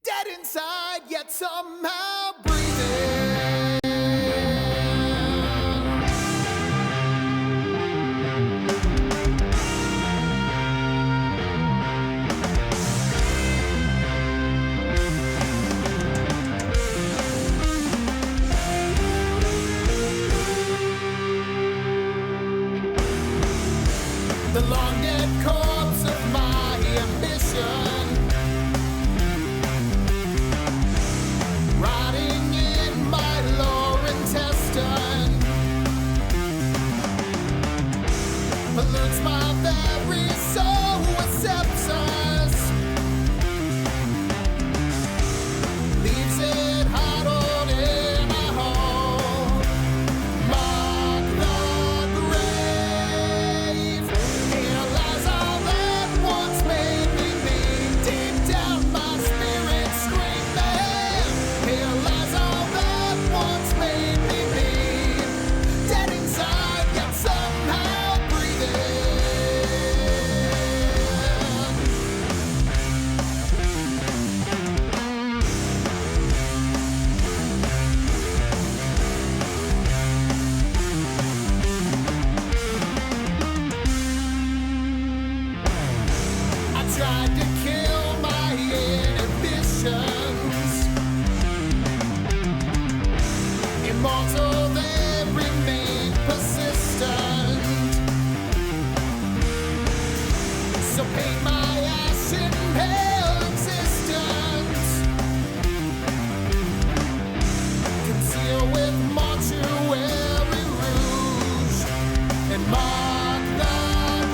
Dead inside, yet somehow breathing. The long dead corpse of my ambition, rotting in my lower intestine, pollutes my very soul with sepsis, leaves it huddled in a hole. Mark the grave. Here lies all that once made me mean. Deep down my spirit screaming. Here lies all that once made me mean. Dead inside, yet somehow breathing. I tried to kill my inhibitions. Immortal, they remain persistent. So paint my ashen pale existence. Conceal with mortuary rouge and mark the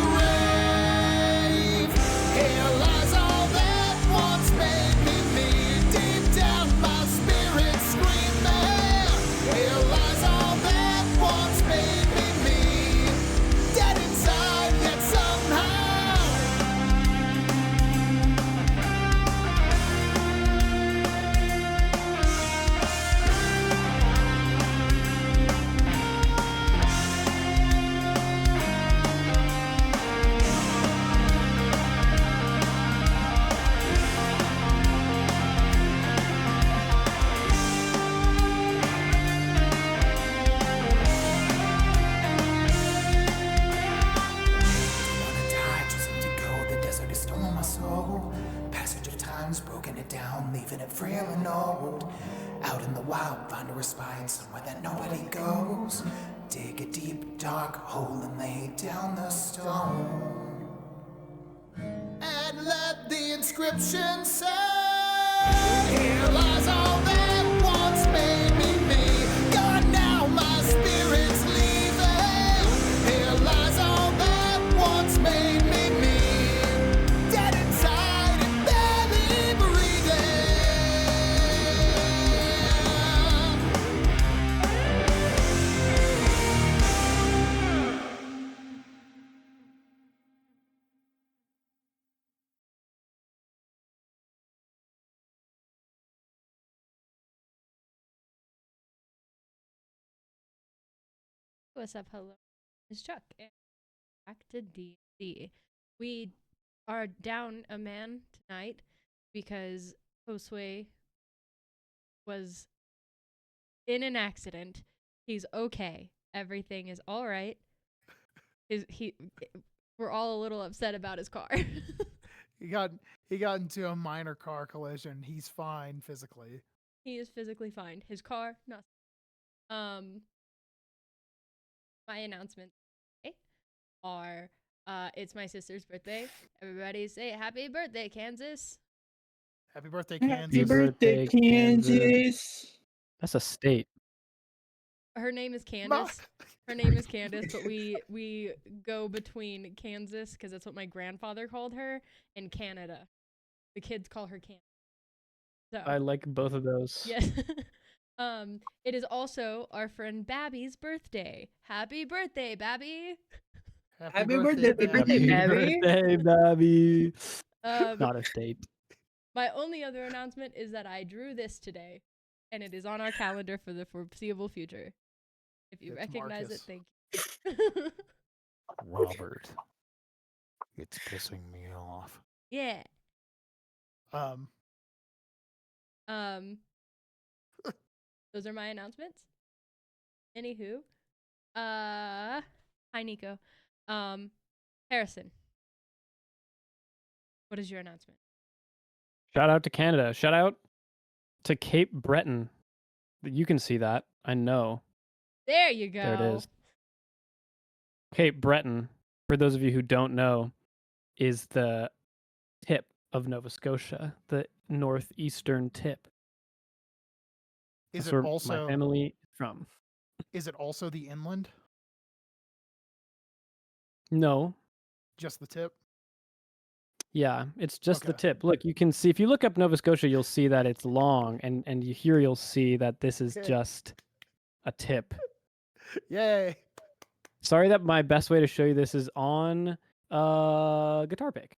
grave. Here lies all that once made me me. Deep down my spirit screaming. Here lies all that once made me me. Dead inside, yet somehow. Wanna die, choosing to go. The desert has stolen my soul. Passage of time's broken it down, leaving it frail and old. Out in the wild, find a respite somewhere that nobody goes. Dig a deep, dark hole and lay down the stone. And let the inscription say, here lies all that once made me me. Gone now, my spirit's leaving. Here lies all that once made me me. Dead inside and barely breathing. What's up? Hello, it's Chuck. And back to D&D. We are down a man tonight because Josue was in an accident. He's okay. Everything is all right. We're all a little upset about his car. He got into a minor car collision. He's fine physically. He is physically fine. His car, not. My announcements today are it's my sister's birthday. Everybody say happy birthday, Kansas. Happy birthday, Kansas. Happy birthday, Kansas. That's a state. Her name is Ma- Candace. Her name is Candace, but we go between Kansas because that's what my grandfather called her, and Canada. The kids call her Canada. So I like both of those. yes. It is also our friend Babby's birthday. Happy birthday, Babby! Happy birthday, Happy Babby. birthday, Babby. Um, Not a state. My only other announcement is that I drew this today, and it is on our calendar for the foreseeable future. If you It's recognize it, Marcus. thank you. Robert, it's pissing me off. Yeah. Um, Those are my announcements. Anywho, hi Nico. Harrison, what is your announcement? Shout out to Canada. Shout out to Cape Breton. You can see that. I know. There you go. There it is. Cape Breton, for those of you who don't know, is the tip of Nova Scotia, the northeastern tip. is That's it where also my family is from. is it also the inland? No. Just the tip? Yeah, it's just the Okay. tip. Look, you can see, if you look up Nova Scotia, you'll see that it's long, and you'll see that this is Okay. just a tip. Yay! Sorry that my best way to show you this is on guitar pick.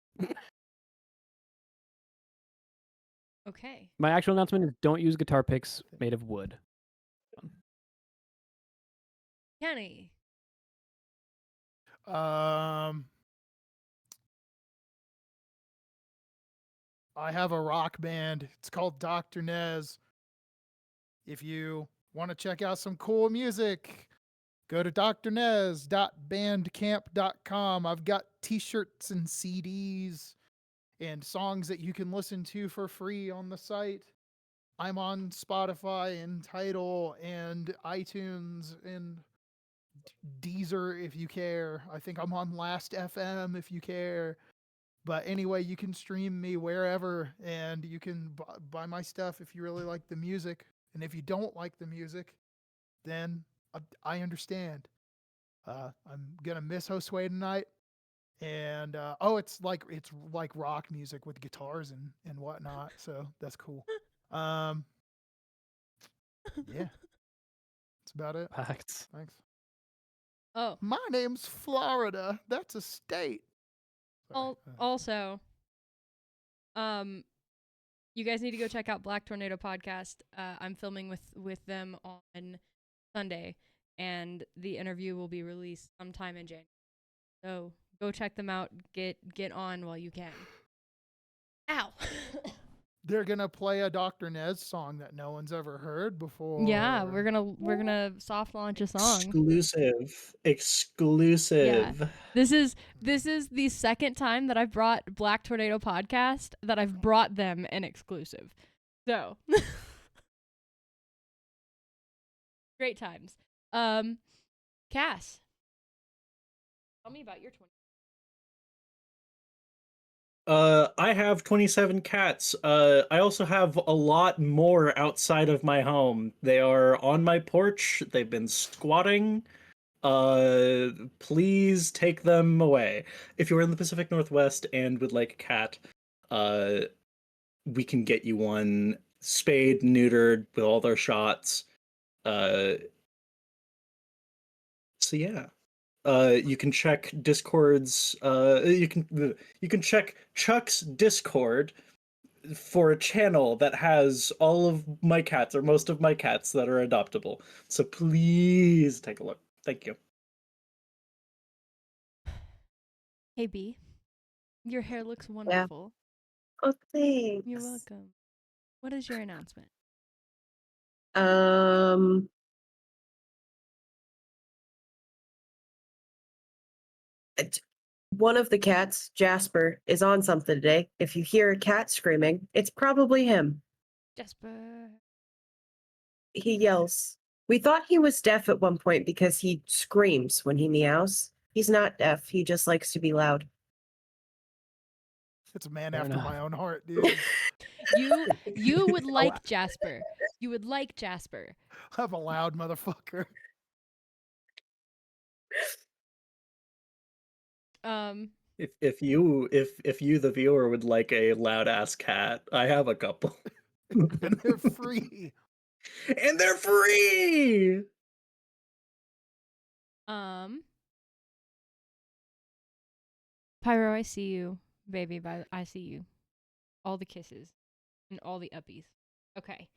Okay. My actual announcement is don't use guitar picks made of wood. Kenny. I have a rock band. It's called Dr. Nez. If you want to check out some cool music, go to drnez.bandcamp.com. I've got t-shirts and CDs and songs that you can listen to for free on the site. I'm on Spotify and Tidal and iTunes and Deezer if you care. I think I'm on Last FM if you care. But anyway, you can stream me wherever, and you can buy my stuff if you really like the music. And if you don't like the music, then I understand. I'm gonna miss Josue tonight, and it's like rock music with guitars and whatnot. So that's cool. Yeah, that's about it. Facts. Thanks. Oh, My name's Florida. That's a state. Sorry. also, you guys need to go check out Black Tornado Podcast. I'm filming with them on Sunday, and the interview will be released sometime in January. So go check them out. Get on while you can. Ow. They're gonna play a Dr. Nez song that no one's ever heard before. Yeah, we're gonna soft launch a song. Exclusive. This is the second time that I've brought Black Tornado Podcast that I've brought them an exclusive. So great times. Cass, tell me about your 20. I have 27 cats. I also have a lot more outside of my home. They are on my porch. They've been squatting. Please take them away. If you're in the Pacific Northwest and would like a cat, we can get you one spayed, neutered, with all their shots. So yeah. You can check Discord's. You can check Chuck's Discord for a channel that has all of my cats or most of my cats that are adoptable. So please take a look. Thank you. Hey B, your hair looks wonderful. Oh, thanks. You're welcome. What is your announcement? One of the cats, Jasper, is on something today. If you hear a cat screaming, it's probably him. Jasper. He yells. We thought he was deaf at one point because he screams when he meows. He's not deaf. He just likes to be loud. It's a man Fair after enough. my own heart, dude. You would like Jasper. You would like Jasper. I'm a loud motherfucker. If you the viewer would like a loud ass cat, I have a couple. And they're free. And they're free. Pyro, I see you, baby. I see you. All the kisses and all the uppies. Okay.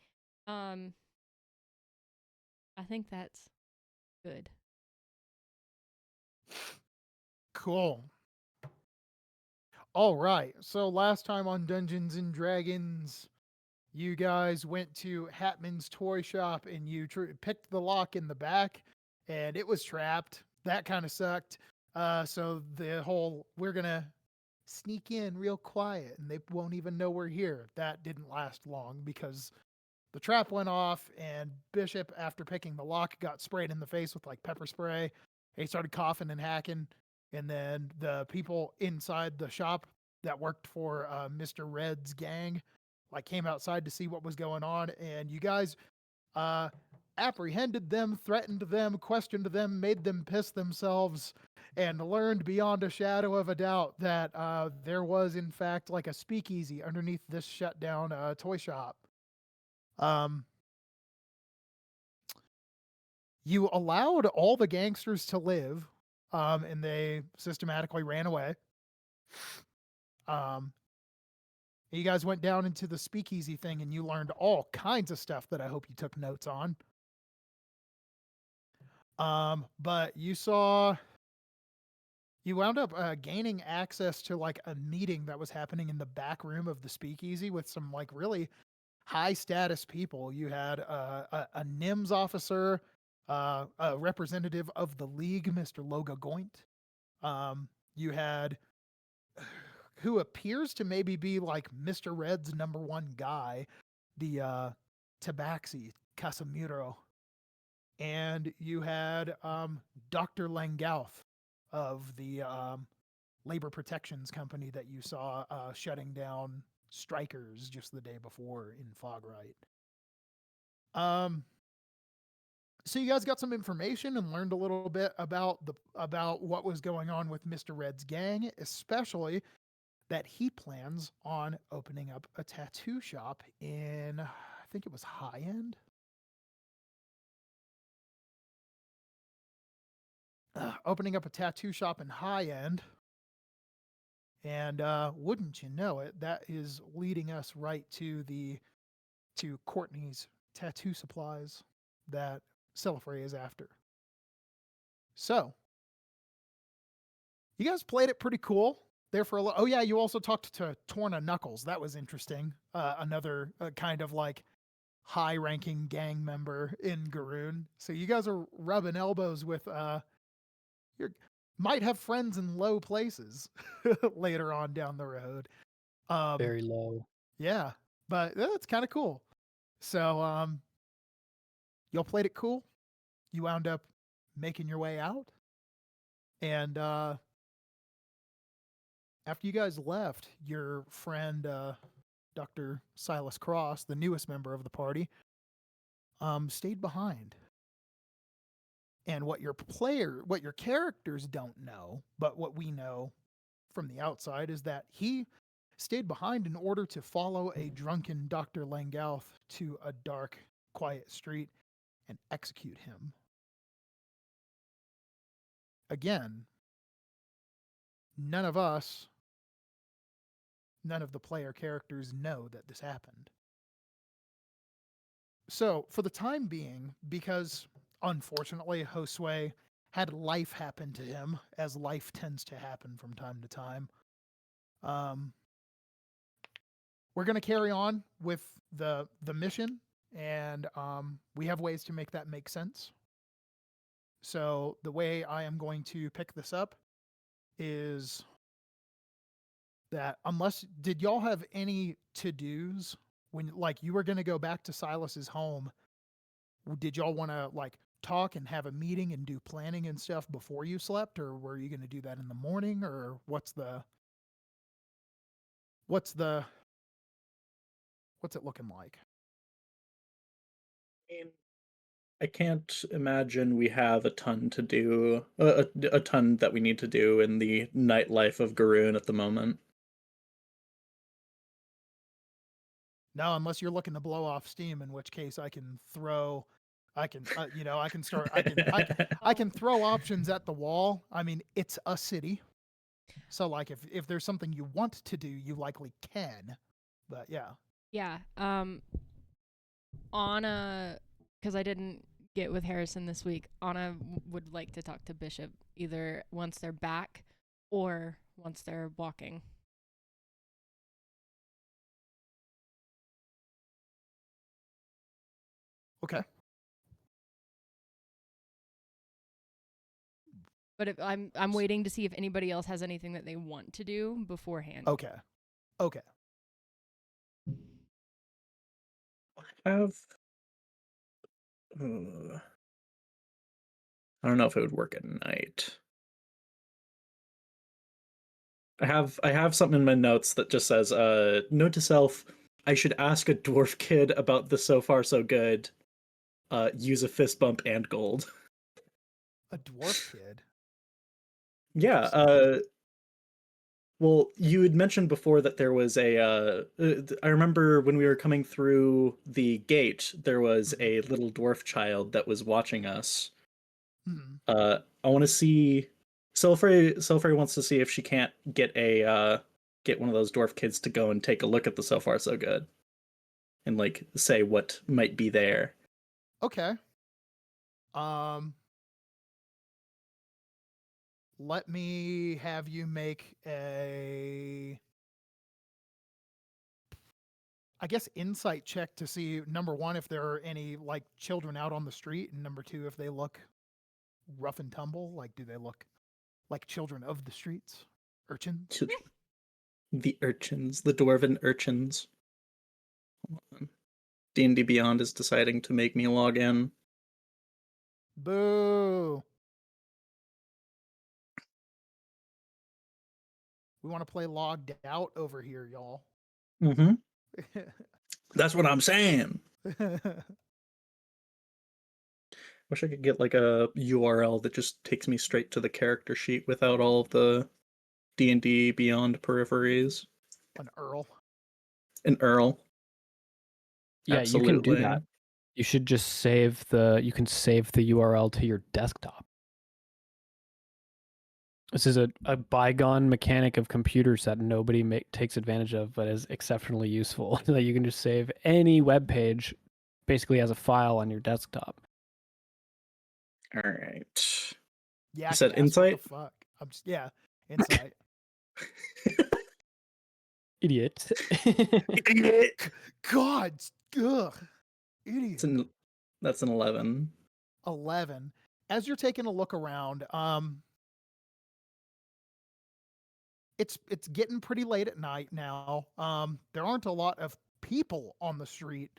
I think that's good. Cool. All right. So last time on Dungeons and Dragons, you guys went to Hatman's toy shop and you picked the lock in the back, and it was trapped. That kind of sucked. So the whole we're gonna sneak in real quiet and they won't even know we're here. That didn't last long because the trap went off, and Bishop, after picking the lock, got sprayed in the face with like pepper spray. He started coughing and hacking, and then the people inside the shop that worked for Mr. Red's gang like came outside to see what was going on, and you guys apprehended them, threatened them, questioned them, made them piss themselves, and learned beyond a shadow of a doubt that there was in fact like a speakeasy underneath this shut down toy shop. You allowed all the gangsters to live, and they systematically ran away. You guys went down into the speakeasy thing, and you learned all kinds of stuff that I hope you took notes on. But you wound up gaining access to like a meeting that was happening in the back room of the speakeasy with some like really high status people. You had a NIMS officer, a representative of the league, Mr. Loga Goint. You had who appears to maybe be like Mr. Red's number one guy, the Tabaxi Casemiro. And you had Dr. Langouth of the labor protections company that you saw shutting down strikers just the day before in Fogright. So you guys got some information and learned a little bit about what was going on with Mr. Red's gang, especially that he plans on opening up a tattoo shop in, I think it was High End. Opening up a tattoo shop in High End. And wouldn't you know it, that is leading us right to Courtney's tattoo supplies that Sillifrey is after. So, you guys played it pretty cool there for a little. Oh yeah, you also talked to Torna Knuckles. That was interesting. Another kind of like high-ranking gang member in Garoon. So you guys are rubbing elbows with you might have friends in low places later on down the road. Very low. Yeah, but that's kind of cool. So y'all played it cool. You wound up making your way out, and after you guys left, your friend Dr. Silas Cross, the newest member of the party, stayed behind. And what your characters don't know, but what we know from the outside is that he stayed behind in order to follow a drunken Dr. Langouth to a dark, quiet street and execute him. Again, none of the player characters know that this happened. So, for the time being, because unfortunately Josue had life happen to him, as life tends to happen from time to time, we're going to carry on with the mission, and we have ways to make that make sense. So, the way I am going to pick this up is that did y'all have any to-dos when like you were going to go back to Silas's home? Did y'all want to like talk and have a meeting and do planning and stuff before you slept, or were you going to do that in the morning, or what's it looking like? I can't imagine we have a ton to do, a ton that we need to do in the nightlife of Garoon at the moment. No, unless you're looking to blow off steam, in which case I can throw, I can, I can start, I can throw options at the wall. I mean, it's a city, so like if there's something you want to do, you likely can. But yeah, Yeah. Anna, because I didn't get with Harrison this week, Anna would like to talk to Bishop either once they're back or once they're walking. okay, But if I'm waiting to see if anybody else has anything that they want to do beforehand. okay. Have uh, I don't know if it would work at night. I have something in my notes that just says, note to self, I should ask a dwarf kid about the so far so good. Use a fist bump and gold. A dwarf kid. Yeah, well, you had mentioned before that there was I remember when we were coming through the gate, there was a little dwarf child that was watching us. Mhm. I want to see. Sillifrey wants to see if she can't get get one of those dwarf kids to go and take a look at the so far so good, and like say what might be there. Okay. Let me have you make a, I guess, insight check to see, number one, if there are any like children out on the street, and number two, if they look rough and tumble. Like, do they look like children of the streets, urchins? The urchins, the dwarven urchins. D&D Beyond is deciding to make me log in. Boo! We want to play logged out over here, y'all. Mm-hmm. That's what I'm saying. Wish I could get like a URL that just takes me straight to the character sheet without all of the D&D Beyond peripheries. An Earl. An Earl. Yeah, Absolutely. you can do that. You should just save you can save the URL to your desktop. This is a bygone mechanic of computers that nobody takes advantage of, but is exceptionally useful. That you can just save any web page basically as a file on your desktop. All right. Yeah. You said insight? What the fuck? I'm just, yeah, insight. Idiot. Idiot. God, ugh, idiot. That's an 11. 11. As you're taking a look around, it's getting pretty late at night now. There aren't a lot of people on the street.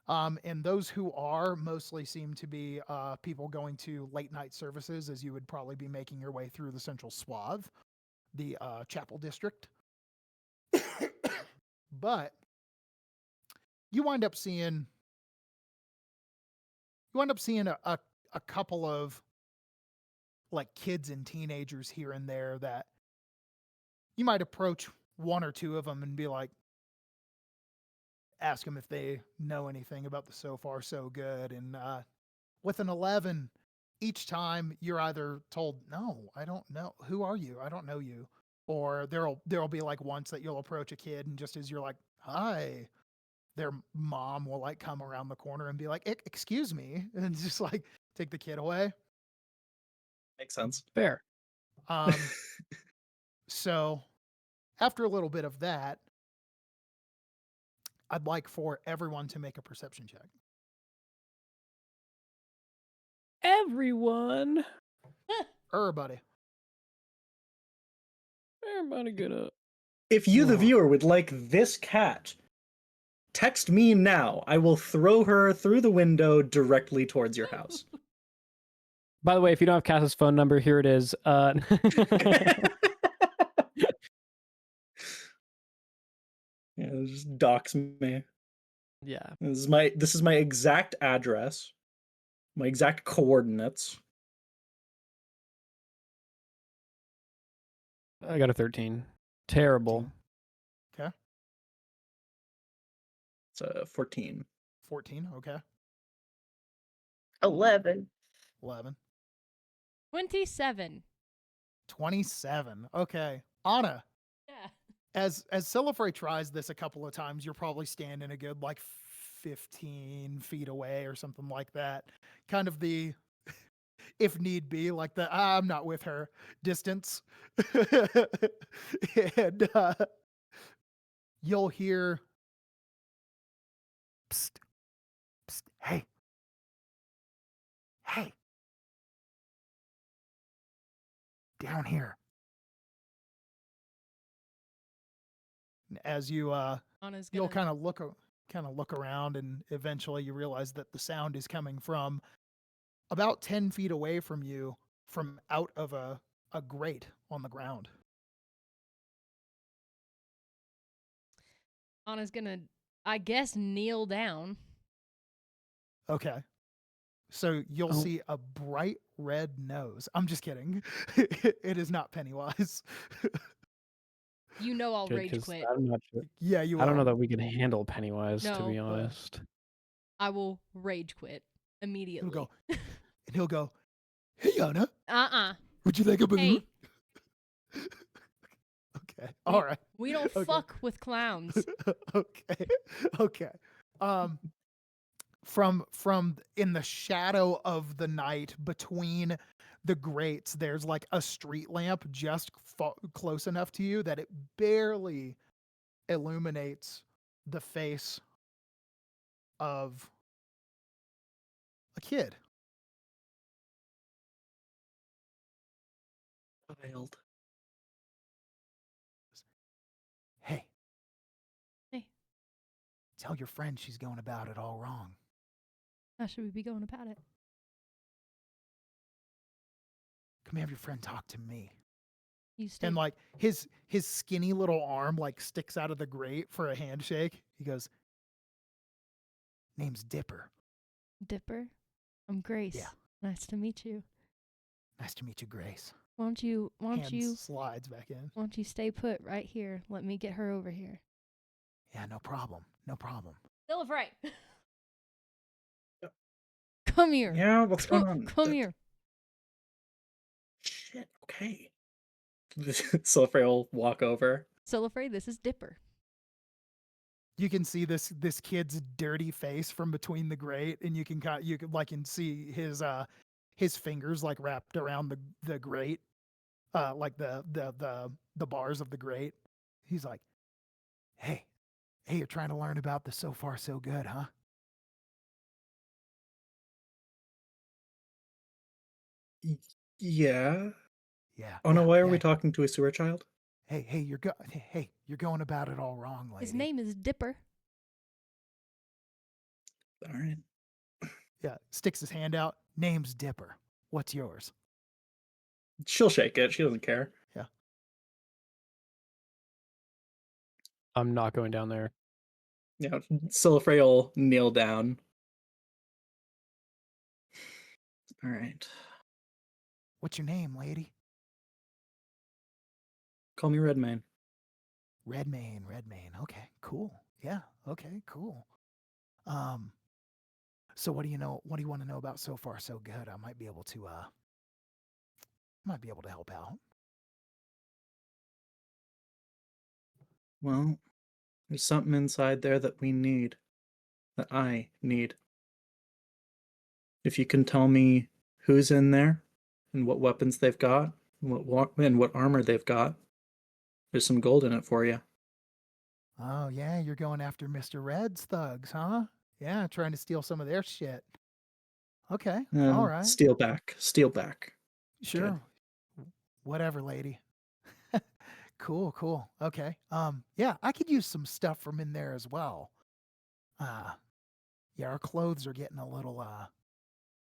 And those who are mostly seem to be people going to late night services, as you would probably be making your way through the central swath, the chapel district. But you wind up seeing a couple of like kids and teenagers here and there that you might approach one or two of them and be like, ask them if they know anything about the so far so good. And with an 11, each time you're either told, no, I don't know. Who are you? I don't know you. Or there'll be like once that you'll approach a kid, and just as you're like, hi, their mom will like come around the corner and be like, excuse me, and just like take the kid away. Makes sense. Fair. So after a little bit of that, I'd like for everyone to make a perception check. Everyone. Everybody. Everybody get up. If you, the viewer, would like this cat, text me now. I will throw her through the window directly towards your house. By the way, if you don't have Cass's phone number, here it is. Yeah, just dox me. Yeah. This is my exact address. my exact coordinates. I got a 13. Terrible. Okay. It's a 14. 14. Okay. 11. 11. 27. 27. Okay. Anna, Yeah. as Sillifrey tries this a couple of times, you're probably standing a good like 15 feet away or something like that. Kind of the, if need be, like the I'm not with her distance. And you'll hear, psst, psst, hey, hey, down here. As you Anna's you'll gonna kind of look around, and eventually you realize that the sound is coming from about 10 feet away from you, from out of a grate on the ground. Anna's gonna, I guess, kneel down. Okay. So you'll Oh. see a bright red nose. I'm just kidding. It is not Pennywise. You know I'll Good, rage 'cause quit. I'm not sure. Yeah, you will. I don't know that we can handle Pennywise, to No. be honest. I will rage quit immediately. He'll go, and he'll go, hey, Anna, would you like a balloon? Hey, Okay. All right. we don't Okay. fuck with clowns. Okay. Okay. From in the shadow of the night between the grates, there's like a street lamp just close enough to you that it barely illuminates the face of a kid. Wild. Hey. Hey. Tell your friend she's going about it all wrong. How should we be going about it? Come have your friend talk to me. You stay. And like his skinny little arm like sticks out of the grate for a handshake. He goes, name's Dipper. Dipper. I'm Grace. Yeah. Nice to meet you. Nice to meet you, Grace. Why don't you Slides back in. why don't you stay put right here? Let me get her over here. Yeah, no problem. No problem. Sillifrey. Yep. Come here. Yeah, what's going on? Come here. Shit, okay. Sillifrey will walk over. Sillifrey, this is Dipper. You can see this kid's dirty face from between the grate, and you can see his fingers like wrapped around the grate, like the bars of the grate. He's like, hey, you're trying to learn about the so far so good, huh? Yeah. Yeah. Oh no, yeah, why are yeah. we talking to a sewer child? Hey, you're going about it all wrong, lady. His name is Dipper. All right. Yeah, sticks his hand out. Name's Dipper. What's yours? She'll shake it. She doesn't care. I'm not going down there. You know, Sillifrey will kneel down. All right. What's your name, lady? Call me Redmane. Redmane. Okay, cool. Yeah. Okay, cool. So what do you want to know about so far so good? I might be able to help out. Well, there's something inside there that we need. That I need. If you can tell me who's in there and what weapons they've got and what armor they've got, there's some gold in it for you. Oh yeah, you're going after Mr. Red's thugs, huh? Yeah, trying to steal some of their shit. Okay, all right. Steal back. Sure. Whatever, lady. Cool. Okay. Yeah, I could use some stuff from in there as well. Yeah, our clothes are getting a little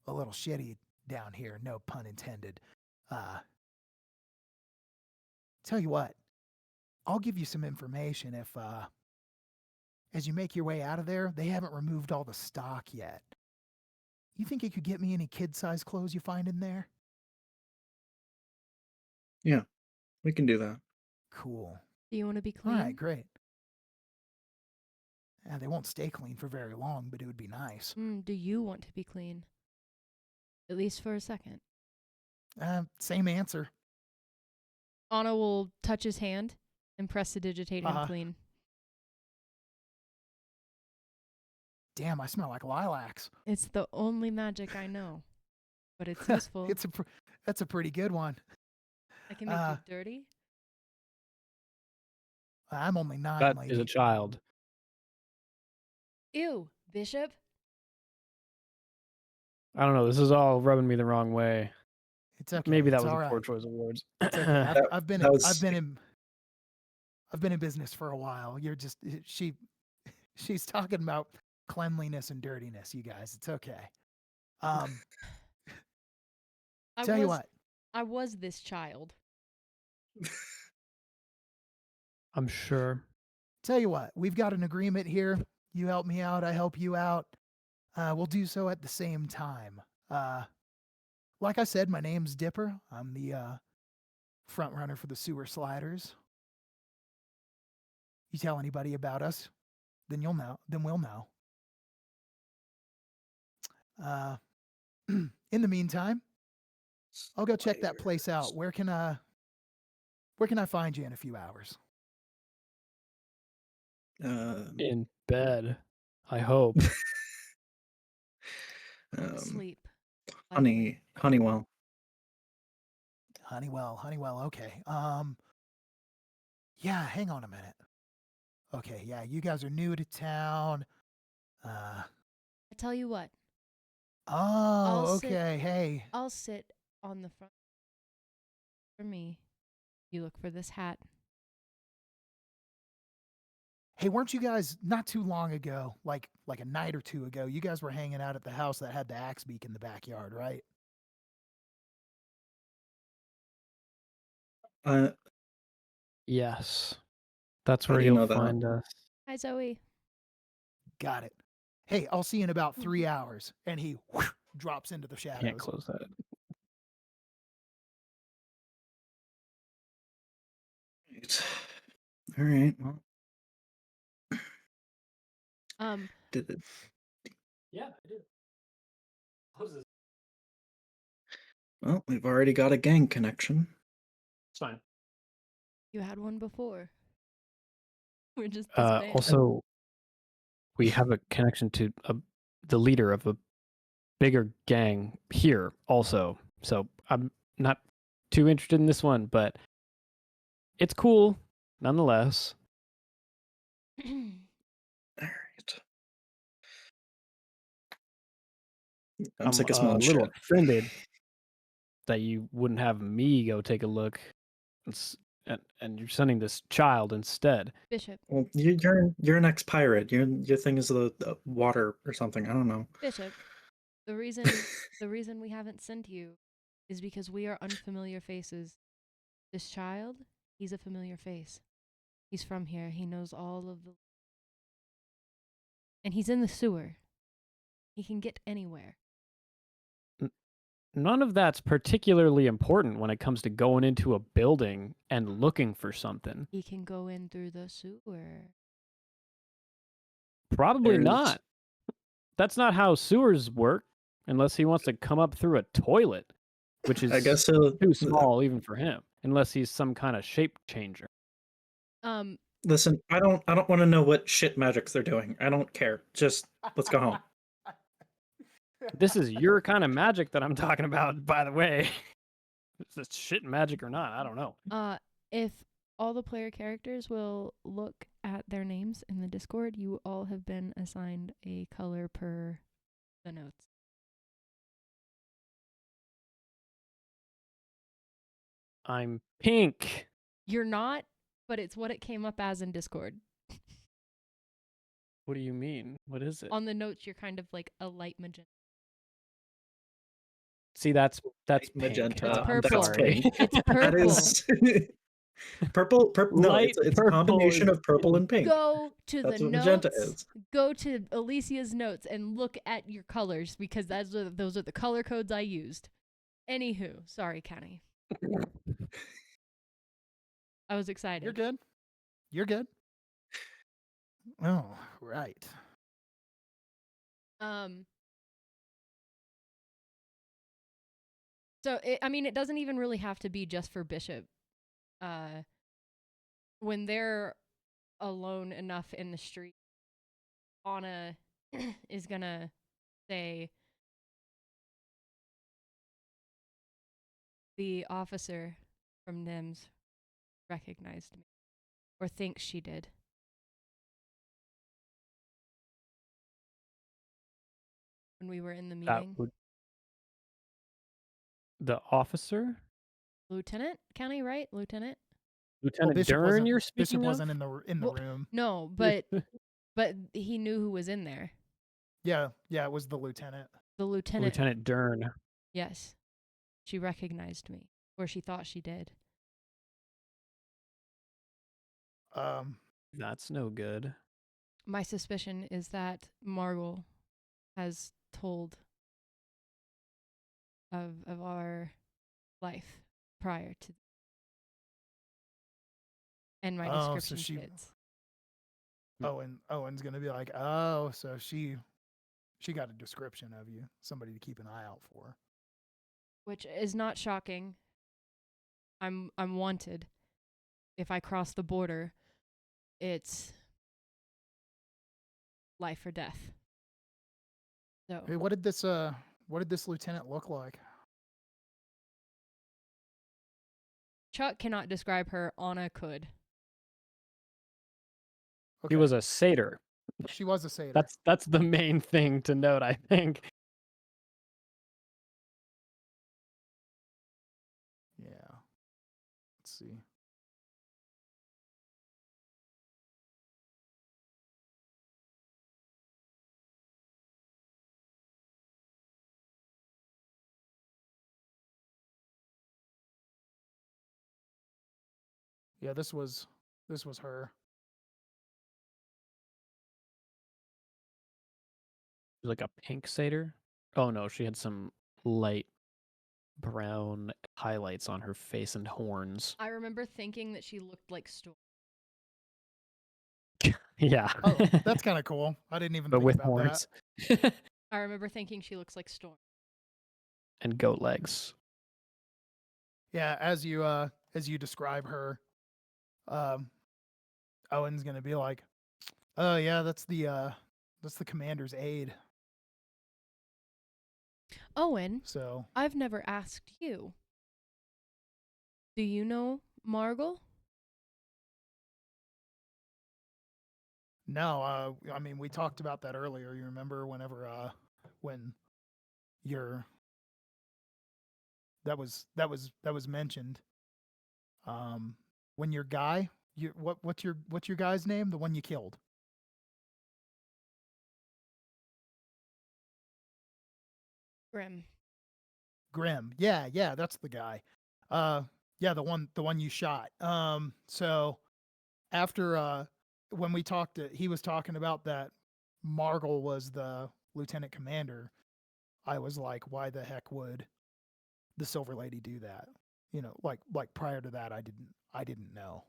shitty down here, no pun intended. Tell you what, I'll give you some information if as you make your way out of there, they haven't removed all the stock yet. you think you could get me any kid-sized clothes you find in there? Yeah, we can do that. Cool. Do you want to be All clean? right, great. Yeah, they won't stay clean for very long, but it would be nice. Do you want to be clean? At least for a second. Same answer. Anna will touch his hand and press to digitate him clean. Damn, I smell like lilacs. It's the only magic I know, but it's useful. That's a pretty good one. I can make you dirty. I'm only 9, That lady. is a child. Ew, Bishop. I don't know. This is all rubbing me the wrong way. It's okay. Maybe that it's was all a right. poor choice of words. It's okay. I've been in business for a while. You're just she's talking about cleanliness and dirtiness, you guys. It's okay. Tell you what. I was this child. I'm sure. Tell you what, we've got an agreement here. You help me out, I help you out. We'll do so at the same time. Like I said, my name's Dipper. I'm the front runner for the sewer sliders. You tell anybody about us, then you'll know. Then we'll know. In the meantime, I'll go check that place out. Where can I find you in a few hours? In bed, I hope. Sleep. Honeywell. Honeywell. Okay. Yeah. Hang on a minute. Okay. Yeah. You guys are new to town. I tell you what. Oh. Okay. Hey. I'll sit on the front. For me, you look for this hat. Hey, weren't you guys not too long ago, like a night or two ago, you guys were hanging out at the house that had the axe beak in the backyard, right? Yes. That's How where do you you'll know that? find us. Hi, Zoe. Got it. Hey, I'll see you in about 3 hours. And he drops into the Can't shadows. close that. All right. Well, did it? Yeah, I do. Close this. Well, we've already got a gang connection. It's fine. You had one before. We're just disbanded. Also, we have a connection to the leader of a bigger gang here also. So I'm not too interested in this one, but it's cool nonetheless. All right. I'm sick of a smelling little shit. offended that you wouldn't have me go take a look, and you're sending this child instead. Bishop. Well, you're an ex-pirate. Your thing is the water or something. I don't know. Bishop. The reason we haven't sent you is because we are unfamiliar faces. This child, he's a familiar face. He's from here. He knows all of the... And he's in the sewer. He can get anywhere. None of that's particularly important when it comes to going into a building and looking for something. He can go in through the sewer. Probably There's- not. That's not how sewers work, unless he wants to come up through a toilet, which is I guess so. too small even for him, unless he's some kind of shape changer. Listen, I don't want to know what shit magics they're doing. I don't care. Just let's go home. This is your kind of magic that I'm talking about, by the way. Is this shit magic or not? I don't know. If all the player characters will look at their names in the Discord, you all have been assigned a color per the notes. I'm pink. You're not, but it's what it came up as in Discord. What do you mean? What is it? On the notes, you're kind of like a light magenta. See, that's pink. Magenta. It's That's purple. pink. It's That purple. is. Purple. No, Light it's a purple combination is of purple and pink. Go to That's the what magenta notes. is. Go to Elysia's notes and look at your colors because those are the color codes I used. Anywho, sorry, Kenny. I was excited. You're good. You're good. Oh, right. So it doesn't even really have to be just for Bishop. When they're alone enough in the street, Anna is gonna say, the officer from NIMS recognized me, or thinks she did. When we were in the meeting. The officer? Lieutenant? County, right? Lieutenant? Lieutenant Dern you're speaking Bishop of? wasn't in the Well, room. No, but he knew who was in there. Yeah, it was the lieutenant. The lieutenant. Lieutenant Dern. Yes. She recognized me. Or she thought she did. That's no good. My suspicion is that Margot has told of our life prior to, and my description so fits. Owen's gonna be like, oh, so she got a description of you, somebody to keep an eye out for. Which is not shocking. I'm wanted. If I cross the border, it's life or death. So Hey, what did this lieutenant look like? Chuck cannot describe her. Anna could. Okay. He was a satyr. She was a satyr. That's the main thing to note, I think. Yeah. Let's see. Yeah, this was her. Like a pink satyr? Oh no, she had some light brown highlights on her face and horns. I remember thinking that she looked like Storm. Yeah. Oh, that's kind of cool. I didn't even but think with about horns. I remember thinking she looks like Storm. And goat legs. that. Yeah, as you describe her, Owen's gonna be like, oh yeah, that's the commander's aide. Owen, So I've never asked you. Do you know Margot? no, I mean we talked about that earlier. You remember when your that was mentioned. When your guy, what's your guy's name? The one you killed. Grim. Yeah, that's the guy. Yeah, the one you shot. So after when we talked, he was talking about that Margle was the lieutenant commander. I was like, why the heck would the Silver Lady do that? You know, like prior to that, I didn't know.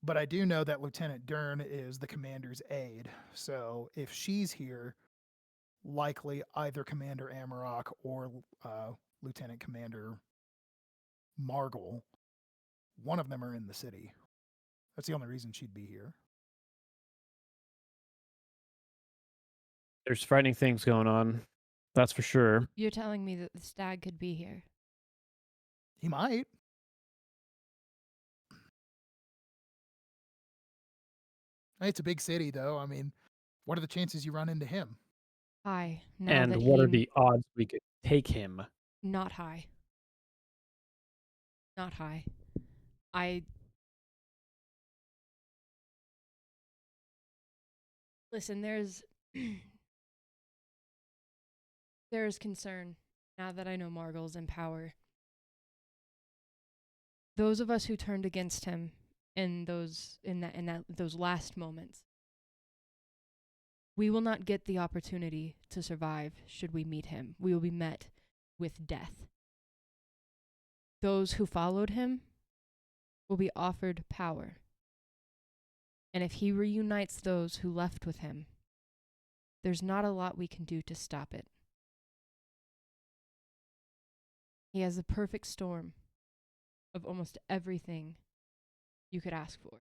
But I do know that Lieutenant Dern is the commander's aide. So if she's here, likely either Commander Amarok or Lieutenant Commander Margle, one of them are in the city. That's the only reason she'd be here. There's frightening things going on. That's for sure. You're telling me that the stag could be here. He might. It's a big city, though. I mean, what are the chances you run into him? High. Now And that what are the odds we could take him? Not high. Not high. Listen, there's concern now that I know Margle's in power, those of us who turned against him in those last moments, we will not get the opportunity to survive should we meet him. We will be met with death. Those who followed him will be offered power. And if he reunites those who left with him, there's not a lot we can do to stop it. He has the perfect storm of almost everything you could ask for.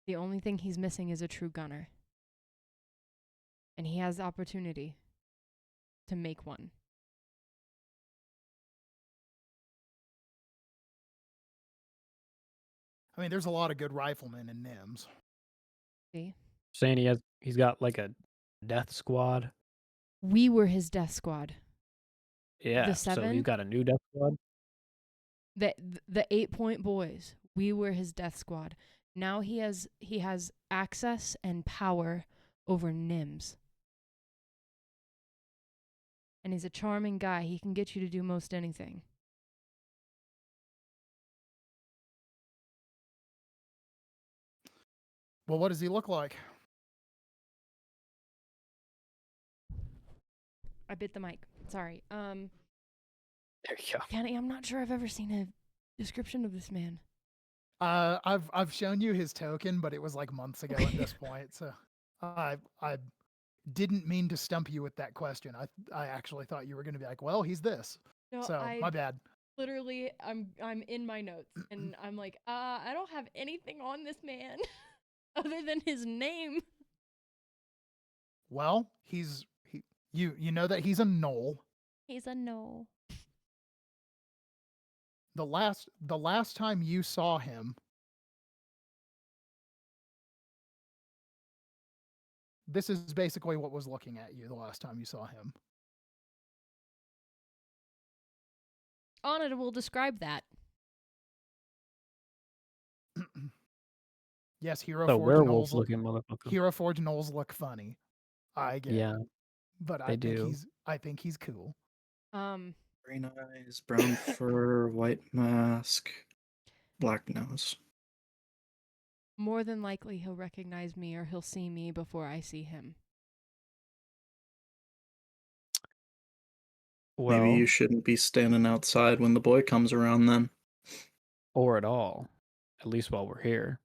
The only thing he's missing is a true gunner. And he has the opportunity to make one. I mean, there's a lot of good riflemen in NIMS. See? Saying he's got like a death squad. We were his death squad. Yeah. The So 7? he's got a new death squad. The 8-point boys. We were his death squad. Now he has access and power over NIMS. And he's a charming guy. He can get you to do most anything. Well, what does he look like? I bit the mic. Sorry. There you go. Kenny, I'm not sure I've ever seen a description of this man. I've shown you his token, but it was like months ago at this point. So I didn't mean to stump you with that question. I actually thought you were going to be like, well, he's this. No, So my bad. Literally, I'm in my notes and I'm like, I don't have anything on this man other than his name. Well, you know that he's a knoll. He's a no. The last time you saw him, this is basically what was looking at you the last time you saw him. Anna will describe that. Yes, Hero The Forge werewolf Knolls looking motherfucker. Hero Forge Knolls look funny. I get Yeah. it. But they do. I think he's cool. Green eyes, brown fur, white mask, black nose. More than likely he'll recognize me or he'll see me before I see him. Well, Maybe you shouldn't be standing outside when the boy comes around then. or at all. At least while we're here.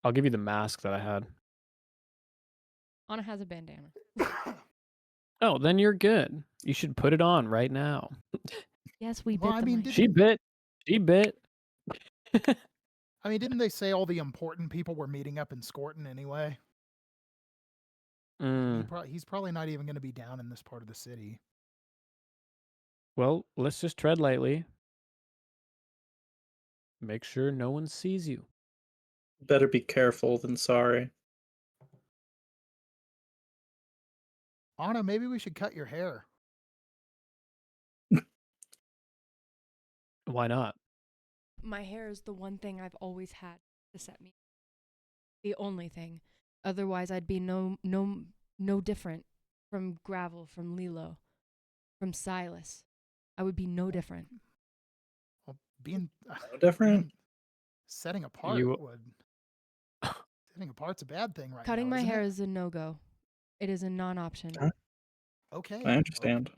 I'll give you the mask that I had. Anna has a bandana. Oh, then you're good. You should put it on right now. Yes, we Well, bit I the mean, mic. She bit. She bit. I mean, didn't they say all the important people were meeting up in Scorton anyway? He's probably not even going to be down in this part of the city. Well, let's just tread lightly. Make sure no one sees you. Better be careful than sorry. Anna, maybe we should cut your hair. Why not? My hair is the one thing I've always had to set me. The only thing. Otherwise, I'd be no different from Gravel, from Lilo, from Silas. I would be no different. Well, being No different? setting apart setting apart's a bad thing right Cutting now. my isn't hair it? is a no-go. It is a non-option. Huh? Okay. I understand.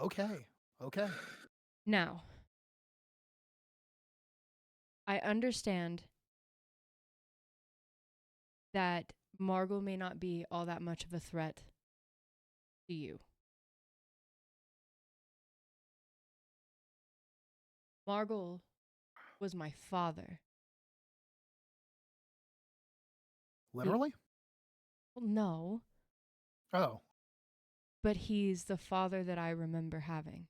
Okay. Now, I understand that Margle may not be all that much of a threat to you. Margle was my father. Literally? Well, no, Oh. but he's the father that I remember having.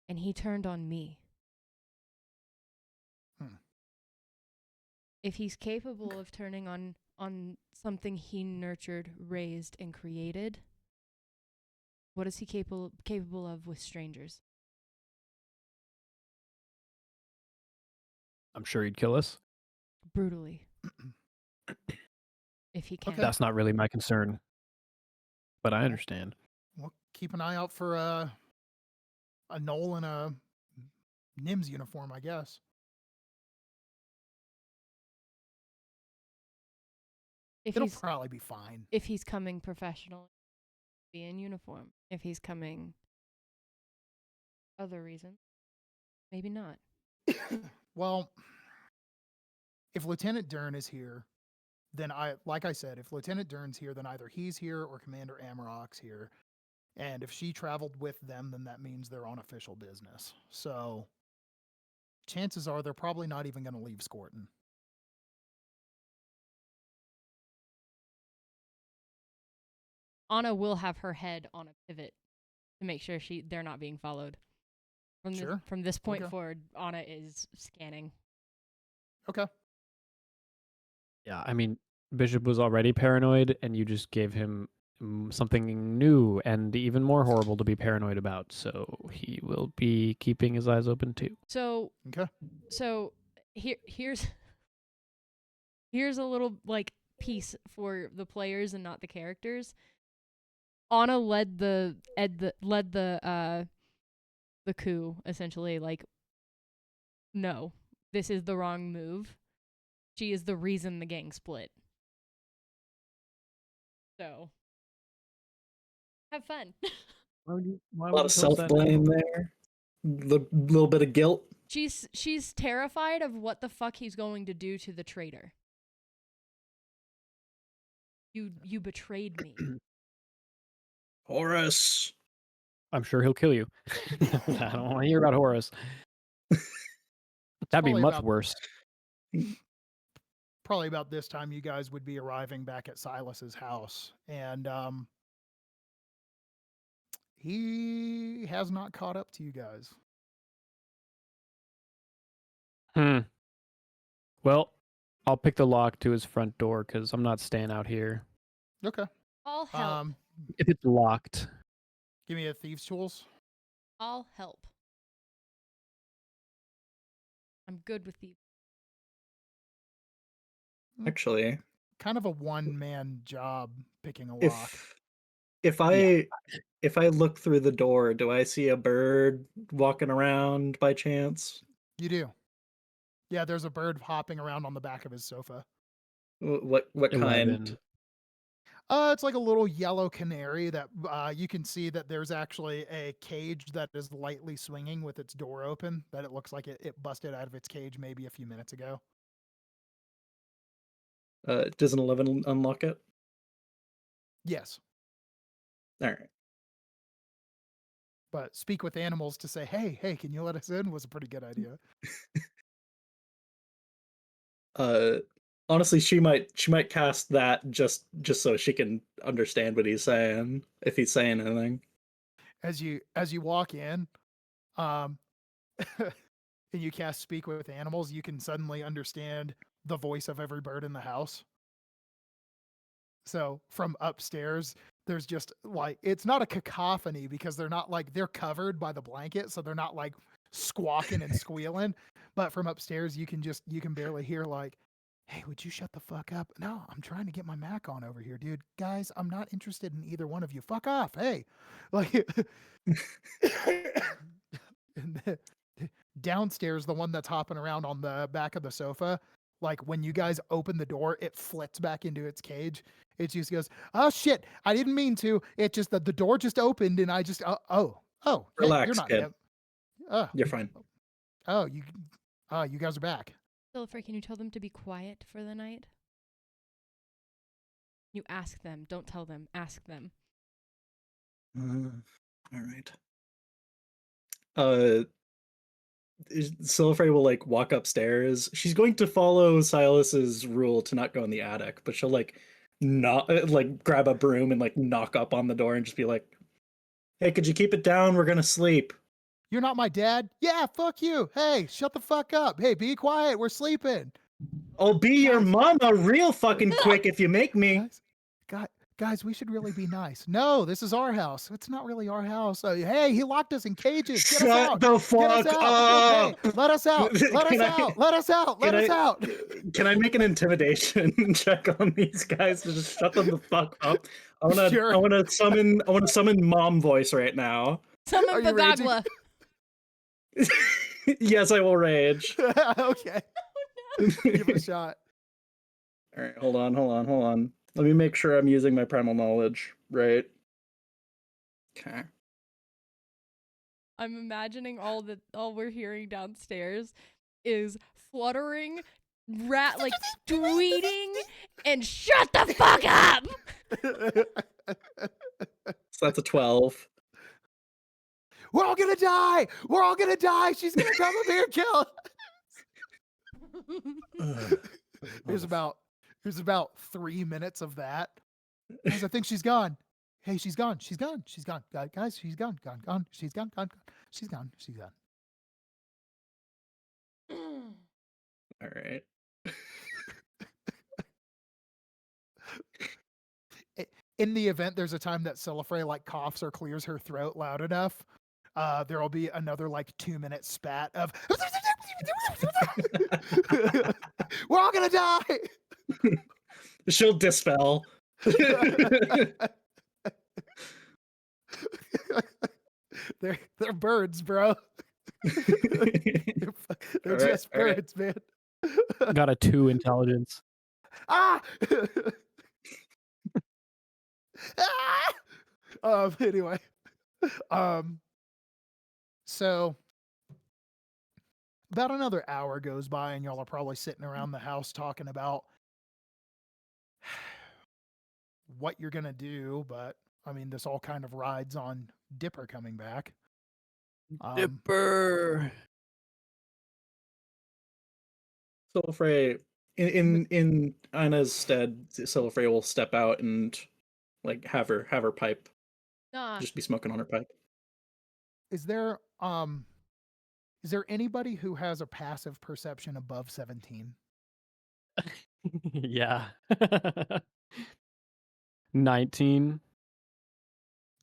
And he turned on me. If he's capable of turning on something he nurtured, raised, and created, what is he capable of with strangers? I'm sure he'd kill us. Brutally. if he can. Okay. That's not really my concern, but I understand. Well, keep an eye out for a Knoll in a NIMS uniform, I guess. If It'll he's probably be fine. if he's coming professional, be in uniform. If he's coming other reason, maybe not. Well, if Lieutenant Dern is here, then like I said, if Lieutenant Dern's here, then either he's here or Commander Amarok's here. And if she traveled with them, then that means they're on official business. So chances are they're probably not even going to leave Scorton. Anna will have her head on a pivot to make sure they're not being followed. Sure. From this point Okay. forward, Anna is scanning. Okay. Yeah, I mean, Bishop was already paranoid, and you just gave him something new and even more horrible to be paranoid about. So he will be keeping his eyes open too. So Okay. So here's a little like piece for the players and not the characters. Anna led the coup essentially. Like, no, this is the wrong move. She is the reason the gang split. So have fun. Why would you? Why A would lot you of tell us that self-blame now? there. Little bit of guilt. She's terrified of what the fuck he's going to do to the traitor. You betrayed me. Horace. I'm sure he'll kill you. I don't want to hear about Horus. That'd be probably much about- worse. Probably about this time you guys would be arriving back at Silas's house. And he has not caught up to you guys. Well, I'll pick the lock to his front door because I'm not staying out here. Okay. I'll help. If it's locked, Give me a thieves' tools. I'll help. I'm good with these. Actually, Kind of a one-man job picking a lock. if I look through the door, do I see a bird walking around by chance? You do. Yeah, there's a bird hopping around on the back of his sofa. What kind? 11. It's like a little yellow canary that you can see that there's actually a cage that is lightly swinging with its door open, that it looks like it busted out of its cage maybe a few minutes ago. Does an 11 unlock it? Yes. All right. But speak with animals to say, hey, can you let us in, was a pretty good idea. Honestly, she might cast that just so she can understand what he's saying, if he's saying anything. As you walk in, and you cast speak with animals, you can suddenly understand the voice of every bird in the house. So from upstairs, there's just like, it's not a cacophony because they're not like, they're covered by the blanket, so they're not like squawking and squealing. But from upstairs, you can barely hear like, hey, would you shut the fuck up? No, I'm trying to get my Mac on over here, dude. Guys, I'm not interested in either one of you. Fuck off. Hey. Like and downstairs, the one that's hopping around on the back of the sofa, like when you guys open the door, it flits back into its cage. It just goes, oh shit, I didn't mean to. It just the door just opened and I just hey, Relax, you're not kid. him. Oh, You're fine. you guys are back. Sillifrey, can you tell them to be quiet for the night? You ask them. Don't tell them. Ask them. All right. Sillifrey will like walk upstairs. She's going to follow Silas's rule to not go in the attic, but she'll like not like grab a broom and like knock up on the door and just be like, "Hey, could you keep it down? We're gonna sleep." You're not my dad? Yeah, fuck you. Hey, shut the fuck up. Hey, be quiet. We're sleeping. I'll be your Guys. mama real fucking quick if you make me. guys, we should really be nice. No, this is our house. It's not really our house. Hey, he locked us in cages. Get us Shut out. the Get us fuck out. Hey, up! let us out. Let us Can I- out. Let us out. Let us out. Can I make an intimidation check on these guys to just shut them the fuck up? Sure. I wanna summon mom voice right now. Summon Are you raging? Bagagwa. Yes, I will rage. Okay. Give it a shot. All right, hold on. Let me make sure I'm using my primal knowledge right. Okay. I'm imagining all we're hearing downstairs is fluttering, like tweeting, and shut the fuck up. So that's a 12. We're all gonna die. We're all gonna die. She's gonna come up here and kill us. There's about 3 minutes of that. Guys, I think she's gone. Hey, she's gone. She's gone. She's gone. Guys, she's gone. Gone. She's gone. Gone. She's gone. She's gone. All right. In the event there's a time that Sillifrey like coughs or clears her throat loud enough, there will be another like 2-minute spat of we're all gonna die. She'll dispel. They're birds, bro. They're just birds, man. Got a 2 intelligence. Ah! Anyway. So about another hour goes by and y'all are probably sitting around the house talking about what you're gonna do, but I mean this all kind of rides on Dipper coming back. Dipper. Sillifrey, in Anna's stead, Sillifrey will step out and like have her pipe. Nah. Just be smoking on her pipe. Is there anybody who has a passive perception above 17? Yeah. 19.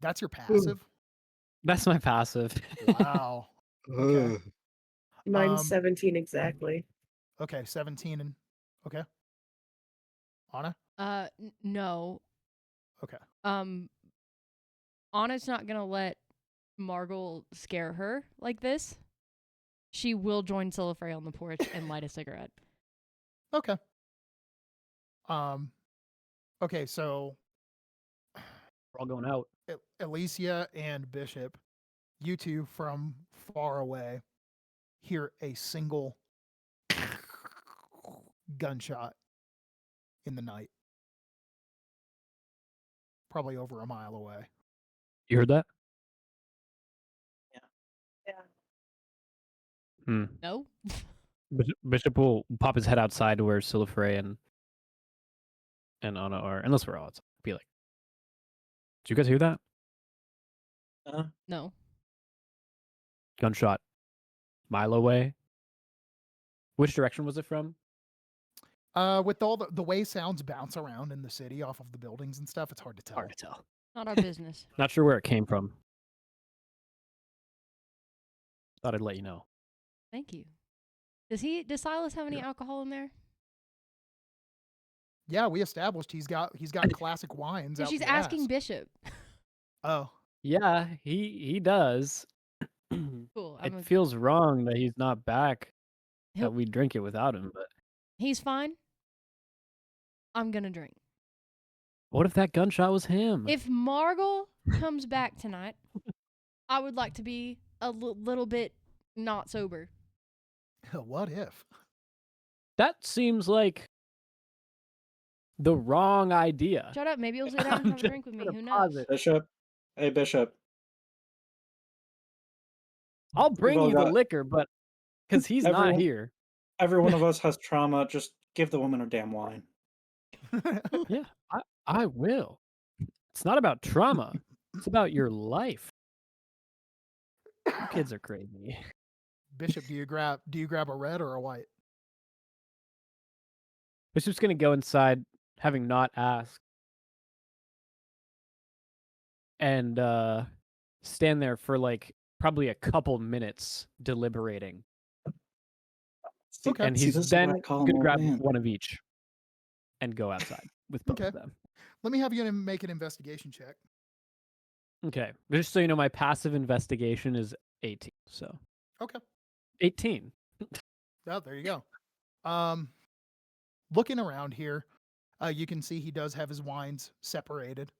That's your passive? That's my passive. Wow. Okay. Mine's 17 exactly. Okay, 17 and okay. Anna? No. Okay. Anna's not gonna let Margle scare her like this. She will join Sillifrey on the porch and light a cigarette. Okay. Okay, so We're all going out. Elysia and Bishop, you two from far away hear a single gunshot in the night. Probably over a mile away. You heard that? Yeah. Hmm. No? Bishop will pop his head outside to where Sillifrey and Anna are, unless we're all outside. Be like, did you guys hear that? No. Gunshot. Mile away. Which direction was it from? With all the way sounds bounce around in the city off of the buildings and stuff, it's hard to tell. Hard to tell. Not our business. Not sure where it came from. Thought I'd let you know. Thank you. Does Silas have any alcohol in there? Yeah, we established he's got classic wines. And out she's the asking ass. Bishop. Oh. Yeah, he does. Cool. It feels wrong that he's not back. He'll- That we drink it without him, but He's fine. I'm gonna drink. what if that gunshot was him? If Margle comes back tonight, I would like to be a little bit not sober. What if? That seems like the wrong idea. Shut up. Maybe you'll sit down and have a drink with me. Who knows? Bishop. Hey, Bishop. I'll bring all you the got- liquor, but because he's not Everyone- here. Every one of us has trauma. Just give the woman her damn wine. Yeah, I will. It's not about trauma. It's about your life. You kids are crazy. Bishop, do you grab a red or a white? Bishop's gonna go inside, having not asked. and stand there for like probably a couple minutes deliberating. Okay. And See, he's this is then what I call an gonna old grab man. one of each and go outside with both Okay. of them. Let me have you make an investigation check. Okay. Just so you know, my passive investigation is 18. So Okay. 18. Oh, there you go. Looking around here, you can see he does have his wines separated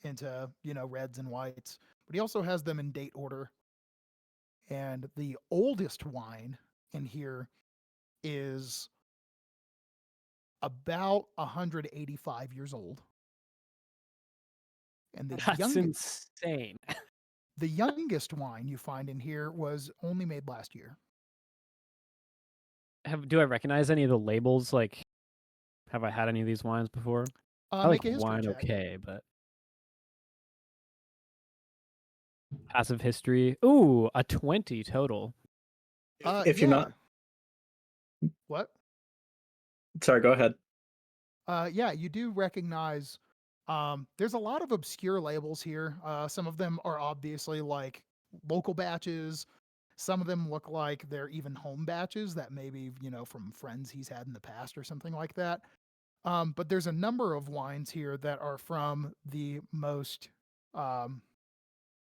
into, reds and whites, but he also has them in date order. And the oldest wine in here is about 185 years old. And That's insane. the youngest wine you find in here was only made last year. Do I recognize any of the labels? Like, have I had any of these wines before? I like Make a history wine check. okay, but passive history. Ooh, a 20 total. If you're not, What? sorry, go ahead. Yeah, you do recognize. There's a lot of obscure labels here. Some of them are obviously like local batches. Some of them look like they're even home batches that maybe, from friends he's had in the past or something like that. But there's a number of wines here that are from the most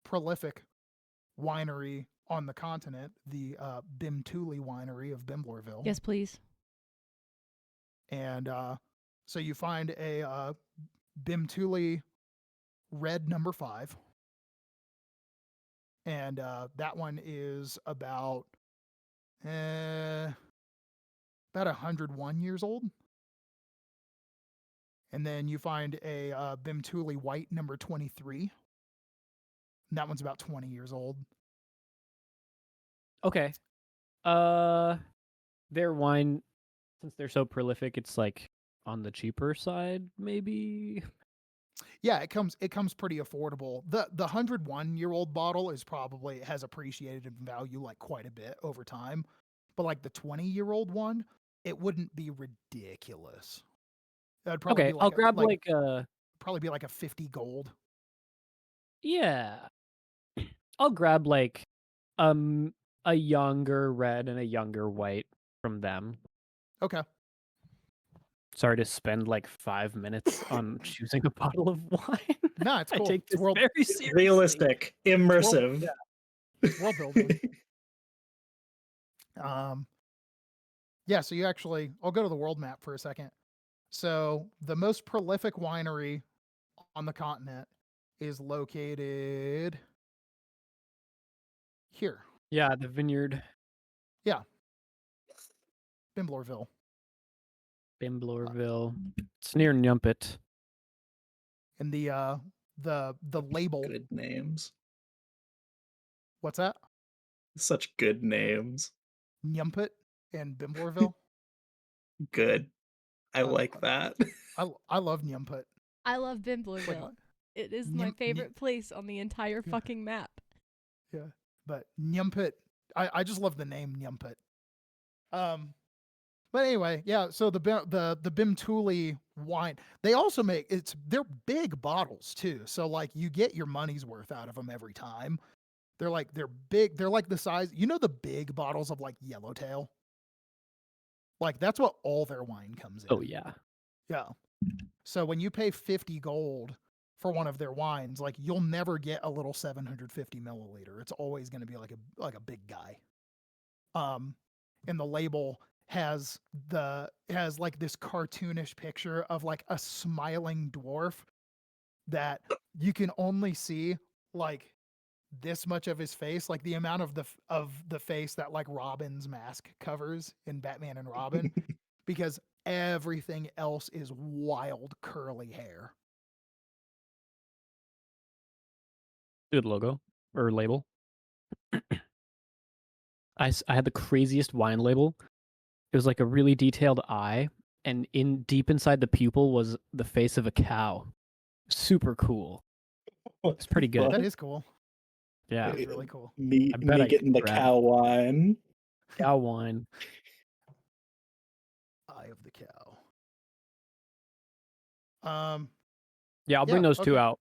prolific winery on the continent, the Bimtuli winery of Bimblorville. Yes, please. And so you find a Bimtuli red number 5. And that one is about 101 years old. And then you find a Bimtuli white number 23. And that one's about 20 years old. Okay. Their wine, since they're so prolific, it's like on the cheaper side, maybe. Yeah, it comes pretty affordable. The 101-year-old bottle has appreciated in value like quite a bit over time. But like the 20-year-old one, it wouldn't be ridiculous. That'd probably Okay, be I'll like grab like probably be like a 50 gold. yeah. I'll grab like a younger red and a younger white from them. Okay. Sorry to spend like 5 minutes on choosing a bottle of wine. No, it's cool. I take It's this very seriously. Realistic, immersive. It's world building. Yeah, so I'll go to the world map for a second. So the most prolific winery on the continent is located here. Yeah, the vineyard. Yeah. Bimblorville. Bimblorville. It's near Nyumpet. And the label. Good names. What's that? Such good names. Nyumpet and Bimblorville. Good. I like that. I love Nyumpet. I love Bimblorville. It is my favorite place on the entire fucking map. Yeah, but Nyumpet, I just love the name Nyumpet. But anyway, yeah. So the Bimtuli wine, they also they're big bottles too. So like you get your money's worth out of them every time. They're big. They're like the size. The big bottles of like Yellowtail. Like that's what all their wine comes in. Oh yeah. Yeah. So when you pay 50 gold for one of their wines, like you'll never get a little 750 milliliter. It's always going to be like a big guy. And the label has like this cartoonish picture of like a smiling dwarf that you can only see like this much of his face, like the amount of the face that like Robin's mask covers in Batman and Robin, because everything else is wild curly hair. Good logo or label. I had the craziest wine label. It was like a really detailed eye, and deep inside the pupil was the face of a cow. Super cool. It's pretty good. That is cool. Yeah. That is really cool. Me I bet I getting the could grab cow wine. Cow wine. Eye of the cow. Yeah, I'll bring those two okay. out.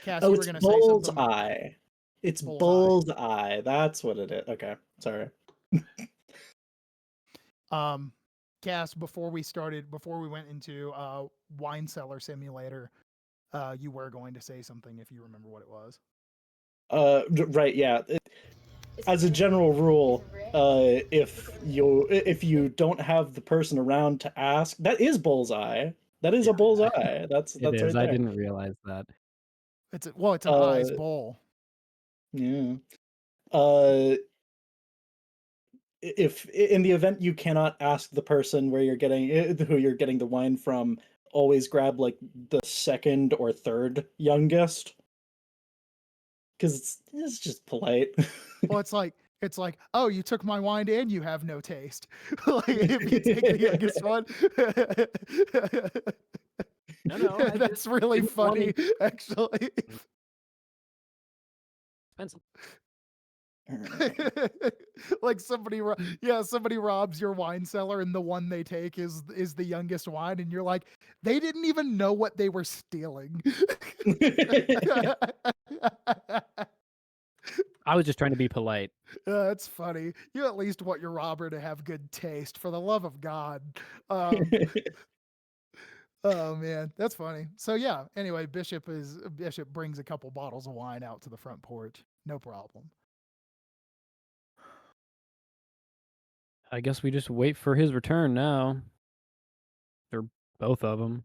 Cass, Oh, you were it's going to say something. bullseye. It's Bullseye. bullseye. That's what it is. Okay, sorry. Cass, before we went into Wine Cellar Simulator, you were going to say something if you remember what it was. Right, yeah. As a general rule, if you don't have the person around to ask, that is bullseye. That is a bullseye. That's It is. right there. I didn't realize that. It's an eyes bowl. Yeah. If in the event you cannot ask the person who you're getting the wine from, always grab like the second or third youngest, because it's just polite. Well, it's like, oh, you took my wine and you have no taste. Like if you take the youngest one. No, That's really funny, actually. Expensive. Like somebody robs your wine cellar and the one they take is the youngest wine, and you're like, they didn't even know what they were stealing. I was just trying to be polite. That's funny. You at least want your robber to have good taste, for the love of God. Oh man, that's funny. So yeah, anyway, Bishop brings a couple bottles of wine out to the front porch. No problem. I guess we just wait for his return now. Or both of them.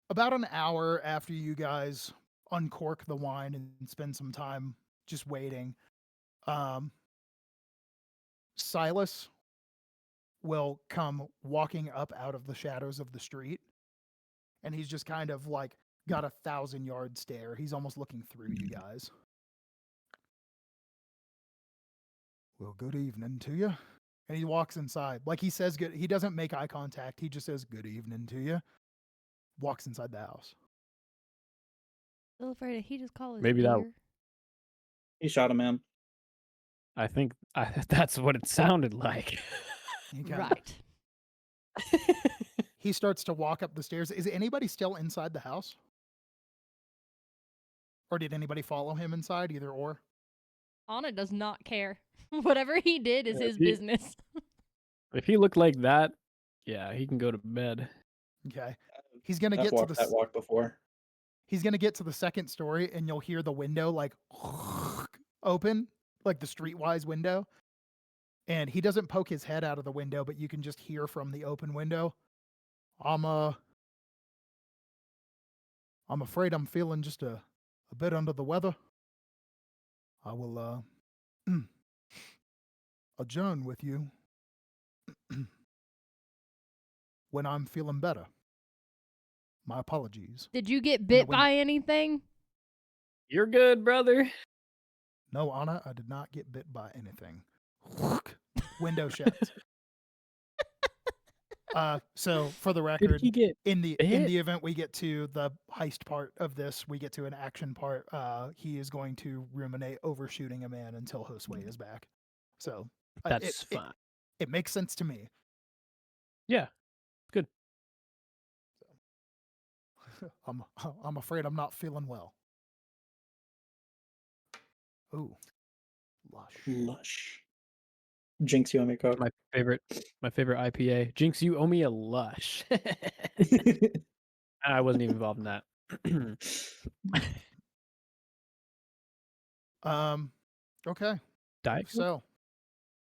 About an hour after you guys uncork the wine and spend some time just waiting, Silas will come walking up out of the shadows of the street, and he's just kind of like got a 1,000-yard stare. He's almost looking through you guys. Well, good evening to you. And he walks inside. Like he says good. He doesn't make eye contact. He just says good evening to you. Walks inside the house. Still afraid of he just call his Maybe that- ear? He shot a man. I think that's what it sounded like. He kinda- Right. He starts to walk up the stairs. Is anybody still inside the house? Or did anybody follow him inside? Either or? Anna does not care. Whatever he did is Yeah, his he- business. If he looked like that, yeah, he can go to bed. Okay. He's gonna I've get to walked the that walk before. he's gonna get to the second story, and you'll hear the window like open, like the streetwise window. And he doesn't poke his head out of the window, but you can just hear from the open window. I'm afraid I'm feeling just a bit under the weather. I will adjourn with you when I'm feeling better. My apologies. Did you get bit window. by anything? You're good, brother. No, Anna, I did not get bit by anything. Window shuts. So for the Did record, he get in the bit? event we get to the heist part of this, we get to an action part. He is going to ruminate over shooting a man until Josue is back. So That's fine. It makes sense to me. Yeah. Good. I'm afraid I'm not feeling well. Ooh, Lush. Jinx, you owe me a Coke. My favorite IPA. Jinx, you owe me a lush. I wasn't even involved in that. Okay. Diet Coke? So,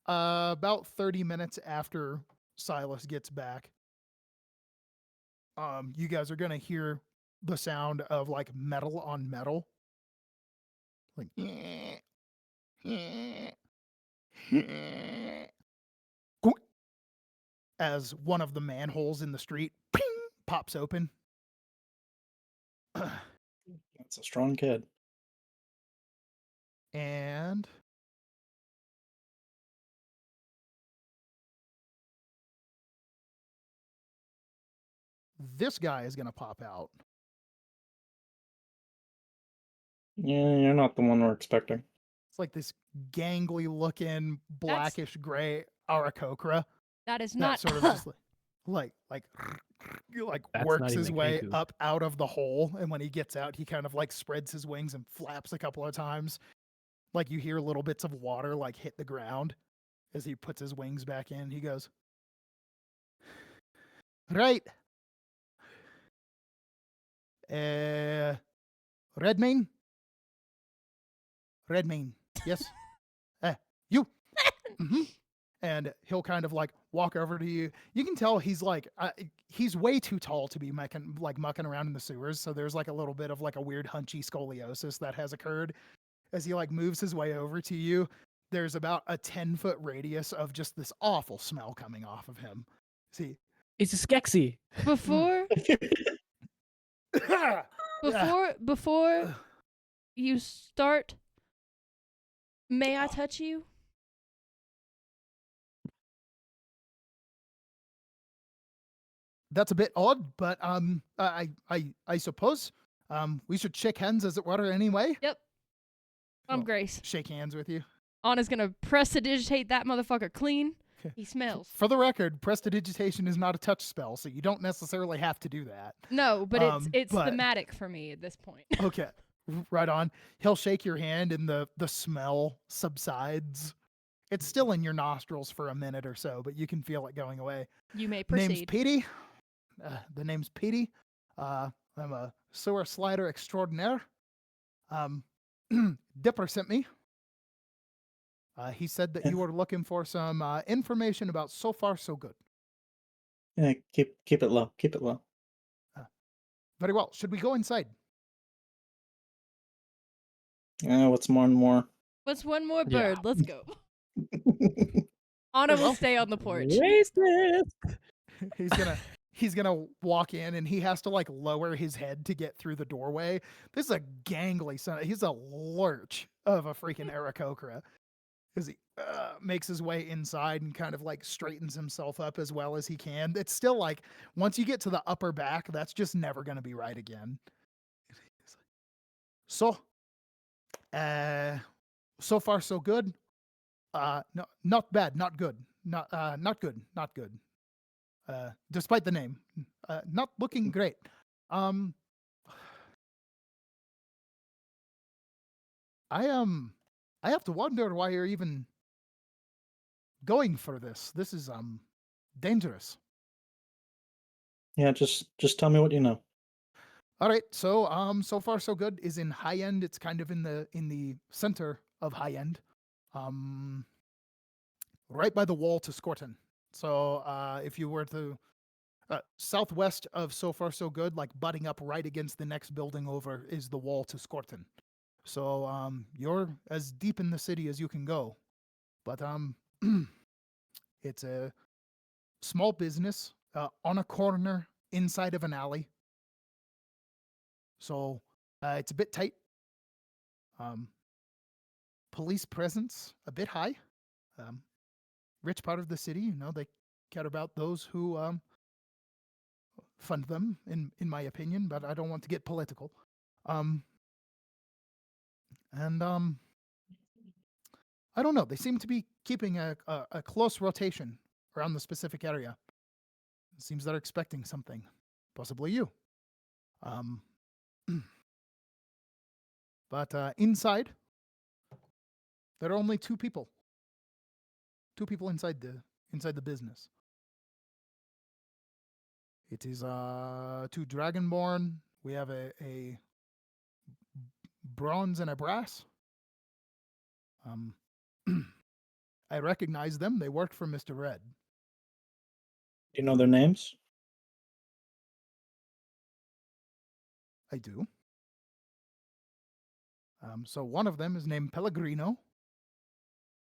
about 30 minutes after Silas gets back, you guys are gonna hear the sound of like metal on metal, like as one of the manholes in the street ping, pops open. That's a strong kid. And this guy is gonna pop out. Yeah, you're not the one we're expecting. It's like this gangly looking blackish gray Aarakocra. That is That not sort of just like, like That's works not his even way Kenku. up out of the hole, and when he gets out, he kind of like spreads his wings and flaps a couple of times. Like you hear little bits of water like hit the ground as he puts his wings back in. He goes, "Right. Redmayne? Redmayne. Yes. You. hmm And he'll kind of like walk over to you. You can tell he's like he's way too tall to be mucking around in the sewers. So there's like a little bit of like a weird hunchy scoliosis that has occurred as he like moves his way over to you. There's about a 10-foot radius of just this awful smell coming off of him. See, It's a Skeksis. Before Yeah. before you start, may I touch you? That's a bit odd, but I suppose we should shake hands as it were anyway. Yep. I'm Well, Grace. Shake hands with you. Anna's gonna prestidigitate that motherfucker clean. He smells. For the record, prestidigitation is not a touch spell, so you don't necessarily have to do that. No, but it's but- thematic for me at this point. Okay, right on. He'll shake your hand, and the smell subsides. It's still in your nostrils for a minute or so, but you can feel it going away. You may Name's proceed. Petey. The name's Petey. I'm a sewer slider extraordinaire. Dipper sent me. He said that you were looking for some information about So Far So Good. Yeah, keep it low. Keep it low. Very well. Should we go inside? What's more and more? What's one more Yeah. bird? Let's go. Anna will Well, stay on the porch. He's gonna walk in, and he has to like lower his head to get through the doorway. This is a gangly son. He's a lurch of a freaking Aarakocra. As he makes his way inside and kind of like straightens himself up as well as he can. It's still like once you get to the upper back, that's just never going to be right again. So, so far so good. No, not bad, not good, not good, not good. Despite the name, not looking great. I have to wonder why you're even going for this. This is dangerous. Yeah, just tell me what you know. All right, so so far so good is in high end. It's kind of in the center of high end, right by the wall to Scorton. So if you were to southwest of So Far So Good, like butting up right against the next building over, is the wall to Scorton. So you're as deep in the city as you can go, but it's a small business on a corner inside of an alley. So it's a bit tight. Police presence a bit high. Rich part of the city, you know, they care about those who fund them, in my opinion, but I don't want to get political. And I don't know. They seem to be keeping a close rotation around the specific area. It seems they're expecting something, possibly you. But inside, there are only two people. Two people inside the business. It is two Dragonborn. We have a bronze and a brass. I recognize them. They worked for Mr. Red. Do you know their names? I do. So one of them is named Pellegrino,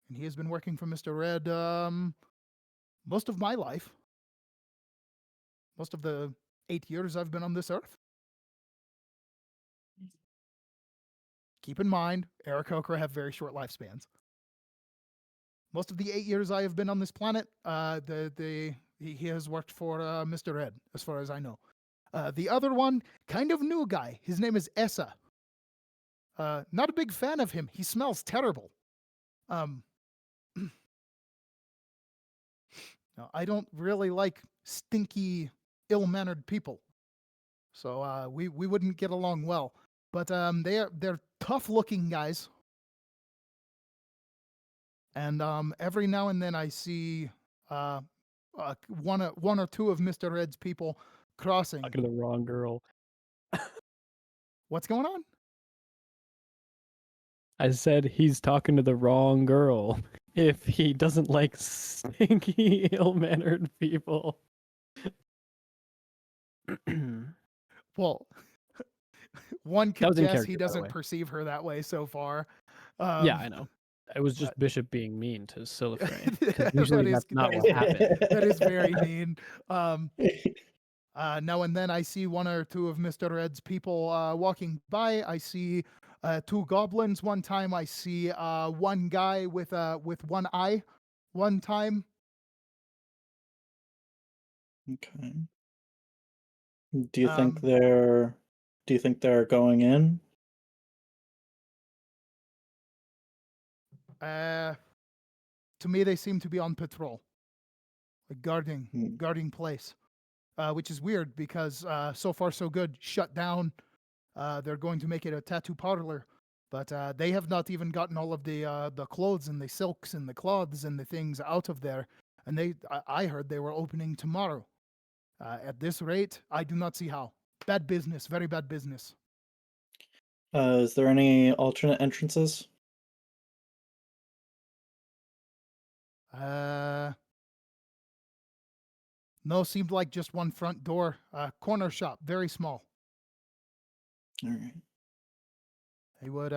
and he has been working for Mr. Red most of my life. Most of the 8 years I've been on this earth. Keep in mind, Aarakocra have very short lifespans. Most of the 8 years I have been on this planet, he has worked for Mr. Red, as far as I know. The other one, kind of new guy. His name is Essa. Not a big fan of him. He smells terrible. Now, I don't really like stinky, ill-mannered people, so we wouldn't get along well. But they're tough-looking guys, and every now and then I see one or two of Mr. Red's people crossing. Talking to the wrong girl. What's going on? I said he's talking to the wrong girl. If he doesn't like stinky, ill-mannered people. Well, one That could was in guess character, he by the doesn't way. perceive her that way so far. Yeah, I know. It was just Bishop being mean to Sillifrey. 'Cause that usually is that's not that what is happens. that is very mean. Now and then I see one or two of Mr. Red's people walking by. I see two goblins one time. I see one guy with one eye one time. Okay. Do you think they're going in? To me, they seem to be on patrol, like guarding place, which is weird because so far so good. Shut down. They're going to make it a tattoo parlor, but they have not even gotten all of the clothes and the silks and the cloths and the things out of there. And I heard they were opening tomorrow. At this rate, I do not see how. Bad business, very bad business. Is there any alternate entrances? No, seemed like just one front door. Corner shop, very small. All right. They would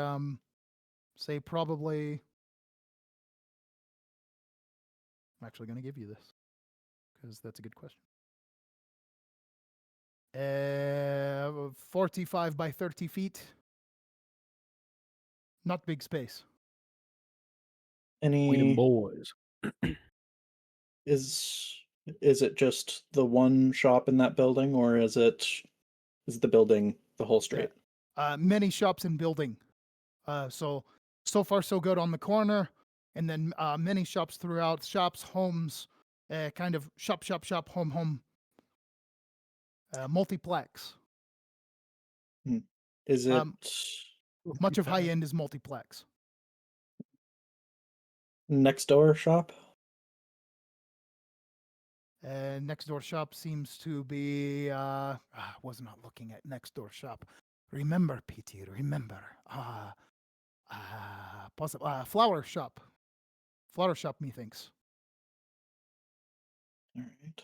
say probably. I'm actually going to give you this because that's a good question. 45 by 30 feet. Not big space. We the Any boys. is it just the one shop in that building, or is the building the whole street? Many shops and building. So far so good on the corner, and then many shops throughout. Shops, homes, kind of shop, home. Multiplex. Is it Much of high end is multiplex. next door shop? Next door shop seems to be. Was not looking at next door shop. Remember, PT. Remember. Possible. Flower shop. Flower shop. Methinks. All right.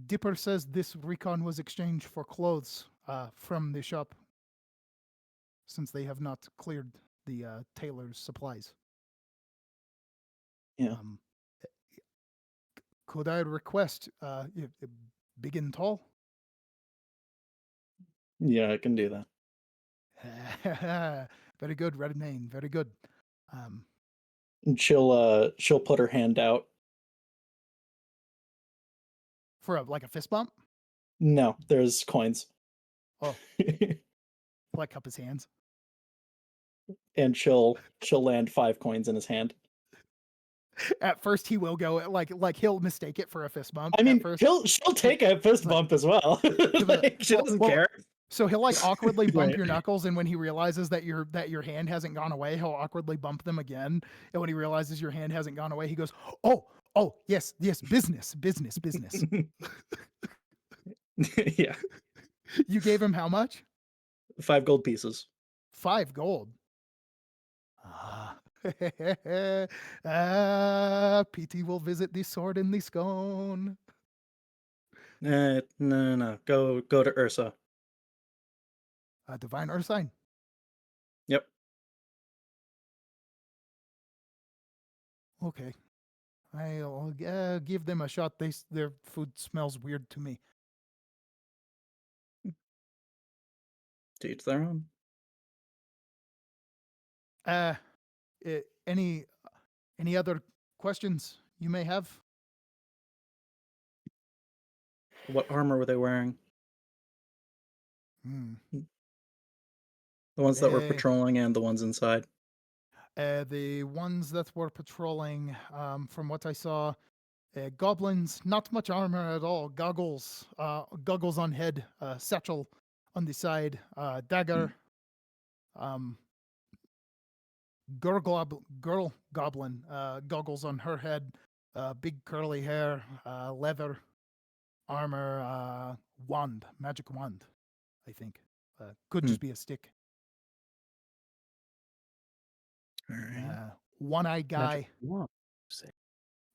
Dipper says this recon was exchanged for clothes from the shop, since they have not cleared the tailor's supplies. Yeah. Could I request big and tall? Yeah, I can do that. Very good, Red Mane. Very good. And she'll put her hand out. For like a fist bump? No, there's coins. Oh. Like up his hands. And she'll land 5 coins in his hand. At first, he will go like he'll mistake it for a fist bump. I mean, at first. she'll take a fist bump as well. She doesn't care. So he'll like awkwardly bump Right. your knuckles, and when he realizes that your hand hasn't gone away, he'll awkwardly bump them again. And when he realizes your hand hasn't gone away, he goes, "Oh, yes, business." Yeah. You gave him how much? 5 gold pieces. 5 gold. PT will visit the sword and the scone. No. Go to Ursa. Divine Ursine. Yep. Okay. I'll give them a shot. Their food smells weird to me. To each their own. Any other questions you may have? What armor were they wearing? Hmm. The ones that were patrolling and the ones inside. The ones that were patrolling, from what I saw, goblins, not much armor at all. Goggles on head, satchel on the side, dagger. Girl goblin, goggles on her head, big curly hair, leather armor, wand, magic wand, I think. Could just be a stick. All right. One-eye guy. Magic wand, say.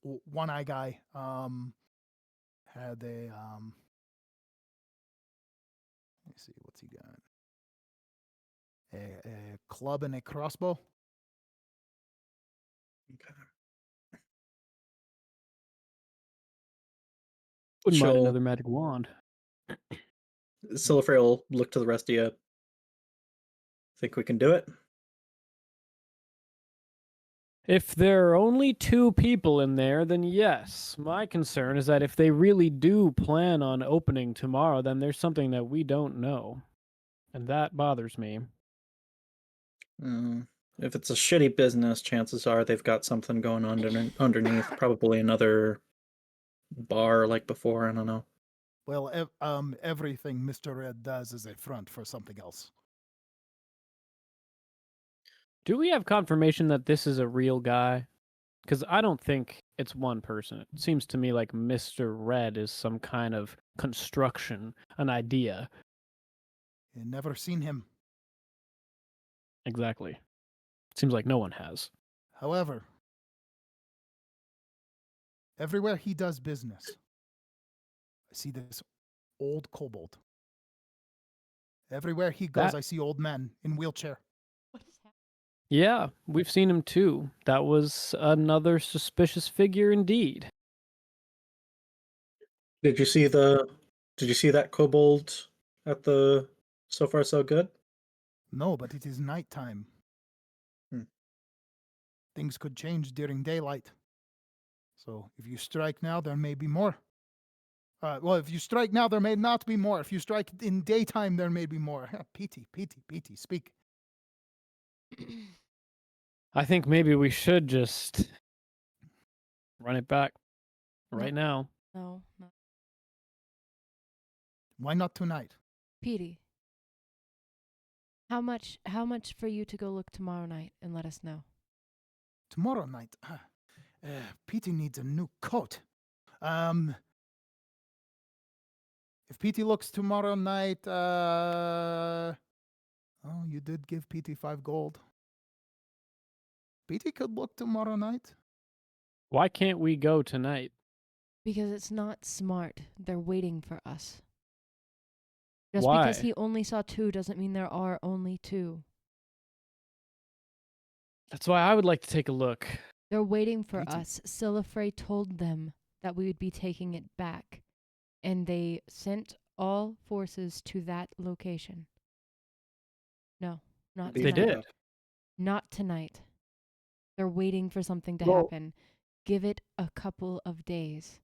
One-eye guy. Had a let me see, what's he got? A club and a crossbow. Okay. Wouldn't mind She'll- another magic wand. Sillifrey will look to the rest of you. Think we can do it? If there are only 2 people in there, then yes. My concern is that if they really do plan on opening tomorrow, then there's something that we don't know. And that bothers me. If it's a shitty business, chances are they've got something going on underneath. Probably another bar like before. I don't know. Well, everything Mr. Red does is a front for something else. Do we have confirmation that this is a real guy? Because I don't think it's one person. It seems to me like Mr. Red is some kind of construction, an idea. You never seen him. Exactly. Seems like no one has. However, everywhere he does business, I see this old kobold. Everywhere he goes, I see old men in wheelchair. What is happening? Yeah, we've seen him too. That was another suspicious figure indeed. Did you see that kobold at the So Far So Good? No, but it is nighttime. Things could change during daylight. So if you strike now, there may be more. Well, if you strike now, there may not be more. If you strike in daytime, there may be more. Petey, speak. I think maybe we should just run it back right now. No. Why not tonight? Petey. How much for you to go look tomorrow night and let us know? Tomorrow night? Petey needs a new coat. If Petey looks tomorrow night, oh, you did give Petey 5 gold. Petey could look tomorrow night. Why can't we go tonight? Because it's not smart. They're waiting for us. Just Why? because he only saw 2 doesn't mean there are only 2. That's why I would like to take a look. They're waiting for Petey. us. Sillifrey told them that we would be taking it back, and they sent all forces to that location. No, not They tonight. did. Not tonight. They're waiting for something to Well- happen. Give it a couple of days.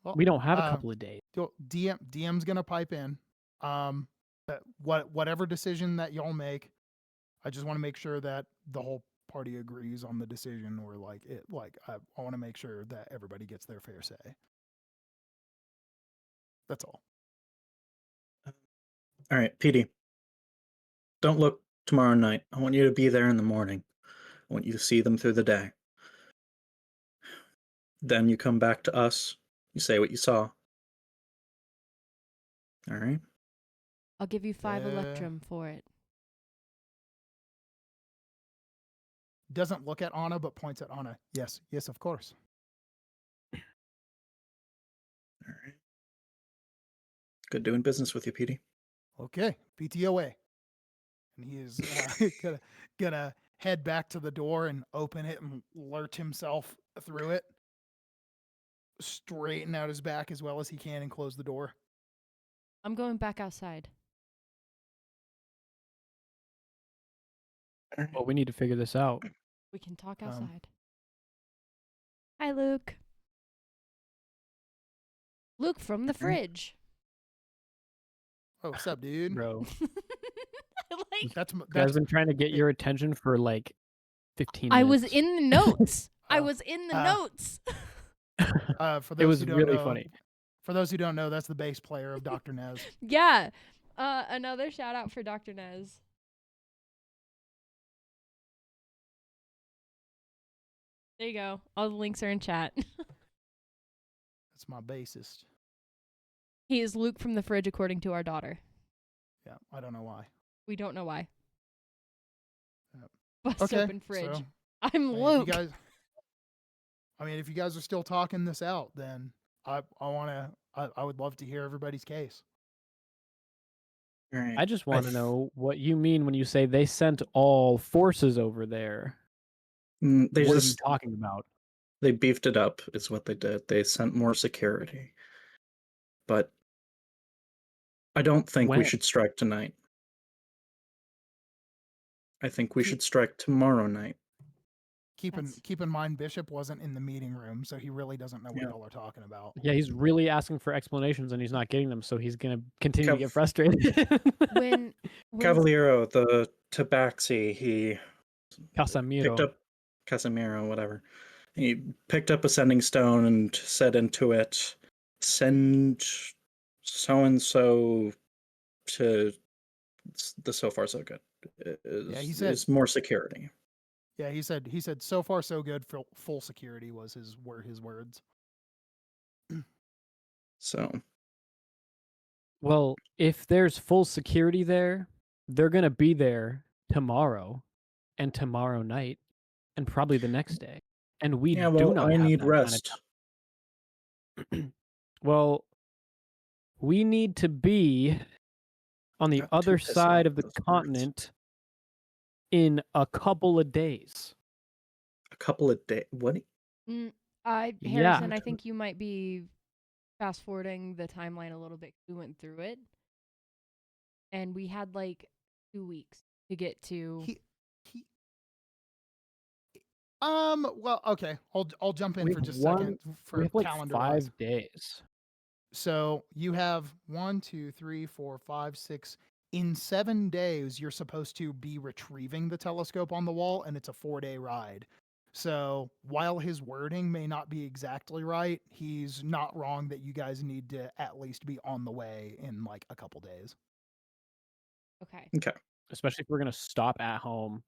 Well, We don't have a couple of days. DM's gonna pipe in. Whatever decision that y'all make, I just want to make sure that the whole party agrees on the decision, or I want to make sure that everybody gets their fair say. That's all. All right, Petey. Don't look tomorrow night. I want you to be there in the morning. I want you to see them through the day. Then you come back to us. You say what you saw. All right. I'll give you 5 electrum for it. Doesn't look at Anna, but points at Anna. Yes, of course. All right. Good doing business with you, Petey. Okay, PTOA. And he is gonna head back to the door and open it and lurch himself through it. Straighten out his back as well as he can and close the door. I'm going back outside. Well, we need to figure this out. We can talk outside. Hi, Luke. Luke from the fridge. Oh, what's up, dude? Bro, I like That's you guys been trying to get your attention for like 15 I minutes. was in the notes. I Oh. was in the notes. For It those was who don't really know, funny. For those who don't know, that's the bass player of Dr. Nez. Yeah. Another shout out for Dr. Nez. There you go. All the links are in chat. That's my bassist. He is Luke from the fridge, according to our daughter. Yeah, I don't know why. We don't know why. Yep. Bust Okay, open fridge. so, I'm if Luke. you guys, if you guys are still talking this out, then I would love to hear everybody's case. All right. I just want to know what you mean when you say they sent all forces over there. They What are you just talking about? they beefed it up. Is what they did. They sent more security, but I don't think we When? should strike tonight. I think we Keep- should strike tomorrow night. Keep in mind, Bishop wasn't in the meeting room, so he really doesn't know what Yeah. y'all are talking about. Yeah, he's really asking for explanations and he's not getting them, so he's gonna continue to Cav- get frustrated. when Cavaliero, the Tabaxi, he Casamiro. picked up Casemiro, whatever. He picked up a sending stone and said into it, "Send so and so to the so far so good." He said- is more security. Yeah, he said so far so good. Full security were his words. So Well, if there's full security there, they're gonna be there tomorrow and tomorrow night and probably the next day. And we yeah, do well, not I have need that kind of rest. time. Well, we need to be on the Got too other pissed side off of the with those words. continent in a couple of days. A couple of days. What? Yeah. Harrison, I think you might be fast forwarding the timeline a little bit. We went through it, and we had like 2 weeks to get to. Well, okay. I'll jump in We for have just a second we for have like calendar 5 days. So you have 1, 2, 3, 4, 5, 6. In 7 days, you're supposed to be retrieving the telescope on the wall, and it's a 4-day ride. So while his wording may not be exactly right, he's not wrong that you guys need to at least be on the way in like a couple days. Okay. Okay. Especially if we're gonna stop at home.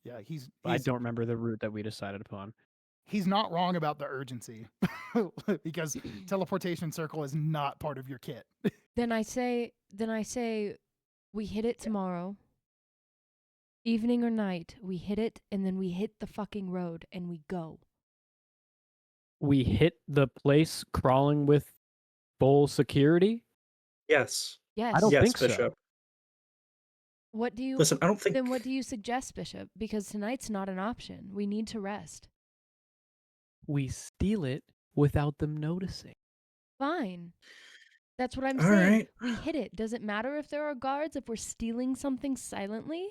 Yeah, he's I don't remember the route that we decided upon. he's not wrong about the urgency because teleportation circle is not part of your kit. Then I say we hit it tomorrow. Evening or night, we hit it, and then we hit the fucking road and we go. We hit the place crawling with full security? Yes. Yes. I don't Yes, think Bishop. so. What do you Listen, I don't think. Then what do you suggest, Bishop? Because tonight's not an option. We need to rest. We steal it without them noticing. Fine. That's what I'm All saying. right. We hit it. Does it matter if there are guards if we're stealing something silently?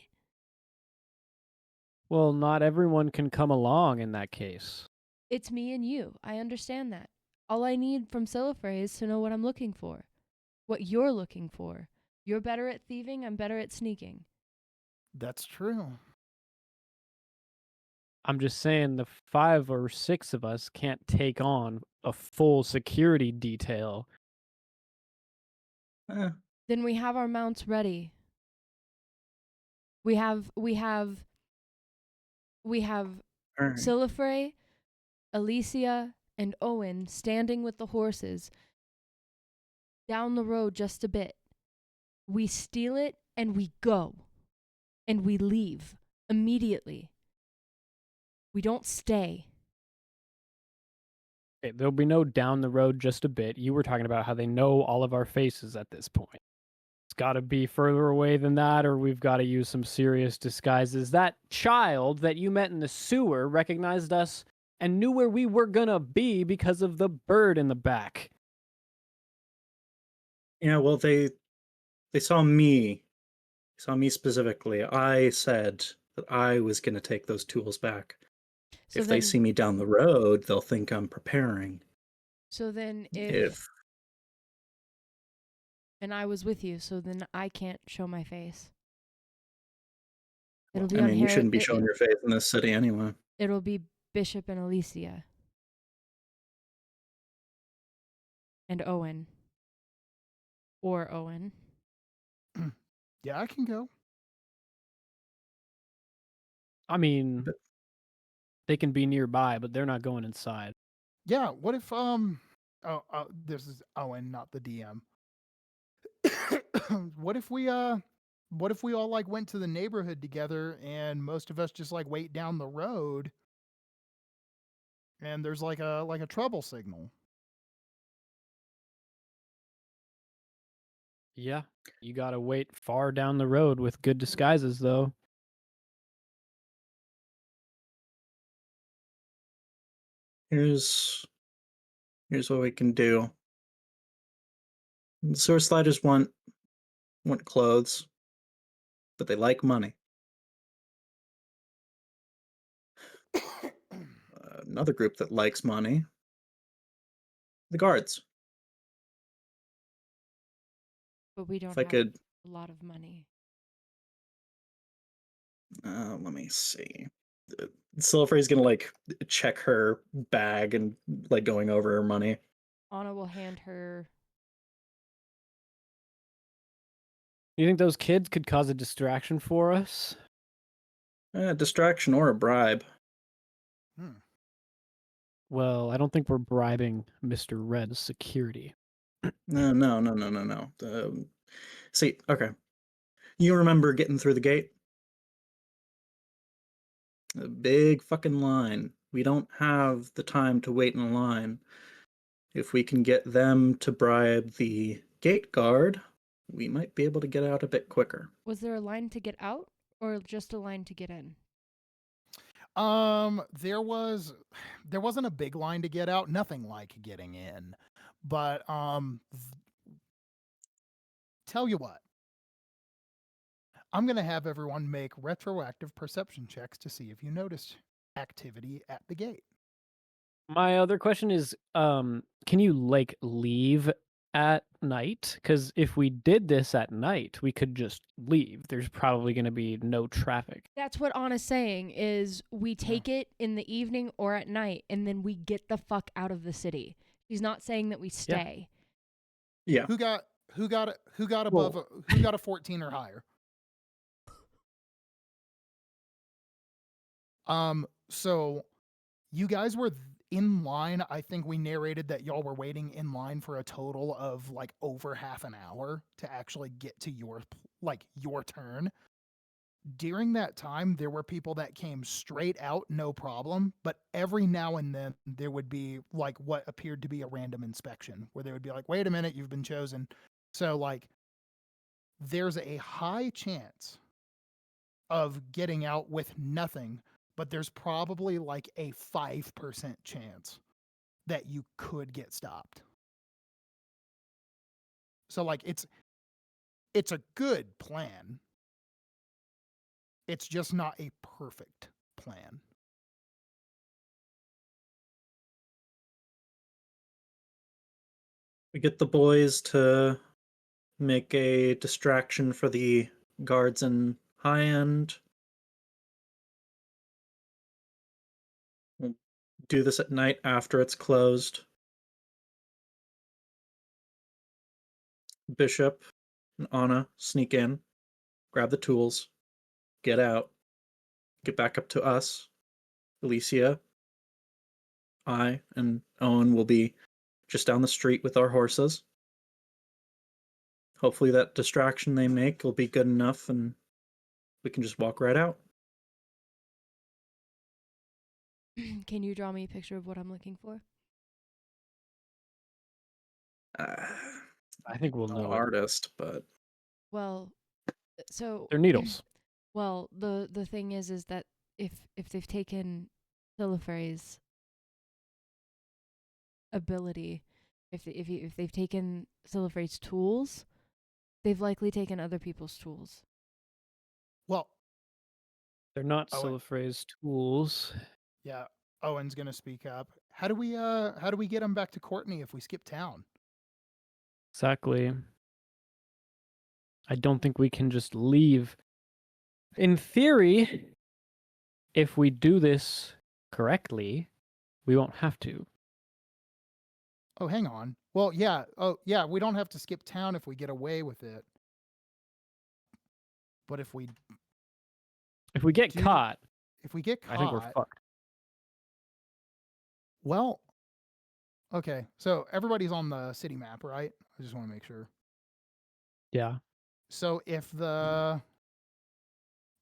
Well, not everyone can come along in that case. It's me and you. I understand that. All I need from Sillifrey is to know what I'm looking for. What you're looking for. You're better at thieving, I'm better at sneaking. That's true. I'm just saying the 5 or 6 of us can't take on a full security detail. Then we have our mounts ready. We have All right. Sillifrey, Elysia, and Owen standing with the horses down the road just a bit. We steal it and we go. And we leave immediately. We don't stay. Okay, there'll be no down the road just a bit. You were talking about how they know all of our faces at this point. It's got to be further away than that, or we've got to use some serious disguises. That child that you met in the sewer recognized us and knew where we were going to be because of the bird in the back. Yeah, well, they saw me. They saw me specifically. I said that I was going to take those tools back. So If then, they see me down the road, they'll think I'm preparing. So then If and I was with you, so then I can't show my face. It'll be I on mean, you Harry. shouldn't be showing your face in this city anyway. It'll be Bishop and Elysia. And Owen. Or Owen. Yeah, I can go. I mean, But- they can be nearby, but they're not going inside. Yeah, what if this is Owen, not the DM. what if we all like went to the neighborhood together and most of us just like wait down the road and there's like a trouble signal? Yeah, you gotta wait far down the road with good disguises, though. Here's what we can do. The sewer sliders want clothes, but they like money. Another group that likes money, the guards. But we don't If I have could, a lot of money. let me see. Sillifrey's gonna like check her bag and like going over her money. Anna will hand her. You think those kids could cause a distraction for us? A distraction or a bribe. Well, I don't think we're bribing Mr. Red's security. No. See, okay. You remember getting through the gate? A big fucking line. We don't have the time to wait in a line. If we can get them to bribe the gate guard, we might be able to get out a bit quicker. Was there a line to get out or just a line to get in? There wasn't a big line to get out, nothing like getting in. But tell you what. I'm going to have everyone make retroactive perception checks to see if you noticed activity at the gate. My other question is, can you like leave at night? Because if we did this at night, we could just leave. There's probably going to be no traffic. That's what Anna's saying is we take it in the evening or at night and then we get the fuck out of the city. She's not saying that we stay. Yeah. Who got above who got a 14 or higher? So you guys were in line. I think we narrated that y'all were waiting in line for a total of like over half an hour to actually get to your turn. During that time, there were people that came straight out, no problem. But every now and then there would be like what appeared to be a random inspection where they would be like, wait a minute, you've been chosen. So like there's a high chance of getting out with nothing, but there's probably like a 5% chance that you could get stopped. So like it's a good plan. It's just not a perfect plan. We get the boys to make a distraction for the guards in high end. We'll do this at night after it's closed. Bishop and Anna sneak in, grab the tools, get out, get back up to us. Elysia, I, and Owen will be just down the street with our horses. Hopefully that distraction they make will be good enough and we can just walk right out. Can you draw me a picture of what I'm looking for? I think we'll No know. artist, but Well, so They're needles. Well, the thing is that if they've taken Sillifrey's ability, if they've taken Sillifrey's tools, they've likely taken other people's tools. Well, They're not Owen. Sillifrey's tools. Yeah, Owen's gonna speak up. How do we get him back to Courtney if we skip town? Exactly. I don't think we can just leave In theory, if we do this correctly, we won't have to. Oh, hang on. Well, yeah. Oh, yeah. We don't have to skip town if we get away with it. But if we get do- caught, get I think we're caught, fucked. well, okay. So everybody's on the city map, right? I just want to make sure. Yeah. So if the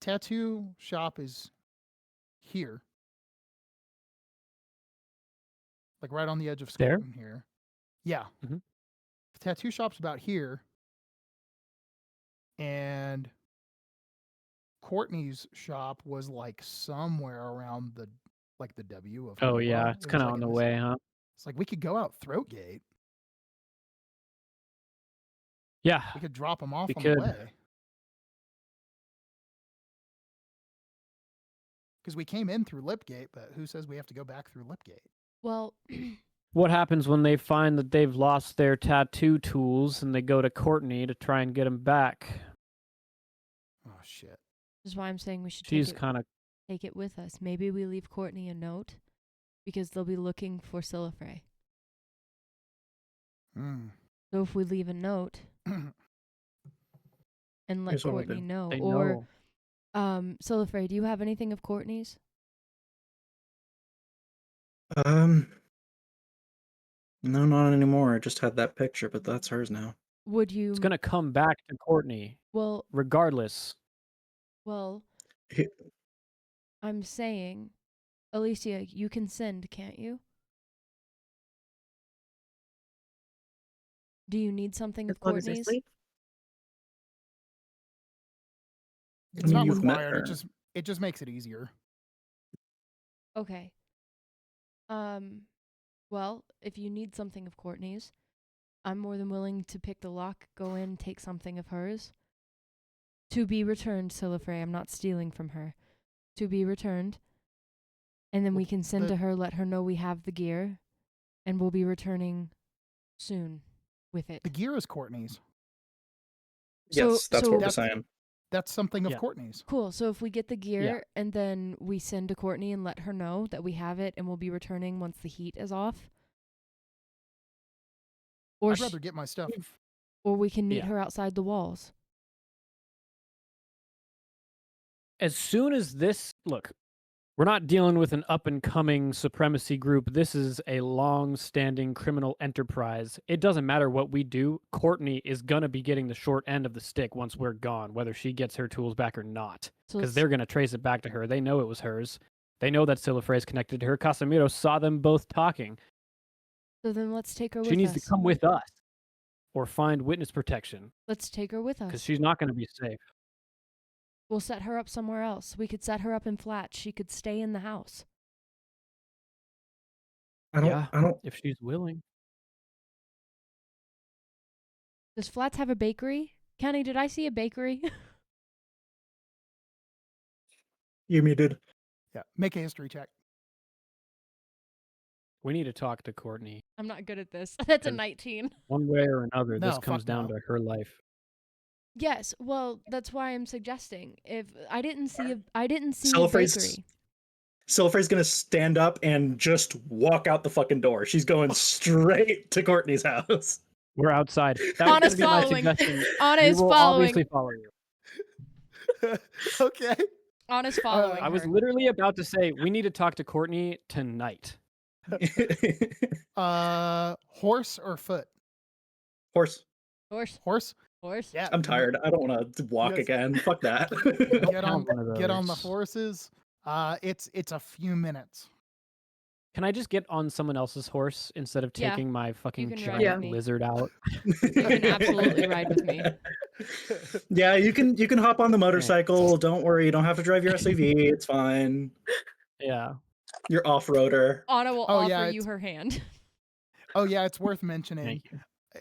tattoo shop is here, like right on the edge of There? Scotland here. Yeah. Mhm. The tattoo shop's about here. And Courtney's shop was like somewhere around the W of. Oh, Hillwell. yeah. It It's was kind of like on in the this- way, huh? It's like we could go out Throatgate. Yeah. We could drop them off We on could. the way. Because we came in through Lipgate, but who says we have to go back through Lipgate? Well, What happens when they find that they've lost their tattoo tools and they go to Courtney to try and get them back? Oh, shit. this is why I'm saying we should She's kind of... take it with us. Maybe we leave Courtney a note because they'll be looking for Sillifrey. Mm. So if we leave a note and let Here's what we'll Courtney do. know, They or know. Sillifrey, do you have anything of Courtney's? No, not anymore. I just had that picture, but that's hers now. Would you? It's going to come back to Courtney, Well, regardless. He- I'm saying, Elysia, you can send, can't you? Do you need something As of long as I Courtney's? sleep. It's not you've met required. her. It just makes it easier. Okay. Well, if you need something of Courtney's, I'm more than willing to pick the lock, go in, take something of hers. To be returned, Sillifrey. I'm not stealing from her. To be returned. And then we can send to her, let her know we have the gear, and we'll be returning soon with it. The gear is Courtney's. Yes, that's what we're That's- saying. That's something of Yeah. Courtney's. Cool. So if we get the gear and then we send to Courtney and let her know that we have it and we'll be returning once the heat is off. Or I'd rather get my stuff. or we can meet Yeah. her outside the walls. As soon as this... Look, we're not dealing with an up-and-coming supremacy group. This is a long-standing criminal enterprise. It doesn't matter what we do. Courtney is going to be getting the short end of the stick once we're gone, whether she gets her tools back or not. So Because they're going to trace it back to her. They know it was hers. They know that Sillifrey is connected to her. Casemiro saw them both talking. so then let's take her with She needs us. to come with us or find witness protection Let's take her with because us. she's not going to be safe. We'll set her up somewhere else. We could set her up in flats. She could stay in the house. I don't. Yeah. I don't. If she's willing. Does flats have a bakery? Kenny, did I see a bakery? You muted. Yeah. Make a history check. We need to talk to Courtney. I'm not good at this. That's a And- 19. One way or another, No, this comes fuck down no. to her life. Yes, well, that's why I'm suggesting. If I didn't see a Sillifrey's- bakery. Sillifrey's gonna stand up and just walk out the fucking door. She's going straight to Courtney's house. We're outside. That was Honest gonna be my following. suggestion. Anna We is will following. obviously follow you. Okay. Anna's following. I was her. literally about to say we need to talk to Courtney tonight. Horse or foot? Horse. Horse. Horse? Horse. Yeah. I'm tired. I don't want to walk Yes. again. Fuck that. Get on, Count one of get on the those. horses. It's a few minutes. Can I just get on someone else's horse instead of Yeah, taking my fucking can ride giant with me. lizard out? You can absolutely ride with me. Yeah, you can hop on the motorcycle. Don't worry, you don't have to drive your SUV. It's fine. Yeah. You're off-roader. Anna will Oh, offer yeah, you it's- her hand. Oh yeah, it's worth mentioning. Thank you.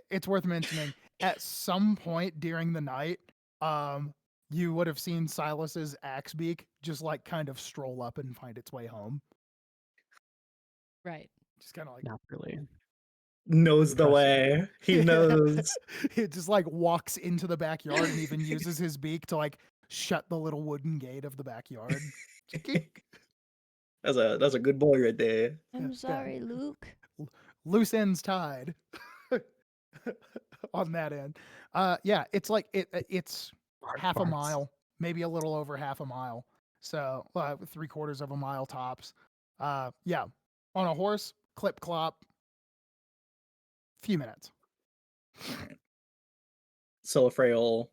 It's worth mentioning. At some point during the night, you would have seen Silas's axe beak just like kind of stroll up and find its way home. Right. Just kind of like Naturally. Knows the Trust way. He knows. It just like walks into the backyard and even uses his beak to like shut the little wooden gate of the backyard. Kink. That's a good boy right there. I'm Yeah. sorry, Luke. Loose ends tied on that end. Yeah, it's like it's Hard half a parts. mile, maybe a little over half a mile. So 3/4 of a mile tops. Yeah, on a horse, clip clop, few minutes. Sillifrey,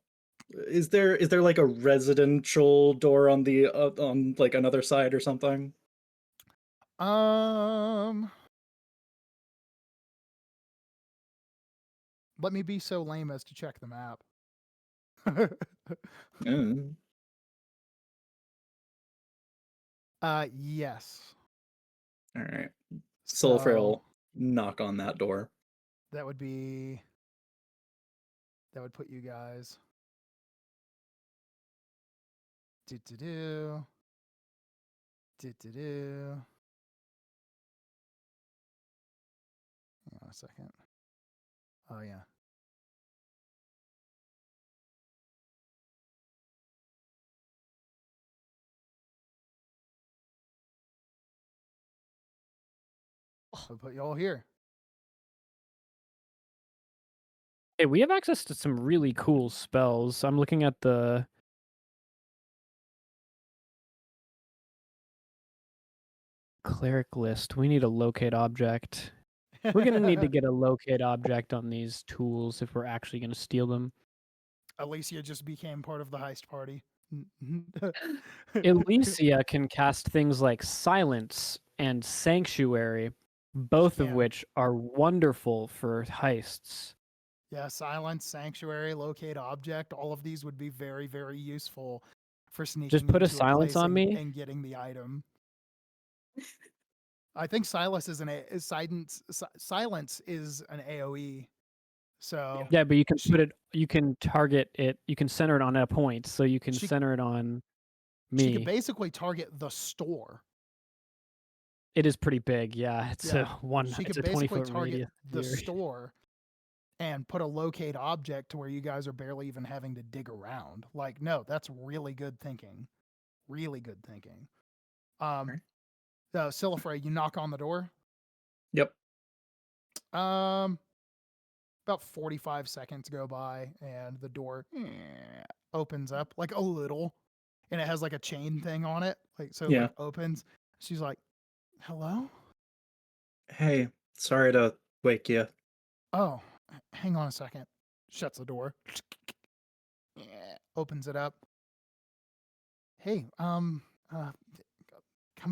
is there like a residential door on the on like another side or something? Let me be so lame as to check the map. Mm. Yes. All right. So Sillifrey knock on that door. that would put you guys. Do. Hang on a second. Oh yeah. I'll put you all here. Hey, we have access to some really cool spells. I'm looking at the cleric list. We need a locate object. We're going to need to get a locate object on these tools if we're actually going to steal them. Elysia just became part of the heist party. Elysia can cast things like Silence and Sanctuary, both of can. which are wonderful for heists. Yeah, silence, sanctuary, locate object. All of these would be very, very useful for sneaking. Just put a into silence place on me? and getting the item. I think Silence is silence is an AOE. So Yeah, but you can put it. You can target it. You can center it on a point, so you can She- center it on she me. could basically target the store. It is pretty big. Yeah, it's Yeah, a one. She It's could a 20 basically foot target radius. the area. store and put a locate object to where you guys are barely even having to dig around. Like, no, that's really good thinking. Really good thinking. Sillifrey, you knock on the door. Yep. About 45 seconds go by and the door opens up like a little, and it has like a chain thing on it. Like, so it Yeah. like opens. She's like, hello? Hey, sorry to wake you. Oh, hang on a second. Shuts the door. Opens it up. Hey, come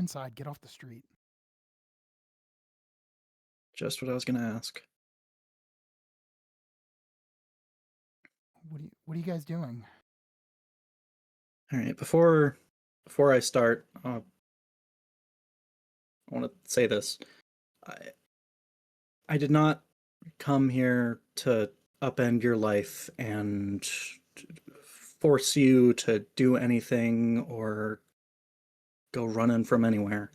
inside. Get off the street. Just what I was gonna ask. What are you guys doing? All right, before I start, I want to say this. I did not come here to upend your life and force you to do anything or go running from anywhere.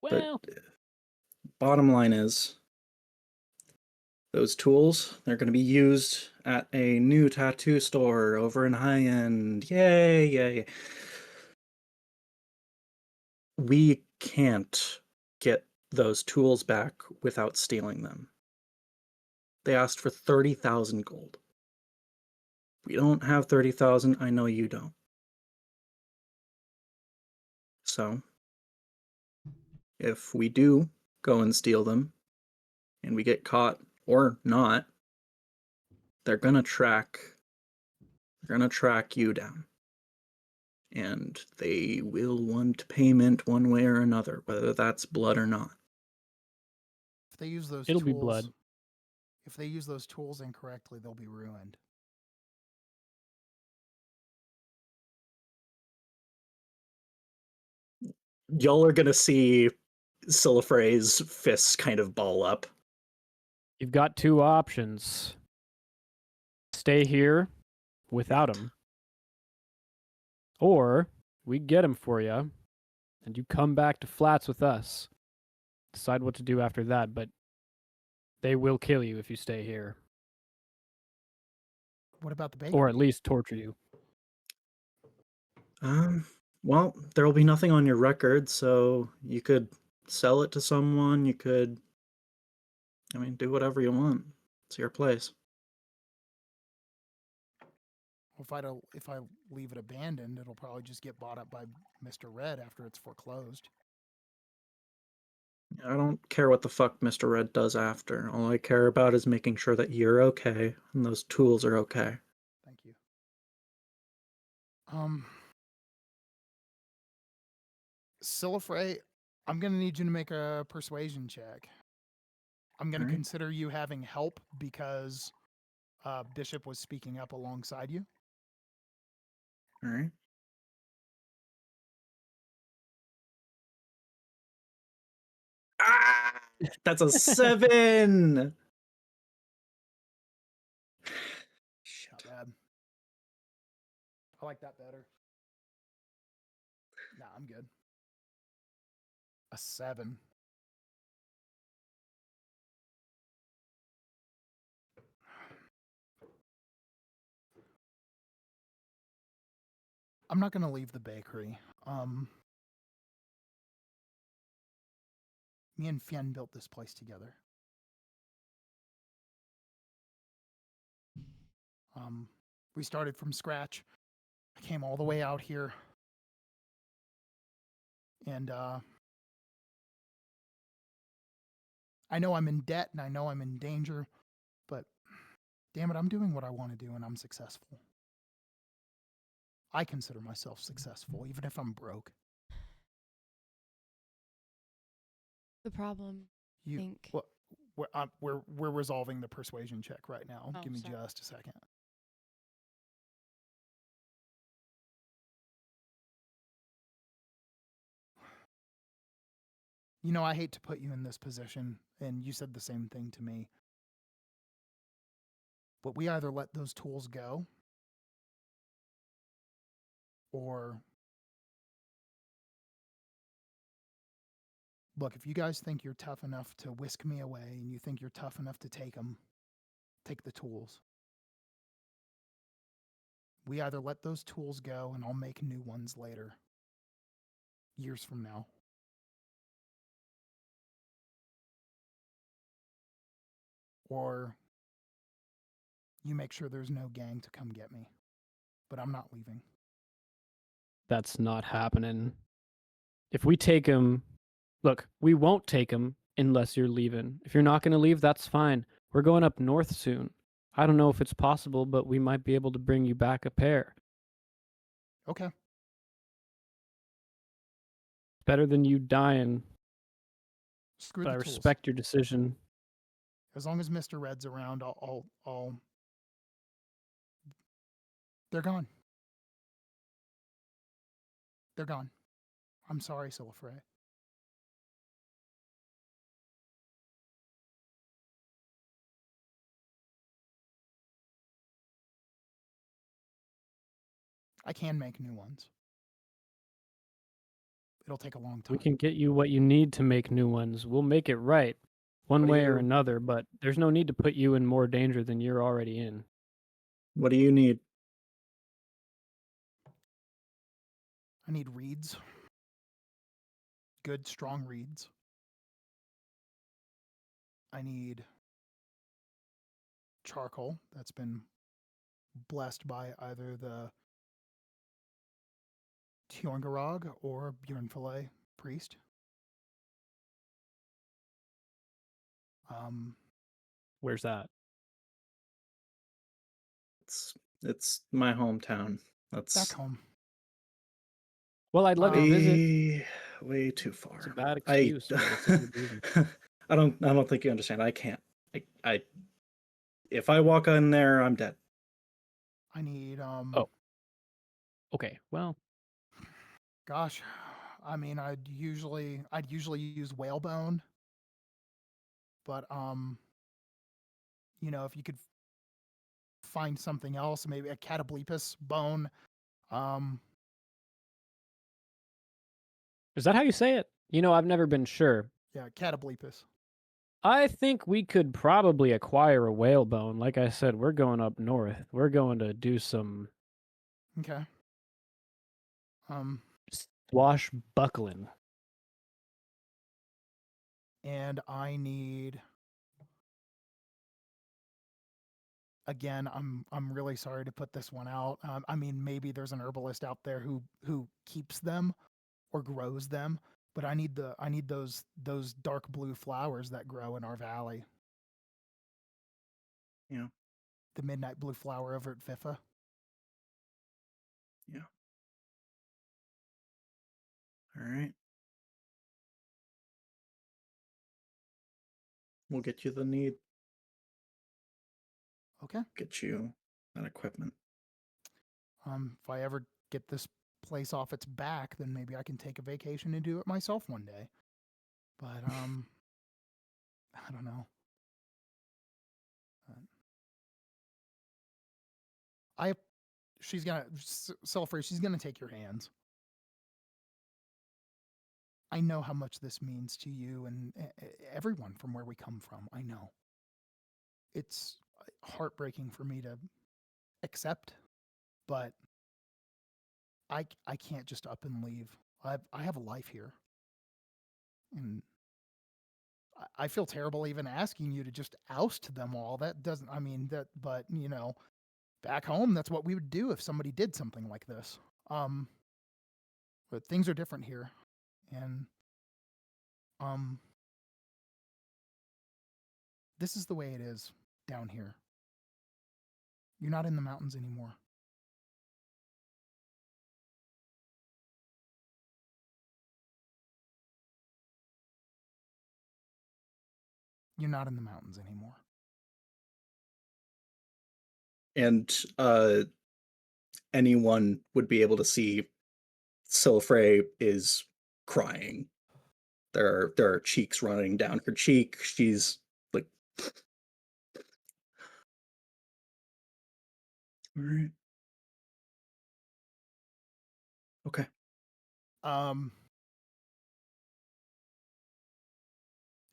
Well, But bottom line is, those tools, they're going to be used at a new tattoo store over in High End. Yay, yay. We can't get those tools back without stealing them. They asked for 30,000 gold. We don't have 30,000. I know you don't. So, if we do go and steal them, and we get caught or not, they're gonna track you down. And they will want payment one way or another, whether that's blood or not. If they use those it'll tools, be blood. If they use those tools incorrectly, they'll be ruined. Y'all are gonna see Sillifrey's fists kind of ball up. You've got two options. Stay here without him. Or we get him for you, and you come back to Flats with us. Decide what to do after that, but they will kill you if you stay here. What about the bakery? Or at least torture you. Well, there will be nothing on your record, so you could sell it to someone. You could, do whatever you want. It's your place. If I leave it abandoned, it'll probably just get bought up by Mr. Red after it's foreclosed. I don't care what the fuck Mr. Red does after. All I care about is making sure that you're okay and those tools are okay. Thank you. Sillifrey, I'm gonna need you to make a persuasion check. I'm gonna Alright. consider you having help because Bishop was speaking up alongside you. All right. Ah, that's a 7. Not bad. I like that better. Nah, I'm good. A 7. I'm not gonna leave the bakery. Me and Fien built this place together. We started from scratch. I came all the way out here. And I know I'm in debt and I know I'm in danger, but damn it, I'm doing what I want to do and I'm successful. I consider myself successful, even if I'm broke. The problem, You, think. well, we're resolving the persuasion check right now. Oh, Give me sorry. just a second. You know, I hate to put you in this position, and you said the same thing to me. But we either let those tools go, or look, if you guys think you're tough enough to whisk me away and you think you're tough enough to take them, take the tools. We either let those tools go and I'll make new ones later, years from now. Or you make sure there's no gang to come get me. But I'm not leaving. That's not happening. If we take him, look, we won't take him unless you're leaving. If you're not going to leave, that's fine. We're going up north soon. I don't know if it's possible, but we might be able to bring you back a pair. Okay. Better than you dying. Screw But the I tools. respect your decision. As long as Mr. Red's around, I'll They're gone. They're gone. I'm sorry, Sillifrey. I can make new ones. It'll take a long time. We can get you what you need to make new ones. We'll make it right, one What do way or you- another, but there's no need to put you in more danger than you're already in. What do you need? I need reeds. Good, strong reeds. I need charcoal that's been blessed by either the Tjorngarog or Björnfilet priest. Where's that? It's my hometown. Back That's home. Well, I'd love to visit. way too far. It's a bad excuse, but it's a good reason. I don't think you understand. I can't. I if I walk in there, I'm dead. I need Oh. Okay, well, gosh, I mean I'd usually use whalebone. But you know, if you could find something else, maybe a catoblepus bone. is that how you say it? You know, I've never been sure. Yeah, catoblepus. I think we could probably acquire a whalebone. Like I said, we're going up north. We're going to do some Okay. Swashbuckling. And I need. Again, I'm really sorry to put this one out. I mean, maybe there's an herbalist out there who keeps them or grows them, but I need those dark blue flowers that grow in our valley. Yeah. The midnight blue flower over at FIFA. Yeah. All right. We'll get you the need. Okay. Get you that equipment. If I ever get this place off its back, then maybe I can take a vacation and do it myself one day. But I don't know. She's gonna Sillifrey. She's gonna take your hands. I know how much this means to you and everyone from where we come from. I know. It's heartbreaking for me to accept, but I can't just up and leave. I have a life here. And I feel terrible even asking you to just oust them all. That doesn't, I mean, that, but you know, back home, that's what we would do if somebody did something like this. But things are different here. And, this is the way it is down here. You're not in the mountains anymore. You're not in the mountains anymore. And anyone would be able to see Sillifrey is crying. There are cheeks running down her cheek. She's like, all right. Okay.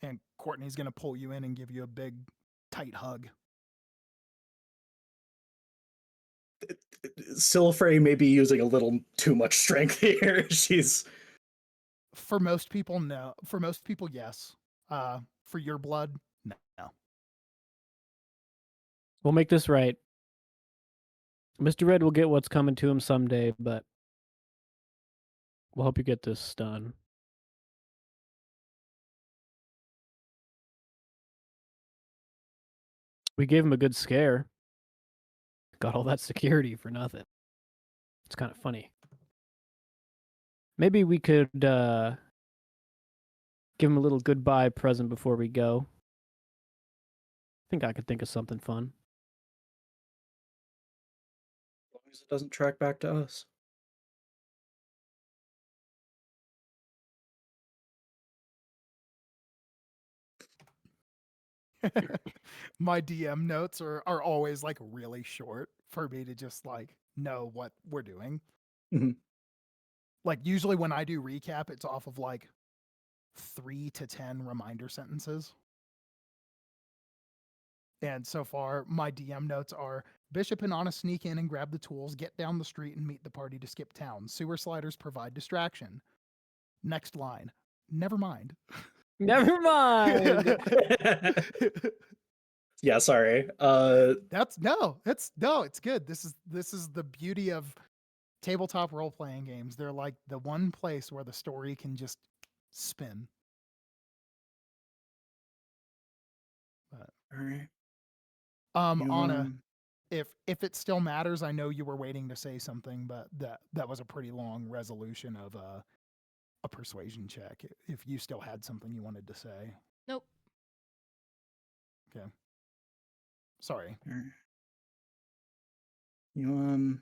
And Courtney's gonna pull you in and give you a big, tight hug. Sillifrey may be using a little too much strength here. She's For most people, no. For most people, yes. For your blood, no. We'll make this right. Mr. Red will get what's coming to him someday, but we'll hope you get this done. We gave him a good scare. Got all that security for nothing. It's kind of funny. Maybe we could give him a little goodbye present before we go. I think I could think of something fun. as long as it doesn't track back to us. My DM notes are always like really short for me to just like know what we're doing. Mhm. Like usually when I do recap, it's off of like 3 to 10 reminder sentences. And so far, my DM notes are Bishop and Anna sneak in and grab the tools, get down the street and meet the party to skip town. Sewer sliders provide distraction. Next line. Never mind. Never mind. Yeah, sorry. It's good. This is the beauty of tabletop role-playing games. They're like the one place where the story can just spin. But, all right. Anna, if it still matters, I know you were waiting to say something, but that was a pretty long resolution of a persuasion check. If you still had something you wanted to say. Nope. Okay. Sorry. All right. You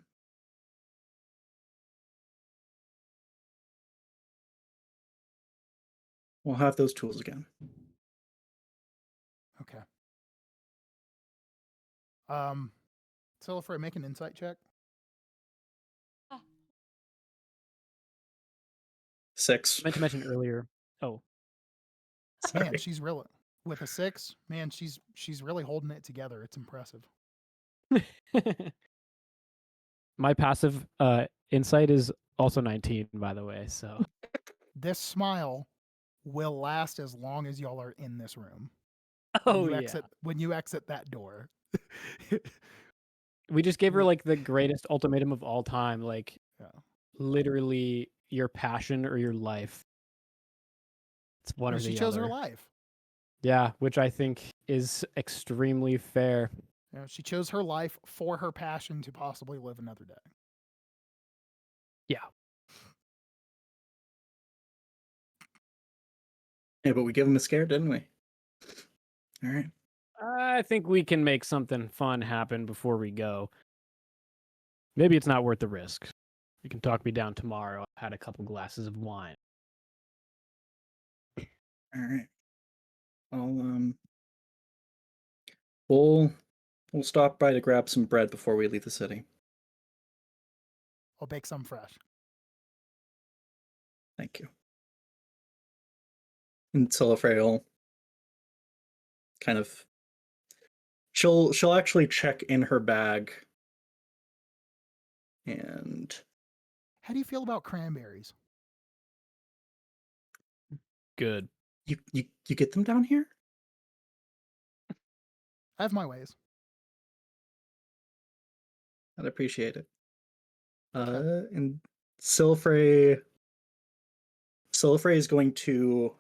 we'll have those tools again. Okay. Sillifrey, make an insight check. 6. I meant to mention earlier. Oh, Man, Sorry. she's really with a 6. Man, she's really holding it together. It's impressive. my passive insight is Also 19, by the way. So This smile will last as long as y'all are in this room. oh When you exit that door. we just gave her You're- like the greatest ultimatum of all time. Like Yeah. literally your passion or your life. It's one or She the chose other. her life. Yeah, which I think is extremely fair. You know, she chose her life for her passion to possibly live another day. Yeah. Yeah, but we gave him a scare, didn't we? All right. I think we can make something fun happen before we go. Maybe it's not worth the risk. You can talk me down tomorrow. I've had a couple glasses of wine. All right. I'll we'll stop by to grab some bread before we leave the city. I'll bake some fresh. Thank you. And Sillifrey will kind of she'll actually check in her bag and How do you feel about cranberries? Good. you get them down here? I have my ways. I'd appreciate it. Okay. And Sillifrey is going to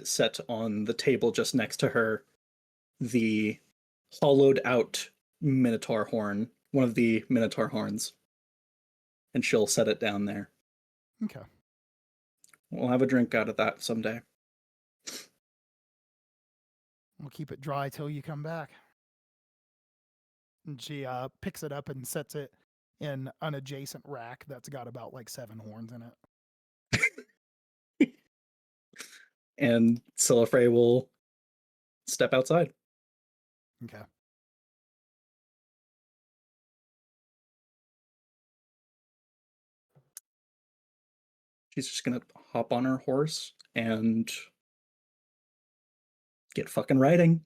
set on the table just next to her the hollowed out minotaur horn, one of the minotaur horns, and she'll set it down there. Okay. We'll have a drink out of that someday. We'll keep it dry till you come back. And she picks it up and sets it in an adjacent rack that's got about like 7 horns in it. And Sillifrey will step outside. Okay. She's just gonna hop on her horse and get fucking riding.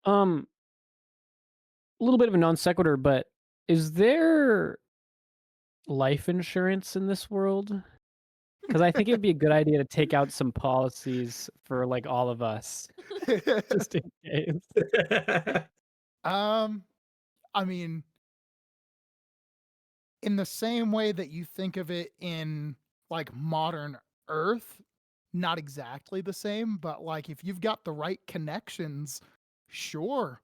A little bit of a non sequitur, but is there life insurance in this world? Because I think it'd be a good idea to take out some policies for like all of us, just in case. I mean, in the same way that you think of it in like modern Earth, not exactly the same, but like if you've got the right connections, sure.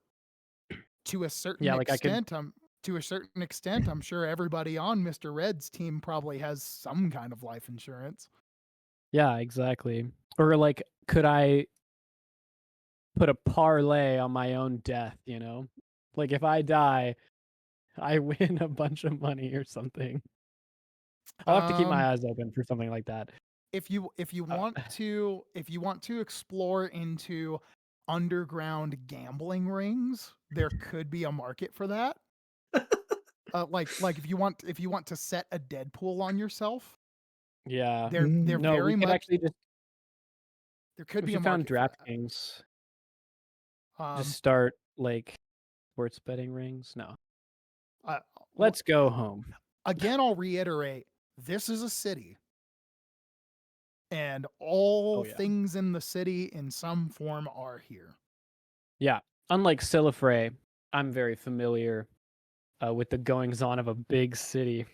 To a certain Yeah, like I could. extent, I'm sure everybody on Mr. Red's team probably has some kind of life insurance. Yeah, exactly. Or like, could I put a parlay on my own death? You know, like if I die, I win a bunch of money or something. I'll have to keep my eyes open for something like that. If you want to explore into underground gambling rings, there could be a market for that. Like if you want to set a Deadpool on yourself, Yeah. they're No, very we could much actually just. there could If be you a found market for DraftKings, that. just start like sports betting rings. No. Well, Let's go home. again, I'll reiterate: this is a city, and all Oh, yeah. things in the city in some form are here. Yeah. Unlike Sillifrey, I'm very familiar with the goings on of a big city.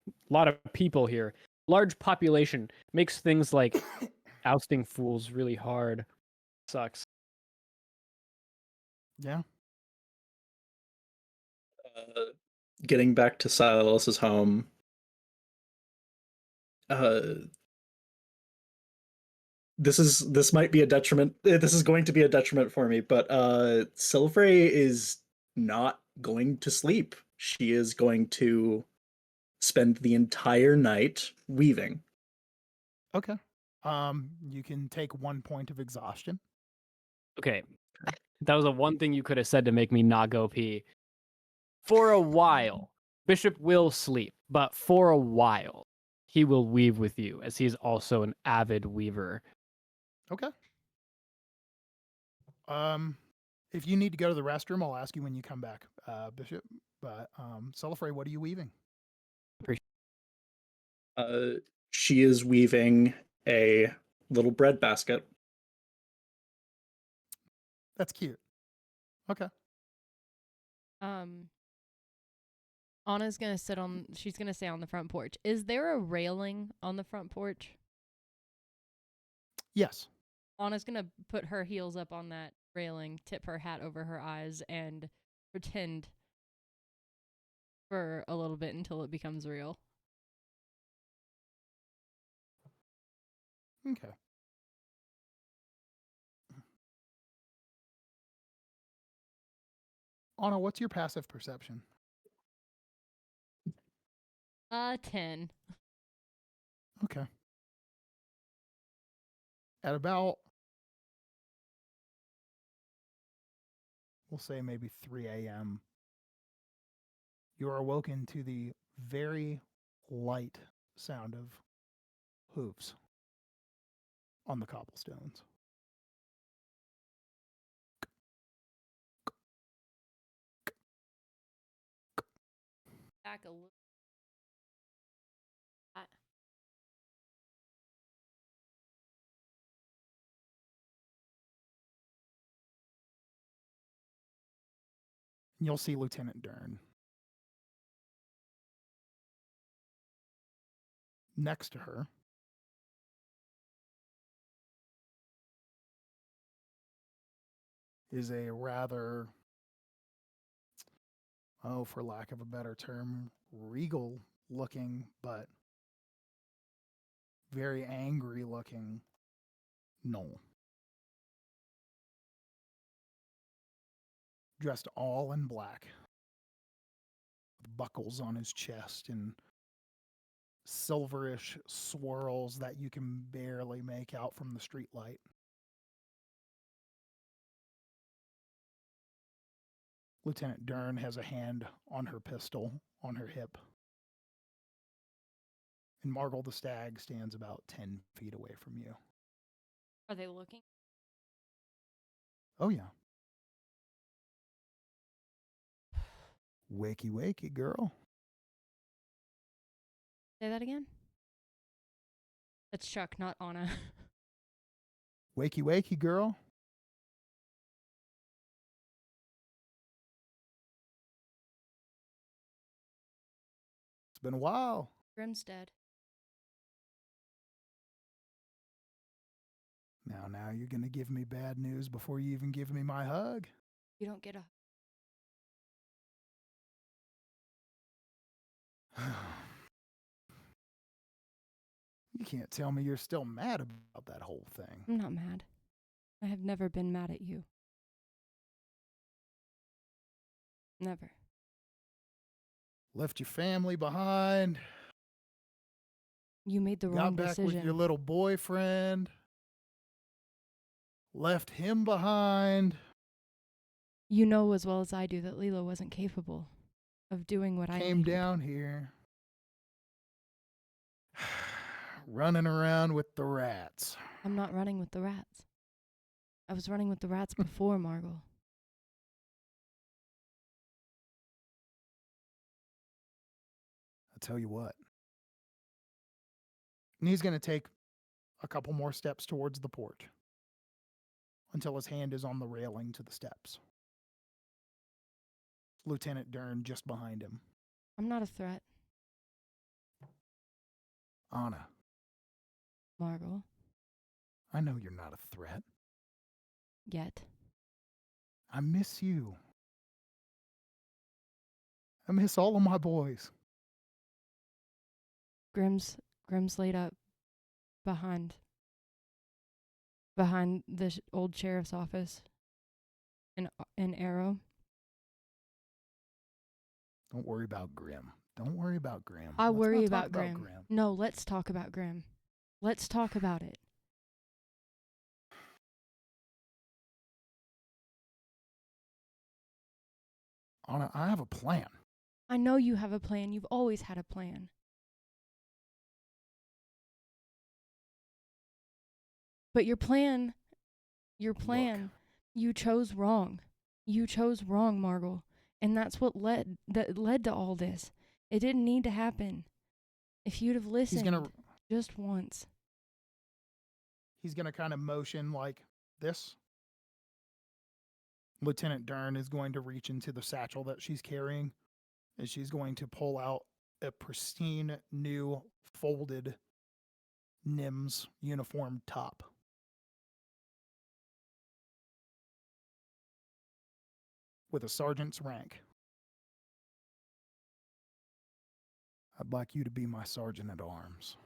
A lot of people here. Large population makes things like ousting fools really hard. Sucks. Yeah. Getting back to Silas's home. This might be a detriment. This is going to be a detriment for me, but Sillifrey is not going to sleep. She is going to spend the entire night weaving. Okay. You can take 1 point of exhaustion. Okay. That was the one thing you could have said to make me not go pee. For a while, Bishop will sleep, but for a while, he will weave with you, as he is also an avid weaver. Okay. If you need to go to the restroom, I'll ask you when you come back, Bishop. But Sillifrey, what are you weaving? She is weaving a little bread basket. That's cute. Okay. Anna's gonna she's gonna stay on the front porch. Is there a railing on the front porch? Yes. Anna's gonna put her heels up on that railing, tip her hat over her eyes, and pretend for a little bit until it becomes real. Okay. Anna, what's your passive perception? 10. Okay. At about, we'll say maybe 3 a.m., you are awoken to the very light sound of hooves on the cobblestones. Back a little. And you'll see Lieutenant Dern. Next to her is a rather, for lack of a better term, regal looking, but very angry looking gnoll. Dressed all in black, with buckles on his chest and silverish swirls that you can barely make out from the street light. Lieutenant Dern has a hand on her pistol on her hip. And Margle the stag stands about 10 feet away from you. Are they looking? Oh, yeah. Wakey, wakey, girl. Say that again? That's Chuck, not Anna. Wakey, wakey, girl. It's been a while. Grim's dead. Now you're going to give me bad news before you even give me my hug. You don't get a... You can't tell me you're still mad about that whole thing. I'm not mad. I have never been mad at you. Never. Left your family behind. You made the Got wrong back decision. with your little boyfriend. Left him behind. You know as well as I do that Lila wasn't capable of doing what I Came needed. down here. Running around with the rats. I'm not running with the rats. I was running with the rats before, Margle. I'll tell you what. And he's going to take a couple more steps towards the porch until his hand is on the railing to the steps. Lieutenant Dern just behind him. I'm not a threat, Anna, Margle. I know you're not a threat. Yet. I miss you. I miss all of my boys. Grim's laid up behind the old sheriff's office in Arrow. Don't worry about Grim. Don't worry about Grim. I Let's worry not talk about Grim. No, let's talk about Grim. Let's talk about it. Anna, I have a plan. I know you have a plan. You've always had a plan. But your plan, you chose wrong. You chose wrong, Margot. And that's what led to all this. It didn't need to happen. If you'd have listened just once. He's gonna kind of motion like this. Lieutenant Dern is going to reach into the satchel that she's carrying, and she's going to pull out a pristine new folded NIMS uniform top. With a sergeant's rank. I'd like you to be my sergeant at arms.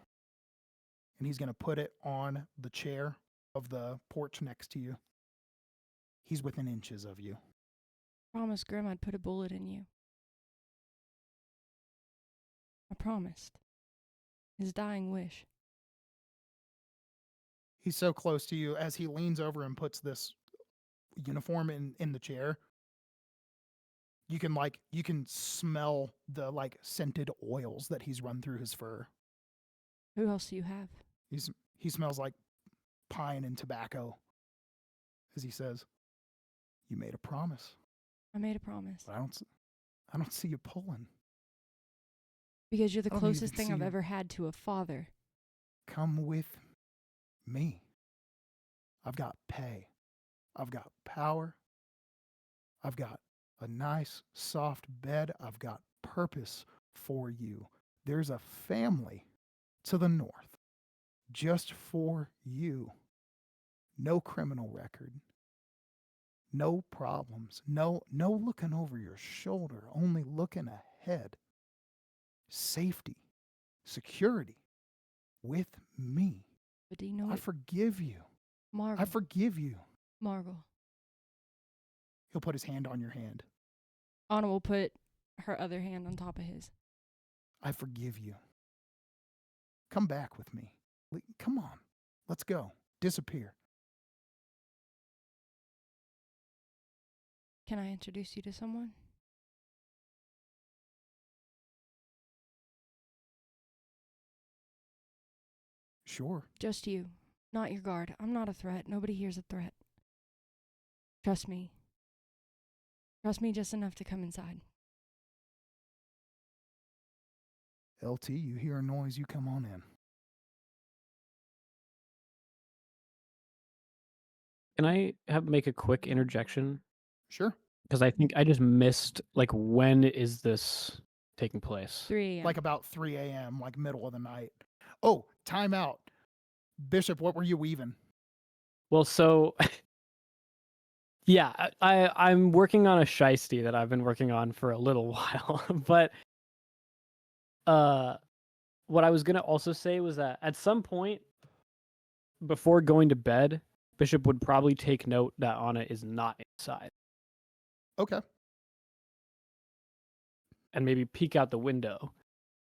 And he's going to put it on the chair of the porch next to you. He's within inches of you. Promised Grim I'd put a bullet in you. I promised. His dying wish. He's so close to you as he leans over and puts this uniform in the chair. You can smell the scented oils that he's run through his fur. Who else do you have? He smells like pine and tobacco. As he says, "You made a promise." I made a promise. But I don't see you pulling. Because you're the I don't closest even thing see I've you. ever had to a father. Come with me. I've got pay. I've got power. I've got a nice, soft bed. I've got purpose for you. There's a family to the north just for you. No criminal record. No problems. No looking over your shoulder, only looking ahead. Safety, security with me. But do you know I what? forgive you. Margot. I forgive you. Margot. He'll put his hand on your hand. Anna will put her other hand on top of his. I forgive you. Come back with me. Come on. Let's go. Disappear. Can I introduce you to someone? Sure. Just you. Not your guard. I'm not a threat. Nobody here's a threat. Trust me. Trust me just enough to come inside. LT, you hear a noise, you come on in. Can I make a quick interjection? Sure. Because I think I just missed, when is this taking place? 3 a.m. Like about 3 a.m., like middle of the night. Oh, time out. Bishop, what were you weaving? Well, so, yeah, I'm working on a shiesty that I've been working on for a little while. But what I was going to also say was that at some point, before going to bed, Bishop would probably take note that Anna is not inside. Okay. And maybe peek out the window.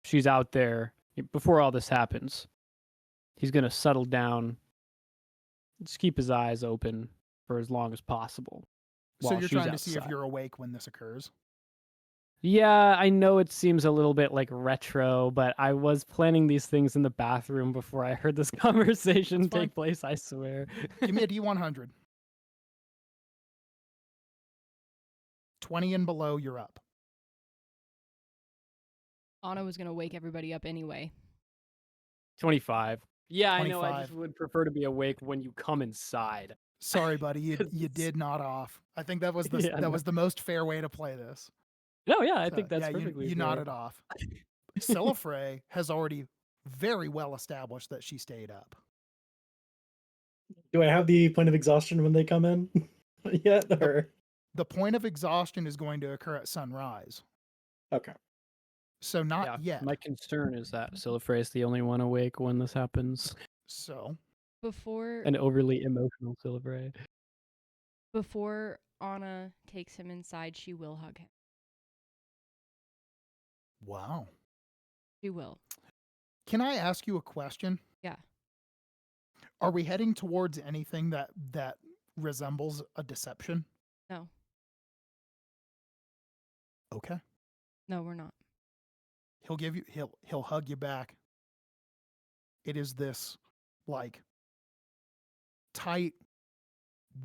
She's out there before all this happens. He's going to settle down, just keep his eyes open for as long as possible. So you're trying to outside. see if you're awake when this occurs? Yeah, I know it seems a little bit retro, but I was planning these things in the bathroom before I heard this conversation take place, I swear. Give me a D100. 20 and below, you're up. Anna was going to wake everybody up anyway. 25. Yeah, 25. I know. I 25. just would prefer to be awake when you come inside. Sorry, buddy. You did nod off. I think that was was the most fair way to play this. No, yeah, I think that's perfectly you nodded off. Sillifrey has already very well established that she stayed up. Do I have the point of exhaustion when they come in yet? Or the point of exhaustion is going to occur at sunrise. Okay. So not yet. My concern is that Sillifrey is the only one awake when this happens. So before an overly emotional Sillifrey. Before Anna takes him inside, she will hug him. Wow. She will. Can I ask you a question? Yeah. Are we heading towards anything that resembles a deception? No. Okay. No, we're not. He'll hug you back. It is this tight,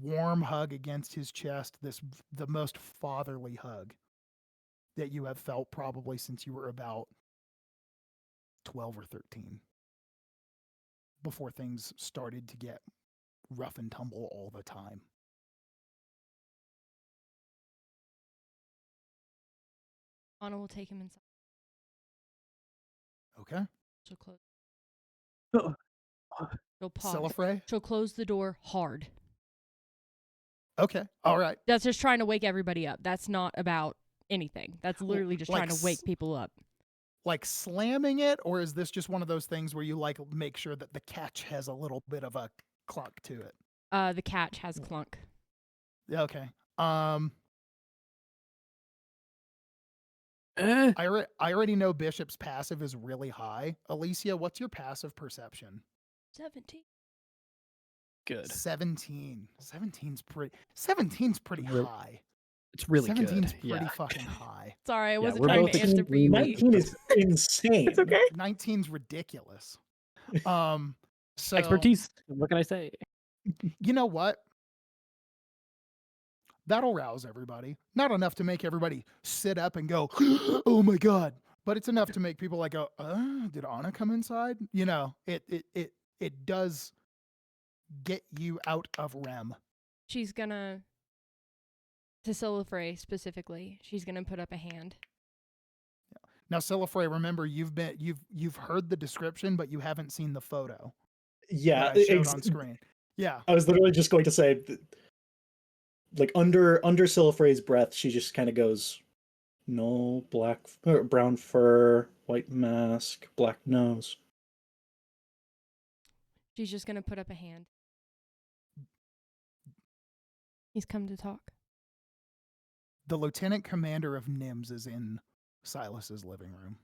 warm hug against his chest, the most fatherly hug that you have felt probably since you were about 12 or 13, before things started to get rough and tumble all the time. Anna will take him inside. Okay. She'll close. Oh. She'll pause. Sillifrey? She'll close the door hard. Okay. All right. That's just trying to wake everybody up. That's not about anything. That's literally just like trying to wake people up. Like slamming it, or is this just one of those things where you like make sure that the catch has a little bit of a clunk to it? The catch has clunk. Okay. Eh, I already know Bishop's passive is really high. Elysia, what's your passive perception? 17. good. 17. 17's pretty Really- high. It's really 17's good. pretty Yeah. fucking high. Sorry, I wasn't we're trying both to answer for you. extremely- B. 19 is insane. It's okay. 19's ridiculous. So Expertise. What can I say? you know what? That'll rouse everybody. Not enough to make everybody sit up and go, "Oh my god!" But it's enough to make people like go, "Did Anna come inside?" You know, it does get you out of REM. She's gonna, to Sillifrey specifically, she's gonna put up a hand. Now, Sillifrey, remember you've heard the description, but you haven't seen the photo Yeah, that I showed on screen. Yeah, I was literally just going to say, like under Sillifrey's breath, she just kind of goes, "No, brown fur, white mask, black nose." She's just gonna put up a hand. He's come to talk. the lieutenant commander of NIMS is in Silas's living room.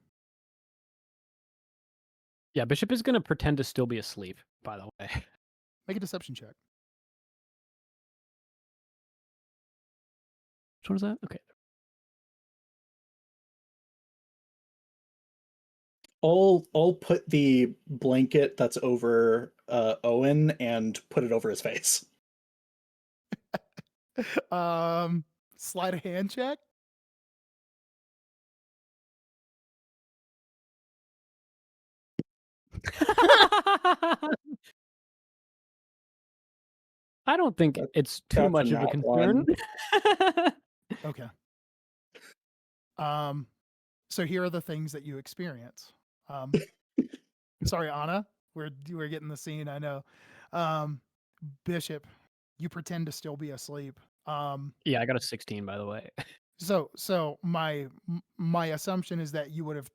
Yeah, Bishop is going to pretend to still be asleep, by the way. Make a deception check. Which one is that? Okay. I'll put the blanket that's over Owen and put it over his face. Slide a hand check. I don't think it's too That's much a of a nat concern. Okay. So here are the things that you experience. Sorry, Anna. We're getting the scene, I know. Bishop, you pretend to still be asleep. Yeah, I got a 16, by the way. So my assumption is that you would have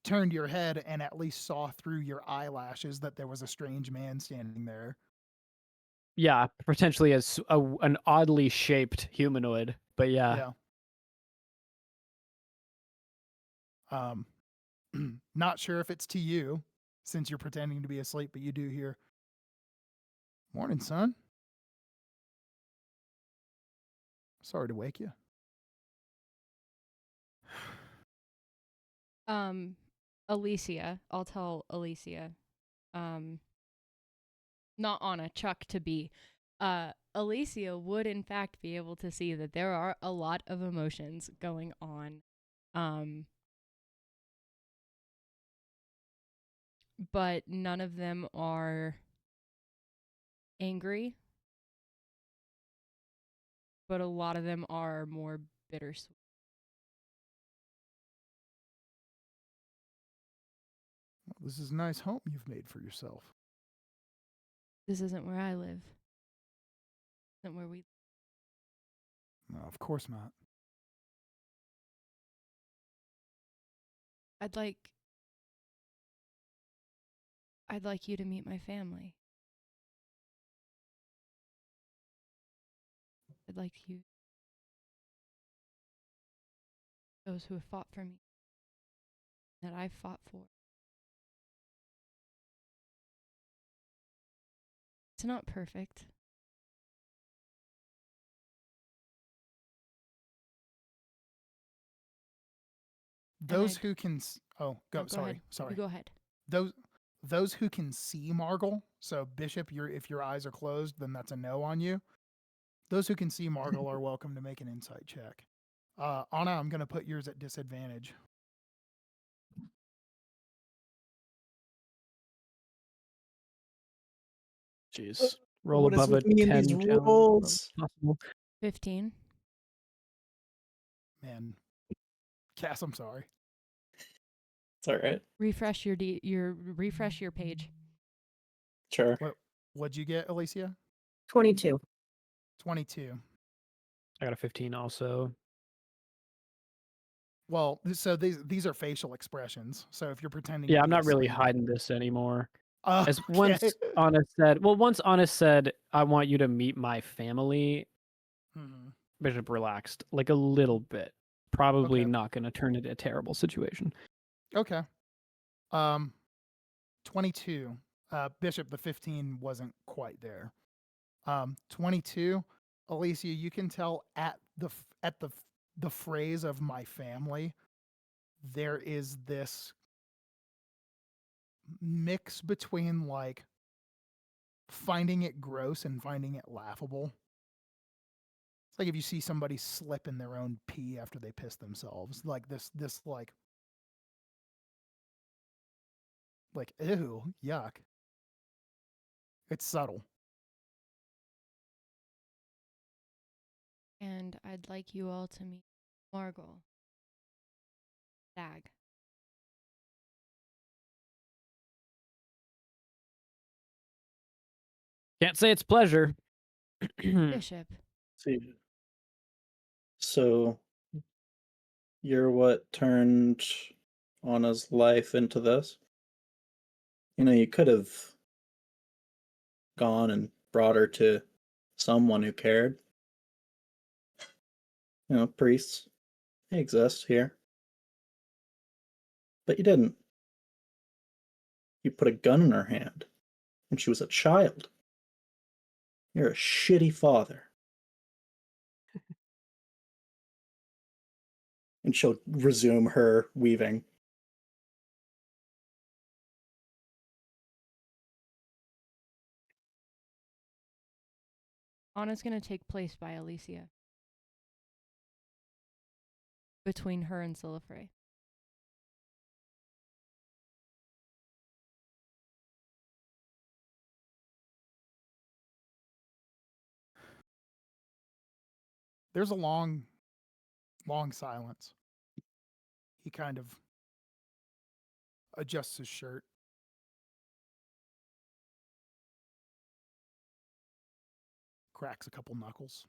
turned your head and at least saw through your eyelashes that there was a strange man standing there. Yeah, potentially as an oddly shaped humanoid, but yeah. Not sure if it's to you, since you're pretending to be asleep, but you do hear, "Morning, son. Sorry to wake you." Elysia, I'll tell Elysia. Not Anna, Chuck to be. Elysia would in fact be able to see that there are a lot of emotions going on. But none of them are angry. But a lot of them are more bittersweet. "Well, this is a nice home you've made for yourself." This isn't where I live. This isn't where we. No, of course not. I'd like you to meet my family. I'd like you, those who have fought for me, that I've fought for. It's not perfect. Those I'd- who can go No, sorry ahead. sorry You go ahead. those who can see Margle So Bishop, if your eyes are closed, then that's a no on you. Those who can see Margle are welcome to make an insight check. Anna, I'm going to put yours at disadvantage. Jeez. Roll What is above a with me and 10 these challenge. rolls? Possible. 15. Man, Cass, I'm sorry. It's all right. Refresh your page. Sure. What'd you get, Elysia? 22. 22. I got a 15 also. Well, so these are facial expressions. So if you're pretending, Yeah, to I'm be not really asleep, hiding this anymore. Oh, As okay. once Anna said, I want you to meet my family, Mhm. Bishop relaxed like a little bit. Probably Okay. not going to turn it a terrible situation. Okay. 22. Bishop, the 15 wasn't quite there. 22. Elysia, you can tell at the phrase of my family, there is this mix between like finding it gross and finding it laughable. It's like if you see somebody slip in their own pee after they piss themselves, like this like ew, yuck. It's subtle. And I'd like you all to meet Margle. Dag. Can't say it's pleasure. Bishop. See. So you're what turned Anna's life into this? You know, you could have gone and brought her to someone who cared. You know, priests. They exist here. But you didn't. You put a gun in her hand when she was a child. You're a shitty father. And she'll resume her weaving. Anna's going to take place by Elysia. Between her and Sillifrey. There's a long silence. He kind of adjusts his shirt. Cracks a couple knuckles.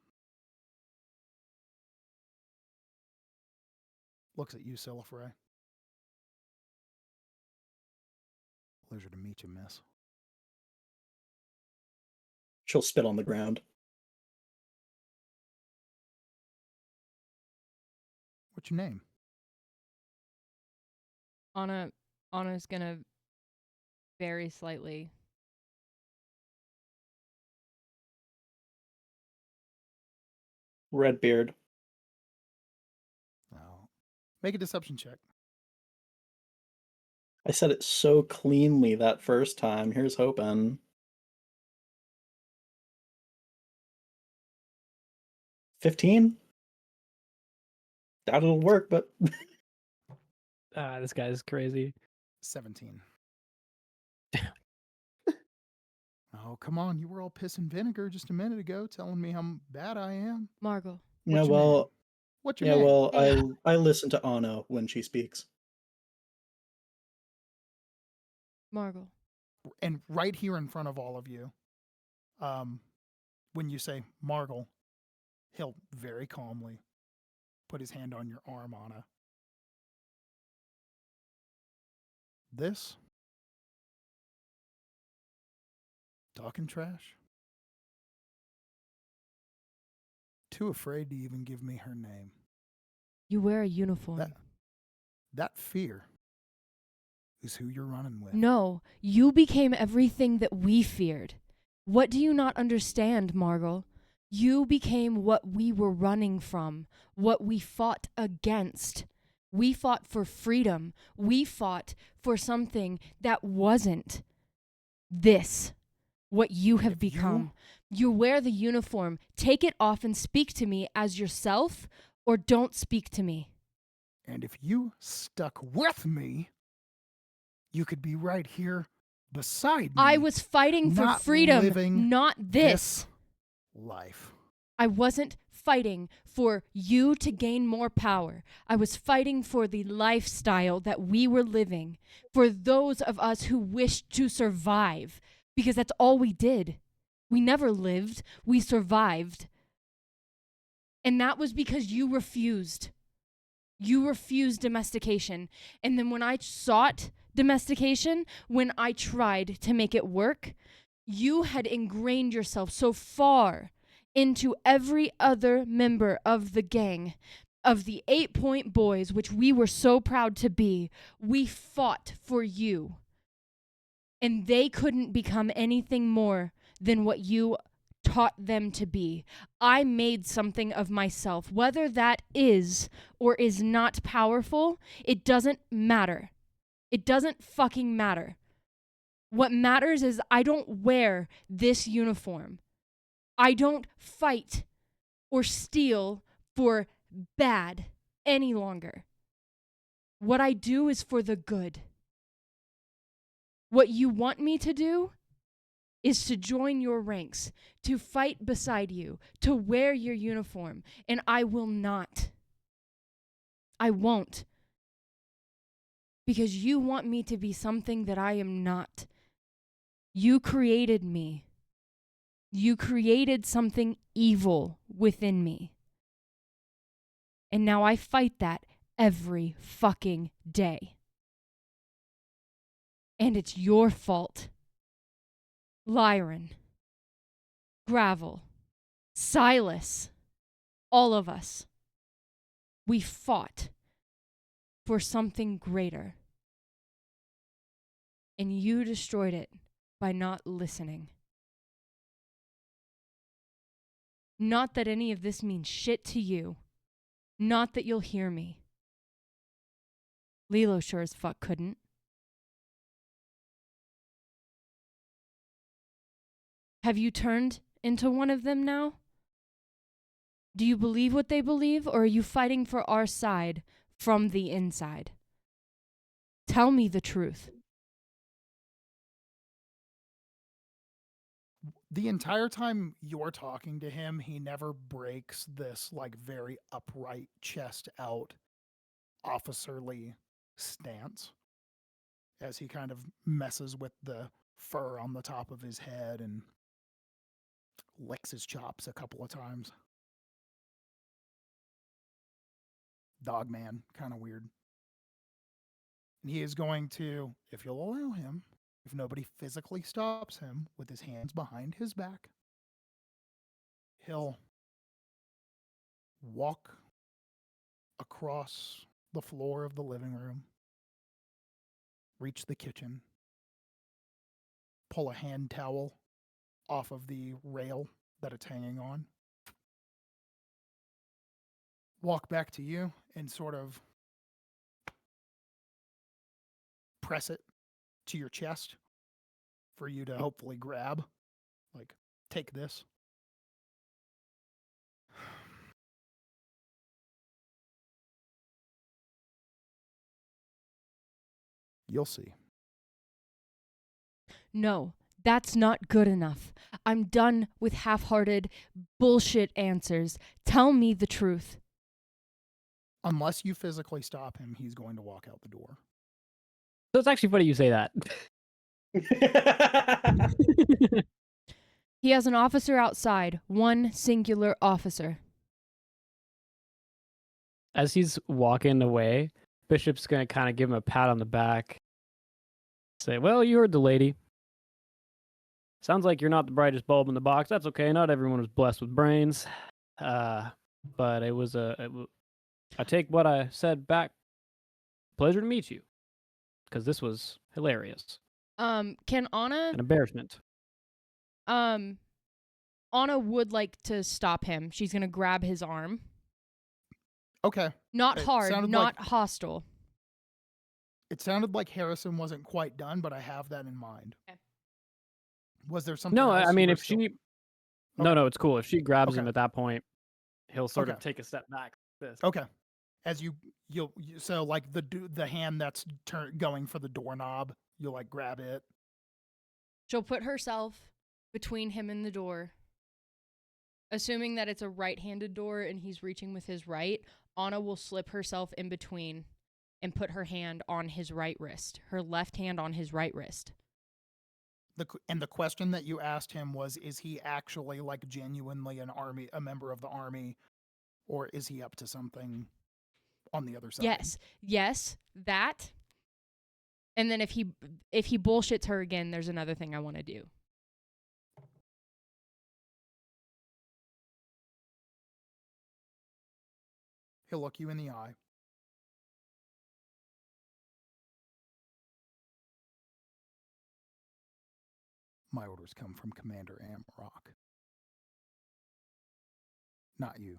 Looks at you, Sillifrey. Pleasure to meet you, miss. She'll spit on the ground. What's your name? Anna's going to very slightly Redbeard. Oh. Make a deception check. I said it so cleanly that first time. Here's hoping. 15? Doubt it'll work, but This guy's crazy. 17. Oh, come on. You were all piss and vinegar just a minute ago telling me how bad I am. Margle. yeah, What's your name? well, What's your name? I listen to Anna when she speaks. Margle. And right here in front of all of you, when you say Margle, he'll very calmly put his hand on your arm, Anna. This? Talking trash? Too afraid to even give me her name. You wear a uniform. That fear is who you're running with. No, you became everything that we feared. What do you not understand, Margle? You became what we were running from, what we fought against. We fought for freedom. We fought for something that wasn't this. what you have if you- become. You wear the uniform. Take it off and speak to me as yourself, or don't speak to me. And if you stuck with me, you could be right here beside me. I was fighting for not freedom, living not this. life. I wasn't fighting for you to gain more power. I was fighting for the lifestyle that we were living, for those of us who wished to survive, because that's all we did. We never lived, we survived. And that was because you refused. You refused domestication. And then when I sought domestication, when I tried to make it work, you had ingrained yourself so far into every other member of the gang, of the 8-Point Boys, which we were so proud to be. We fought for you. And they couldn't become anything more than what you taught them to be. I made something of myself. Whether that is or is not powerful, it doesn't matter. It doesn't fucking matter. What matters is I don't wear this uniform. I don't fight or steal for bad any longer. What I do is for the good. What you want me to do is to join your ranks, to fight beside you, to wear your uniform, and I will not. I won't. Because you want me to be something that I am not. You created me. You created something evil within me. And now I fight that every fucking day. And it's your fault. Lyron, Gravel, Silas, all of us. We fought for something greater. And you destroyed it by not listening. Not that any of this means shit to you. Not that you'll hear me. Lilo sure as fuck couldn't. Have you turned into one of them now? Do you believe what they believe, or are you fighting for our side from the inside? Tell me the truth. The entire time you're talking to him, he never breaks this like very upright, chest out, officerly stance as he kind of messes with the fur on the top of his head and licks his chops a couple of times. Dog man, kind of weird. And he is going to, if you'll allow him, if nobody physically stops him with his hands behind his back, he'll walk across the floor of the living room, reach the kitchen, pull a hand towel off of the rail that it's hanging on, walk back to you and sort of press it to your chest for you to hopefully grab. Like, take this. You'll see. No, that's not good enough. I'm done with half-hearted bullshit answers. Tell me the truth. Unless you physically stop him, he's going to walk out the door. So it's actually funny you say that. He has an officer outside, one singular officer. As he's walking away, Bishop's going to kind of give him a pat on the back. Say, well, you heard the lady. Sounds like you're not the brightest bulb in the box. That's okay. Not everyone was blessed with brains. But it was I take what I said back. Pleasure to meet you. Because this was hilarious. Can Anna... An embarrassment. Anna would like to stop him. She's going to grab his arm. Okay. Not It hard, sounded not like- hostile. It sounded like Harrison wasn't quite done, but I have that in mind. Okay. Was there something No, else I you mean, were if still- she, Okay. no, it's cool. If she grabs him Okay. at that point, he'll sort of Okay. take a step back. This. Okay. As so like the hand that's going for the doorknob, you'll like grab it. She'll put herself between him and the door. Assuming that it's a right-handed door and he's reaching with his right, Anna will slip herself in between and put her hand on his right wrist, her left hand on his right wrist. And the question that you asked him was, is he actually like genuinely a member of the army, or is he up to something on the other side? Yes, that. And then if he bullshits her again, there's another thing I want to do. He'll look you in the eye. My orders come from Commander Amrock. Not you.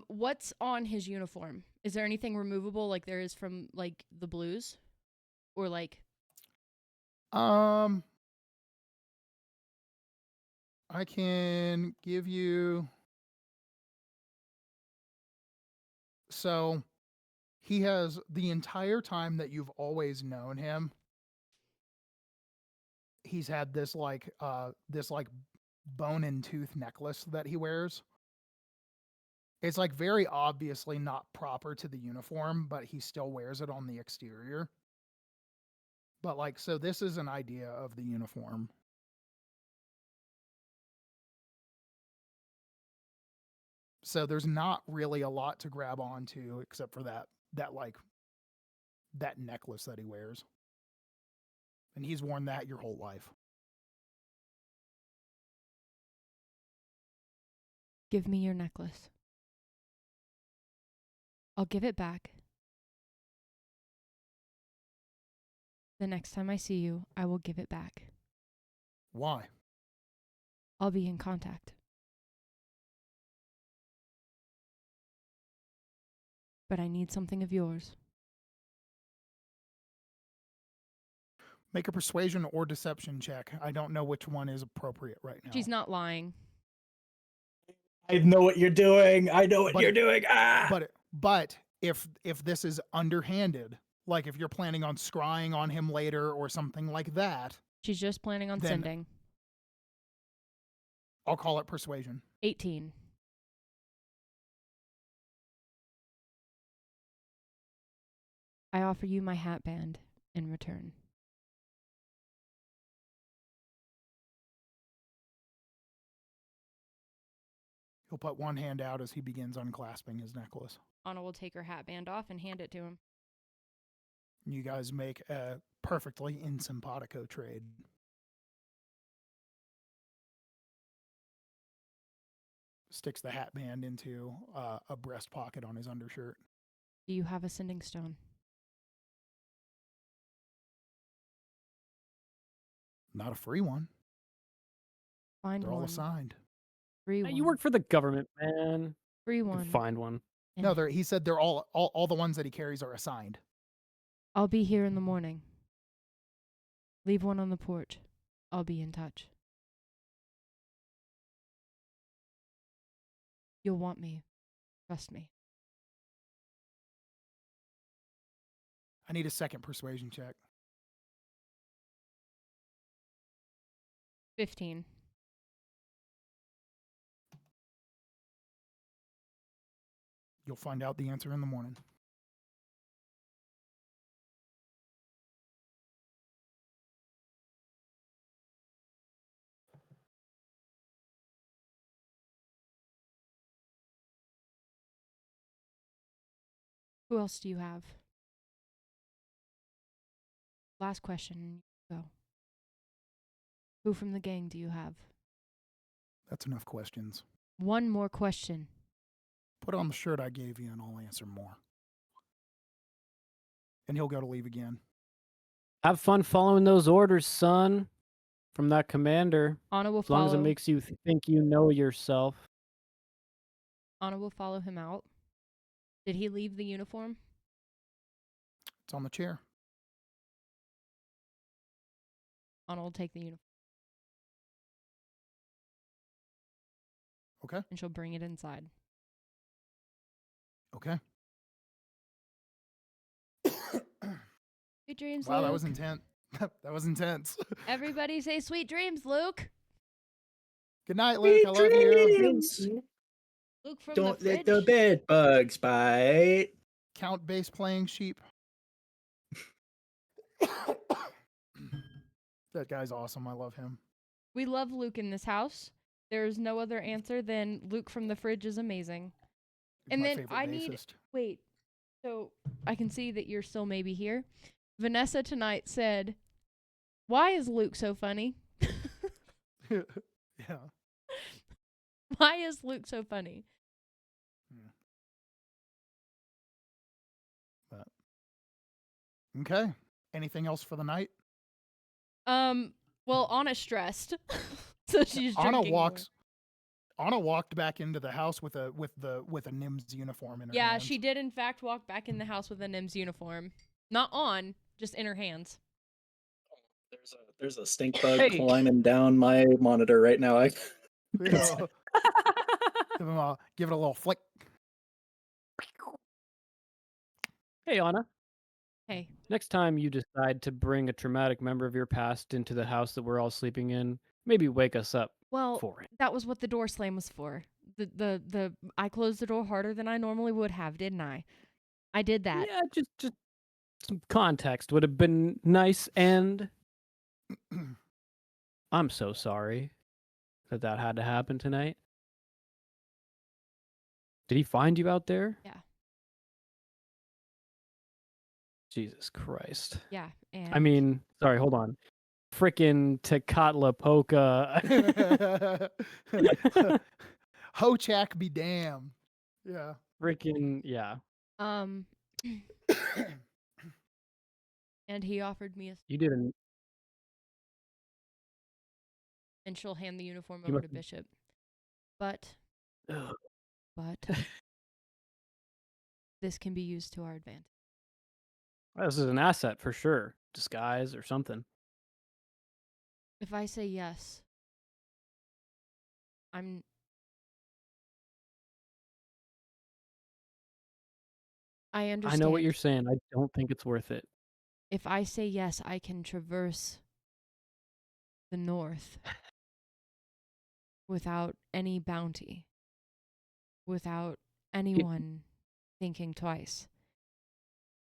What's on his uniform? Is there anything removable like there is from like the Blues? Or like I can give you. So he has, the entire time that you've always known him, he's had this like bone and tooth necklace that he wears. It's like very obviously not proper to the uniform, but he still wears it on the exterior. But like, so this is an idea of the uniform. So there's not really a lot to grab onto except for that necklace that he wears. And he's worn that your whole life. give me your necklace. I'll give it back. The next time I see you, I will give it back. Why? I'll be in contact. But I need something of yours. Make a persuasion or deception check. I don't know which one is appropriate right now. She's not lying. I know what you're doing. I know what you're doing. Ah! But if this is underhanded, like if you're planning on scrying on him later or something like that, She's just planning on Then- sending. I'll call it persuasion. 18. I offer you my hat band in return. He'll put one hand out as he begins unclasping his necklace. Anna will take her hat band off and hand it to him. You guys make a perfectly in simpatico trade. Sticks the hat band into a breast pocket on his undershirt. Do you have a sending stone? Not a free one. Find They're all one. assigned. Free one. You work for the government, man. Free You one. can find one. And No, he said they're all the ones that he carries are assigned. I'll be here in the morning. Leave one on the porch. I'll be in touch. You'll want me. Trust me. I need a second persuasion check. 15. You'll find out the answer in the morning. Who else do you have? Last question. Go. Who from the gang do you have? That's enough questions. One more question. Put on the shirt I gave you and I'll answer more. And he'll go to leave again. Have fun following those orders, son, from that commander. Anna will As long follow. as it makes you think you know yourself. Anna will follow him out. Did he leave the uniform? It's on the chair. Anna will take the uniform Okay. and she'll bring it inside. Okay. Sweet dreams, Wow, Luke. that was intense. That was intense. Everybody say sweet dreams, Luke. Good night, Luke. I love you. Dreams. Luke from Don't the fridge. let the bed bugs bite. Count bass playing sheep. That guy's awesome. I love him. We love Luke in this house. There's no other answer than Luke from the fridge is amazing. He's And my then favorite I need- bassist. Wait, so I can see that you're still maybe here. Vanessa tonight said, "Why is Luke so funny?" Yeah. Why is Luke so funny? But, okay. Anything else for the night? Well, Anna's stressed, so she's Anna drinking more. Anna walked back into the house with a NIMS uniform in her Yeah, hands. she did in fact walk back in the house with a NIMS uniform. Not on, just in her hands. There's a stink bug Hey. climbing down my monitor right now. Yeah. Give it a little flick. Hey, Anna. Hey, Next time you decide to bring a traumatic member of your past into the house that we're all sleeping in, maybe wake us up well, for it. that was what the door slam was for. The I closed the door harder than I normally would have, didn't I? I did that. Yeah, just some context would have been nice, and I'm so sorry that had to happen tonight. Did he find you out there? Yeah. Jesus Christ. Yeah, and I mean, sorry, hold on. Frickin' Tecatlipoca. Hochak be damned. Yeah. Frickin', yeah. and he offered me You didn't. and she'll hand the uniform You over must- to Bishop. But Ugh. this can be used to our advantage. This is an asset for sure. Disguise or something. If I say yes, I understand. I know what you're saying. I don't think it's worth it. If I say yes, I can traverse the north without any bounty, without anyone thinking twice.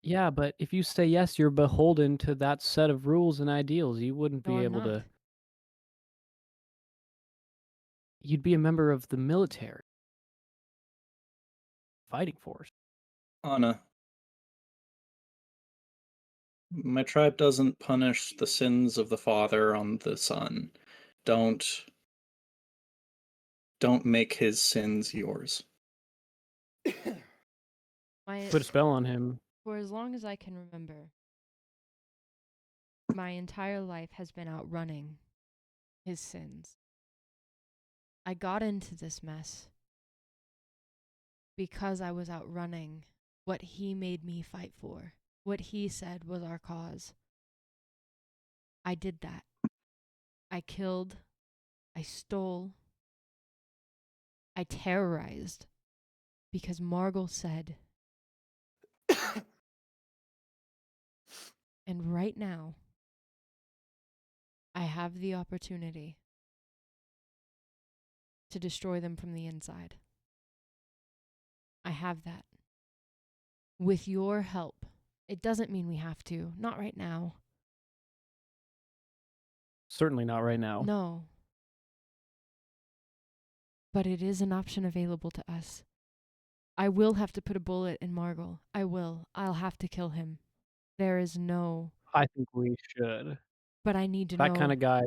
Yeah, but if you say yes, you're beholden to that set of rules and ideals. You wouldn't No, be I'm able not. to. You'd be a member of the military. Fighting force. Anna, my tribe doesn't punish the sins of the father on the son. Don't make his sins yours. Put a spell on him. For as long as I can remember, my entire life has been outrunning his sins. I got into this mess because I was outrunning what he made me fight for, what he said was our cause. I did that. I killed, I stole, I terrorized because Margul said. And right now, I have the opportunity to destroy them from the inside. I have that. With your help. It doesn't mean we have to. Not right now. Certainly not right now. No. But it is an option available to us. I will have to put a bullet in Margul. I will. I'll have to kill him. There is no... I think we should. But I need to That know... kind of guy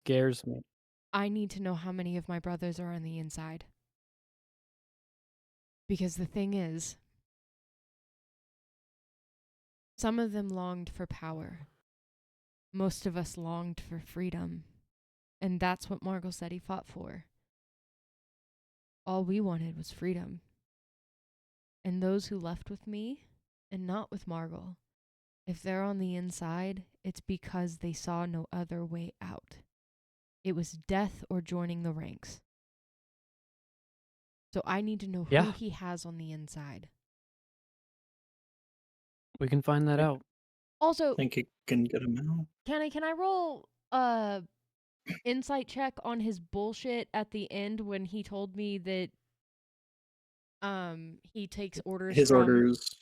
scares me. I need to know how many of my brothers are on the inside. Because the thing is, some of them longed for power. Most of us longed for freedom. And that's what Margul said he fought for. All we wanted was freedom. And those who left with me, and not with Margul, If they're on the inside, it's because they saw no other way out. It was death or joining the ranks. So I need to know who Yeah. he has on the inside. We can find that out. Also, Think you can get him out? can I roll insight check on his bullshit at the end when he told me that he takes orders His from orders.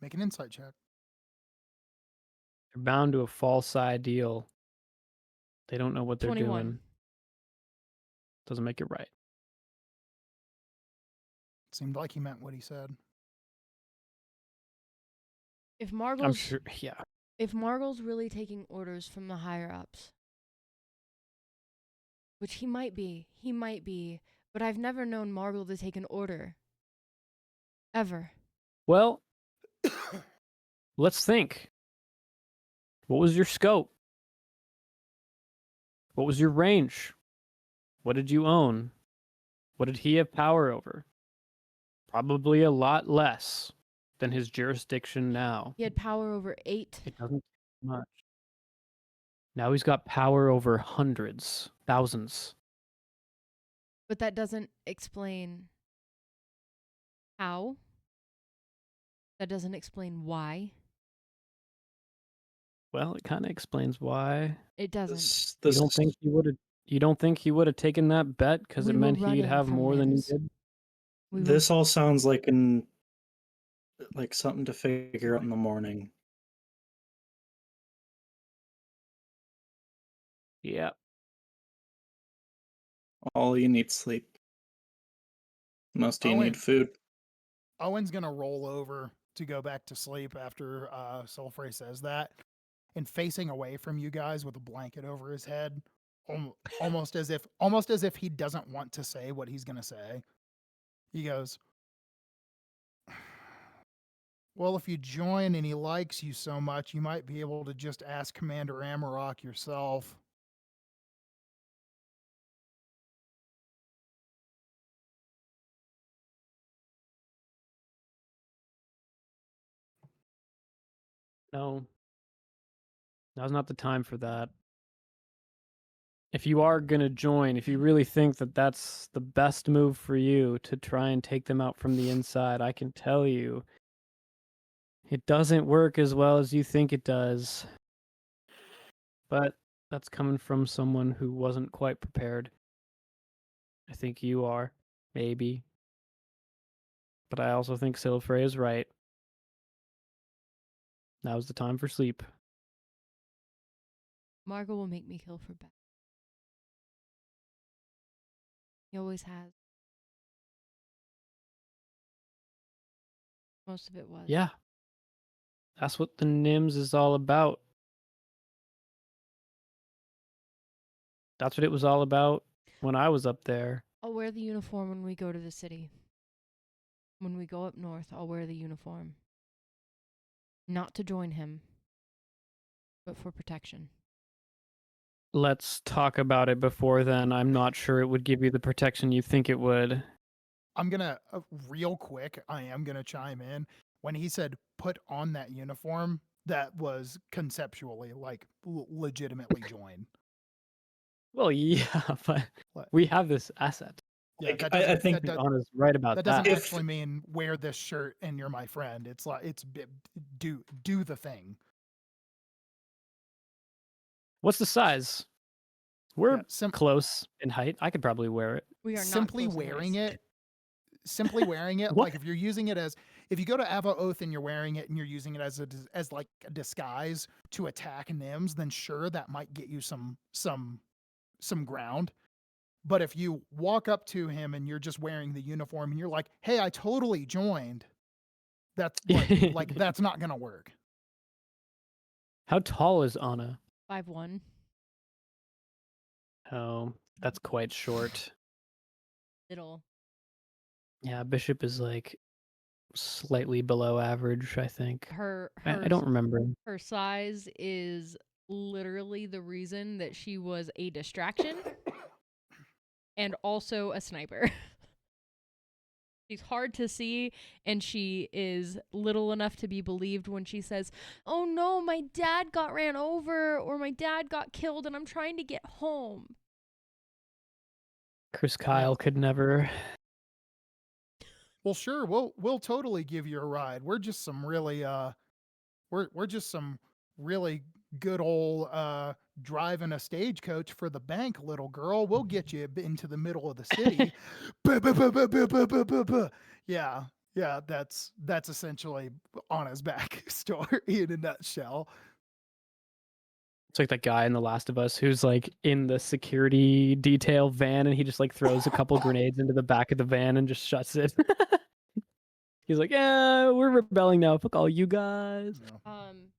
Make an insight check. They're bound to a false ideal. They don't know what they're 21. doing. Doesn't make it right. Seemed like he meant what he said. If I'm Margot's sure. Yeah. if Margot's really taking orders from the higher ups, which he might be, but I've never known Margot to take an order. Ever. Well, let's think. What was your scope? What was your range? What did you own? What did he have power over? Probably a lot less than his jurisdiction now. He had power over 8. It doesn't take much. Now he's got power over hundreds, thousands. But that doesn't explain how. That doesn't explain why. Well, it kind of explains why. It doesn't. This You don't think he would have? You don't think he would have taken that bet because it We were meant he'd running have from more than he Nez. did? this all sounds like something to figure out in the morning. Yeah. All you need sleep. Most of you Owen. need food. Owen's gonna roll over to go back to sleep after Sillifrey says that, and facing away from you guys with a blanket over his head, almost as if he doesn't want to say what he's gonna say. He goes, "Well, if you join and he likes you so much, you might be able to just ask Commander Amarok yourself." No. Now's not the time for that. If you are going to join, if you really think that that's the best move for you to try and take them out from the inside, I can tell you it doesn't work as well as you think it does. But that's coming from someone who wasn't quite prepared. I think you are, maybe. But I also think Sillifrey is right. Now's the time for sleep. Margot will make me kill for Beth. He always has. Most of it was. Yeah. That's what the NIMS is all about. That's what it was all about when I was up there. I'll wear the uniform when we go to the city. When we go up north, I'll wear the uniform. Not to join him, but for protection. Let's talk about it before then. I'm not sure it would give you the protection you think it would. I'm gonna real quick. I am gonna chime in. When he said put on that uniform, that was conceptually like legitimately join. Well, yeah, but What? we have this asset. Yeah, Like, that I doesn't, think that, Anna's right about that that. doesn't If- actually mean wear this shirt and you're my friend. It's like do the thing. What's the size? We're Yeah, close in height. I could probably wear it. We are not simply close in wearing waist. it. Simply wearing it, What? like if you're using it as, if you go to Avo Oath and you're wearing it and you're using it as like a disguise to attack NIMS, then sure, that might get you some ground. But if you walk up to him and you're just wearing the uniform and you're like, "Hey, I totally joined," that's like that's not gonna work. How tall is Anna? 5'1". Oh, that's quite short. Little. Yeah, Bishop is like slightly below average, I think. Her I don't remember. her size is literally the reason that she was a distraction and also a sniper. She's hard to see, and she is little enough to be believed when she says, "Oh no, my dad got ran over, or my dad got killed, and I'm trying to get home." Chris Kyle could never. Well, sure, we'll totally give you a ride. We're just some really we're just some really good old driving a stagecoach for the bank, little girl. We'll get you into the middle of the city. Yeah, yeah, that's essentially Anna's back story in a nutshell. It's like that guy in The Last of Us who's like in the security detail van and he just like throws a couple grenades into the back of the van and just shuts it. He's like, yeah, we're rebelling now. Fuck all you guys.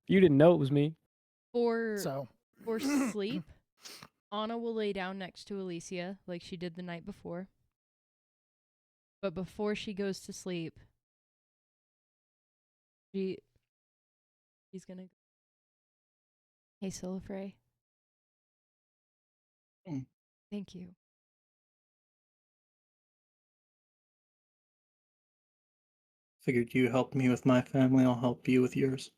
You didn't know it was me. For So sleep, Anna will lay down next to Elysia like she did the night before. But before she goes to sleep, she's gonna. Hey, Sillifrey. Thank you. Figured you helped me with my family, I'll help you with yours.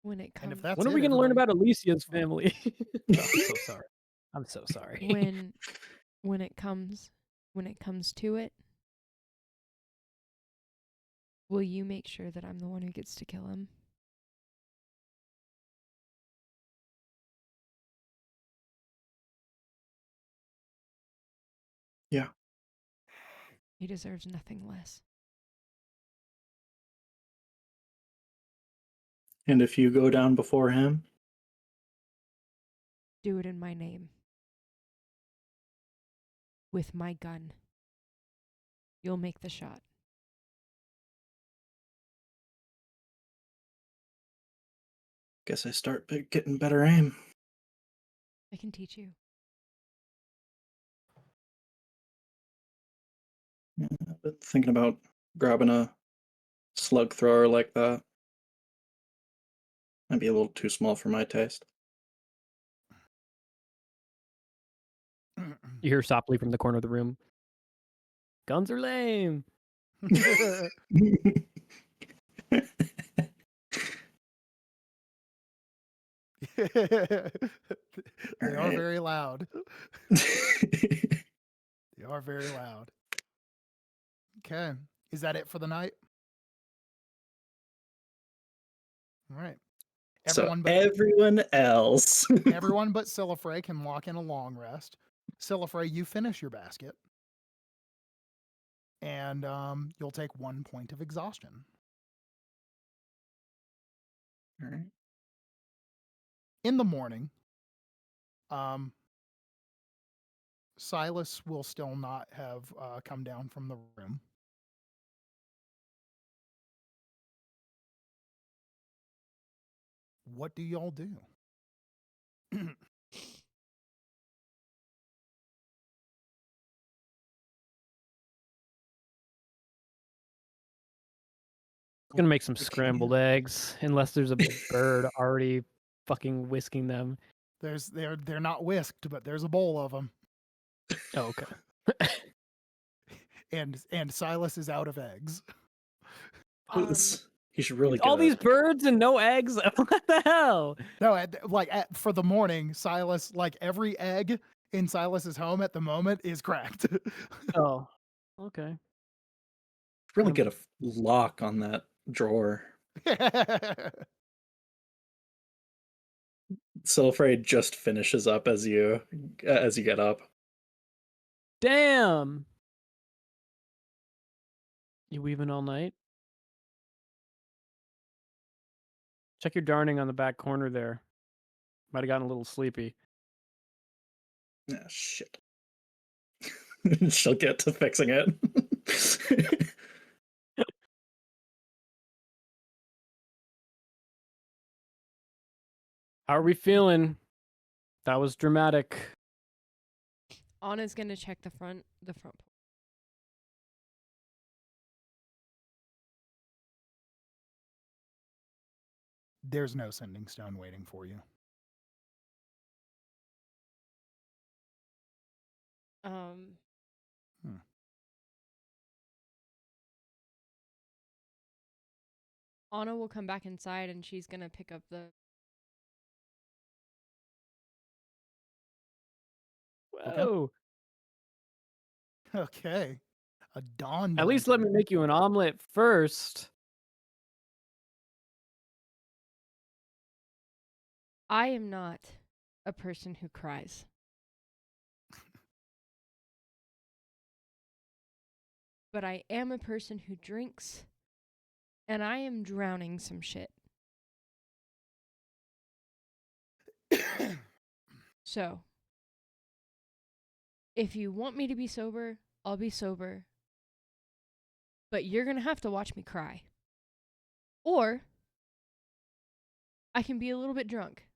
When it and if comes, that's When are it, we going to learn everybody- about Alicia's family? Oh, I'm so sorry. I'm so sorry. when it comes to it, will you make sure that I'm the one who gets to kill him? Yeah. He deserves nothing less. And if you go down before him, Do it in my name. With my gun. You'll make the shot. guess I start getting better aim. I can teach you. Yeah, I've been thinking about grabbing a slug thrower like that. Might be a little too small for my taste. You hear softly from the corner of the room, guns are lame. They are Alright. very loud. They are very loud. Okay. Is that it for the night? All right. Everyone else. Everyone but Sillifrey can lock in a long rest. Sillifrey, you finish your basket. And you'll take 1 point of exhaustion. All right. In the morning, Silas will still not have come down from the room. What do y'all do? Gonna make some Okay. scrambled eggs, unless there's a bird already fucking whisking them. They're not whisked, but there's a bowl of them. Oh, okay. And Silas is out of eggs. You should really All these birds and no eggs. What the hell? No, for the morning, Silas, like every egg in Silas's home at the moment is cracked. Oh, okay. really get a lock on that drawer. Sillifrey just finishes up as you get up. Damn. You weaving all night? Check your darning on the back corner there. Might have gotten a little sleepy. Ah, shit. She'll get to fixing it. How are we feeling? That was dramatic. Anna's gonna check the front. There's no sending stone waiting for you. Um. Hmm. Anna will come back inside and she's gonna pick up the. Whoa. Okay. A dawn. At least let me make you an omelet first. I am not a person who cries. But I am a person who drinks, and I am drowning some shit. So, if you want me to be sober, I'll be sober. But you're going to have to watch me cry. Or I can be a little bit drunk.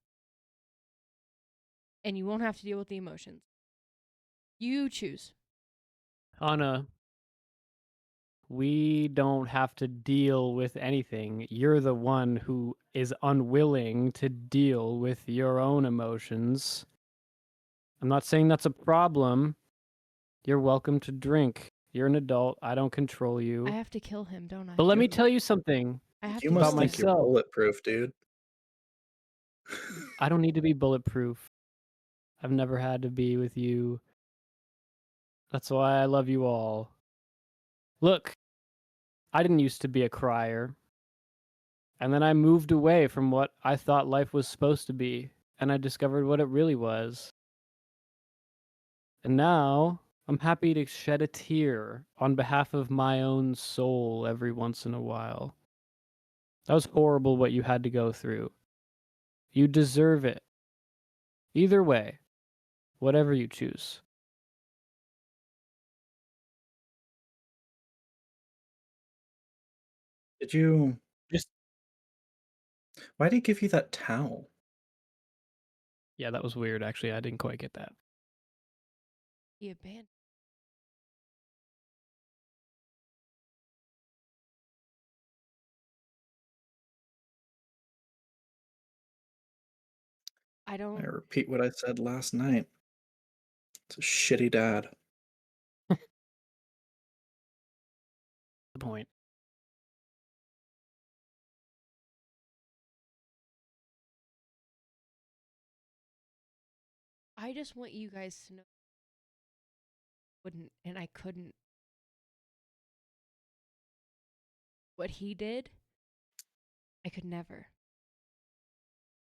And you won't have to deal with the emotions. You choose. Anna, we don't have to deal with anything. You're the one who is unwilling to deal with your own emotions. I'm not saying that's a problem. You're welcome to drink. You're an adult. I don't control you. I have to kill him, don't I? But let me tell you something. I have You to must kill think him. you're myself. bulletproof, dude. I don't need to be bulletproof. I've never had to be with you. That's why I love you all. Look, I didn't used to be a crier. And then I moved away from what I thought life was supposed to be, and I discovered what it really was. And now, I'm happy to shed a tear on behalf of my own soul every once in a while. That was horrible what you had to go through. You deserve it. Either way, whatever you choose. Did you Just Why did he give you that towel? yeah, that was weird actually. I didn't quite get that. He abandoned. I I don't. repeat what I said last night. It's a shitty dad. The point. I just want you guys to know. Wouldn't, and I couldn't. What he did, I could never.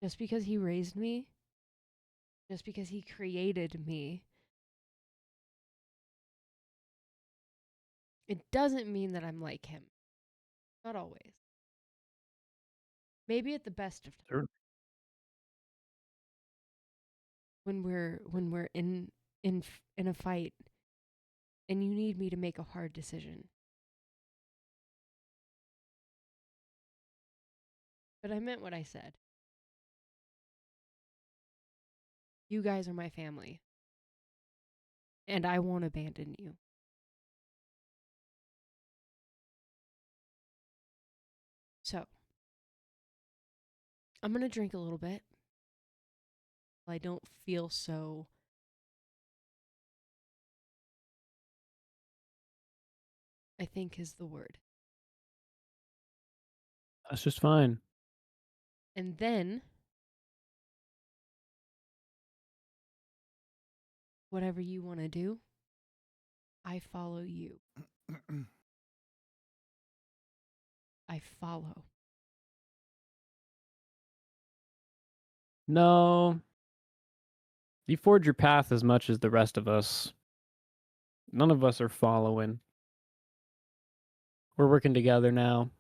Just because he raised me, just because he created me, it doesn't mean that I'm like him. Not always. Maybe at the best of times. Sure. When we're in a fight and you need me to make a hard decision. But I meant what I said. You guys are my family. And I won't abandon you. So, I'm going to drink a little bit. I don't feel so I think is the word. That's just fine. And then whatever you want to do, I follow you. I follow. No. You forge your path as much as the rest of us. None of us are following. We're working together now.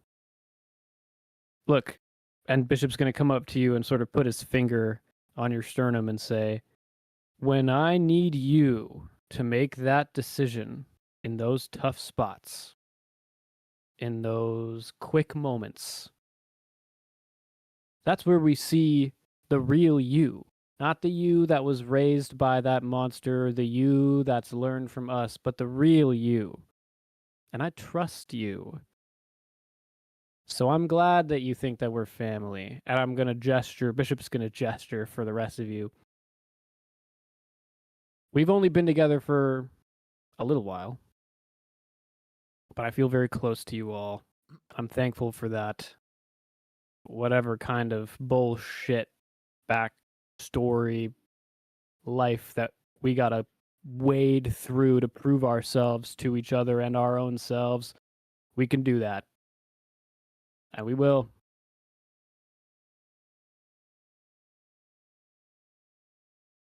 Look, and Bishop's going to come up to you and sort of put his finger on your sternum and say, when I need you to make that decision in those tough spots, in those quick moments, that's where we see the real you. Not the you that was raised by that monster, the you that's learned from us, but the real you. And I trust you. So I'm glad that you think that we're family. And I'm going to gesture, Bishop's going to gesture for the rest of you. We've only been together for a little while, but I feel very close to you all. I'm thankful for that. Whatever kind of bullshit backstory life that we gotta wade through to prove ourselves to each other and our own selves, we can do that. And we will.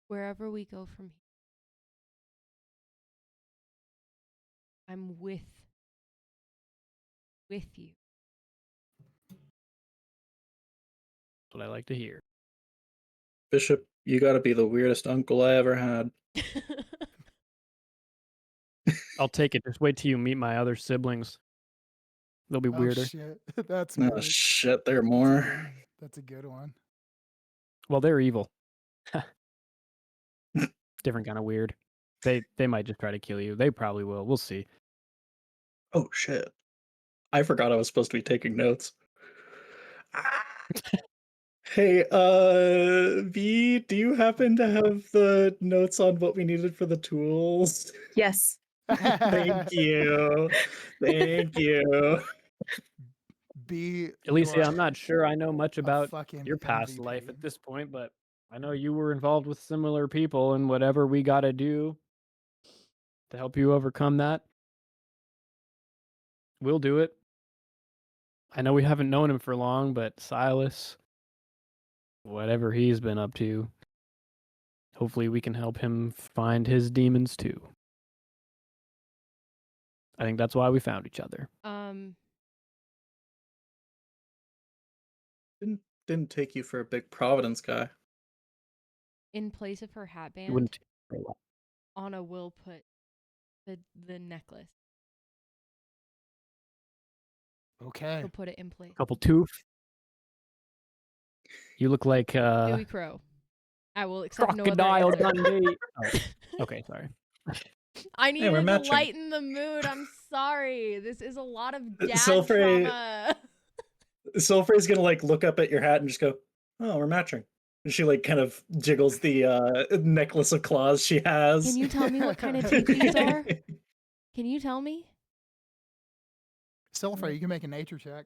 Wherever we go from here, I'm with you. That's what I like to hear. Bishop, you gotta be the weirdest uncle I ever had. I'll take it. Just wait till you meet my other siblings. They'll be Oh weirder. shit, that's Oh good. shit, there are That's a more. good one. That's a good one. Well, they're evil. Different kind of weird. They might just try to kill you. They probably will. We'll see. Oh shit. I forgot I was supposed to be taking notes. Ah. Hey, V, do you happen to have the notes on what we needed for the tools? Yes. Thank you. Thank you. B, Elysia, I'm not sure I know much a about fucking your past life MVP. at this point, but I know you were involved with similar people, and whatever we got to do to help you overcome that, we'll do it. I know we haven't known him for long, but Silas, whatever he's been up to, hopefully we can help him find his demons too. I think that's why we found each other. Didn't take you for a big Providence guy. In place of her You hatband, wouldn't. For a while. Anna will put the necklace. Okay. She'll put it in place. Couple tooth. You look like Dewey Crow. I will accept no Crocodile other answer. Dundee. Oh, okay, sorry. I we're needed to matching. lighten the mood. I'm sorry. This is a lot of dad Sillifrey- trauma. Sillifrey's gonna like look up at your hat and just go, "Oh, we're matching." And she like kind of jiggles the necklace of claws she has. Can you tell me what kind of teeth these are? Can you tell me? Sillifrey, you can make a nature check.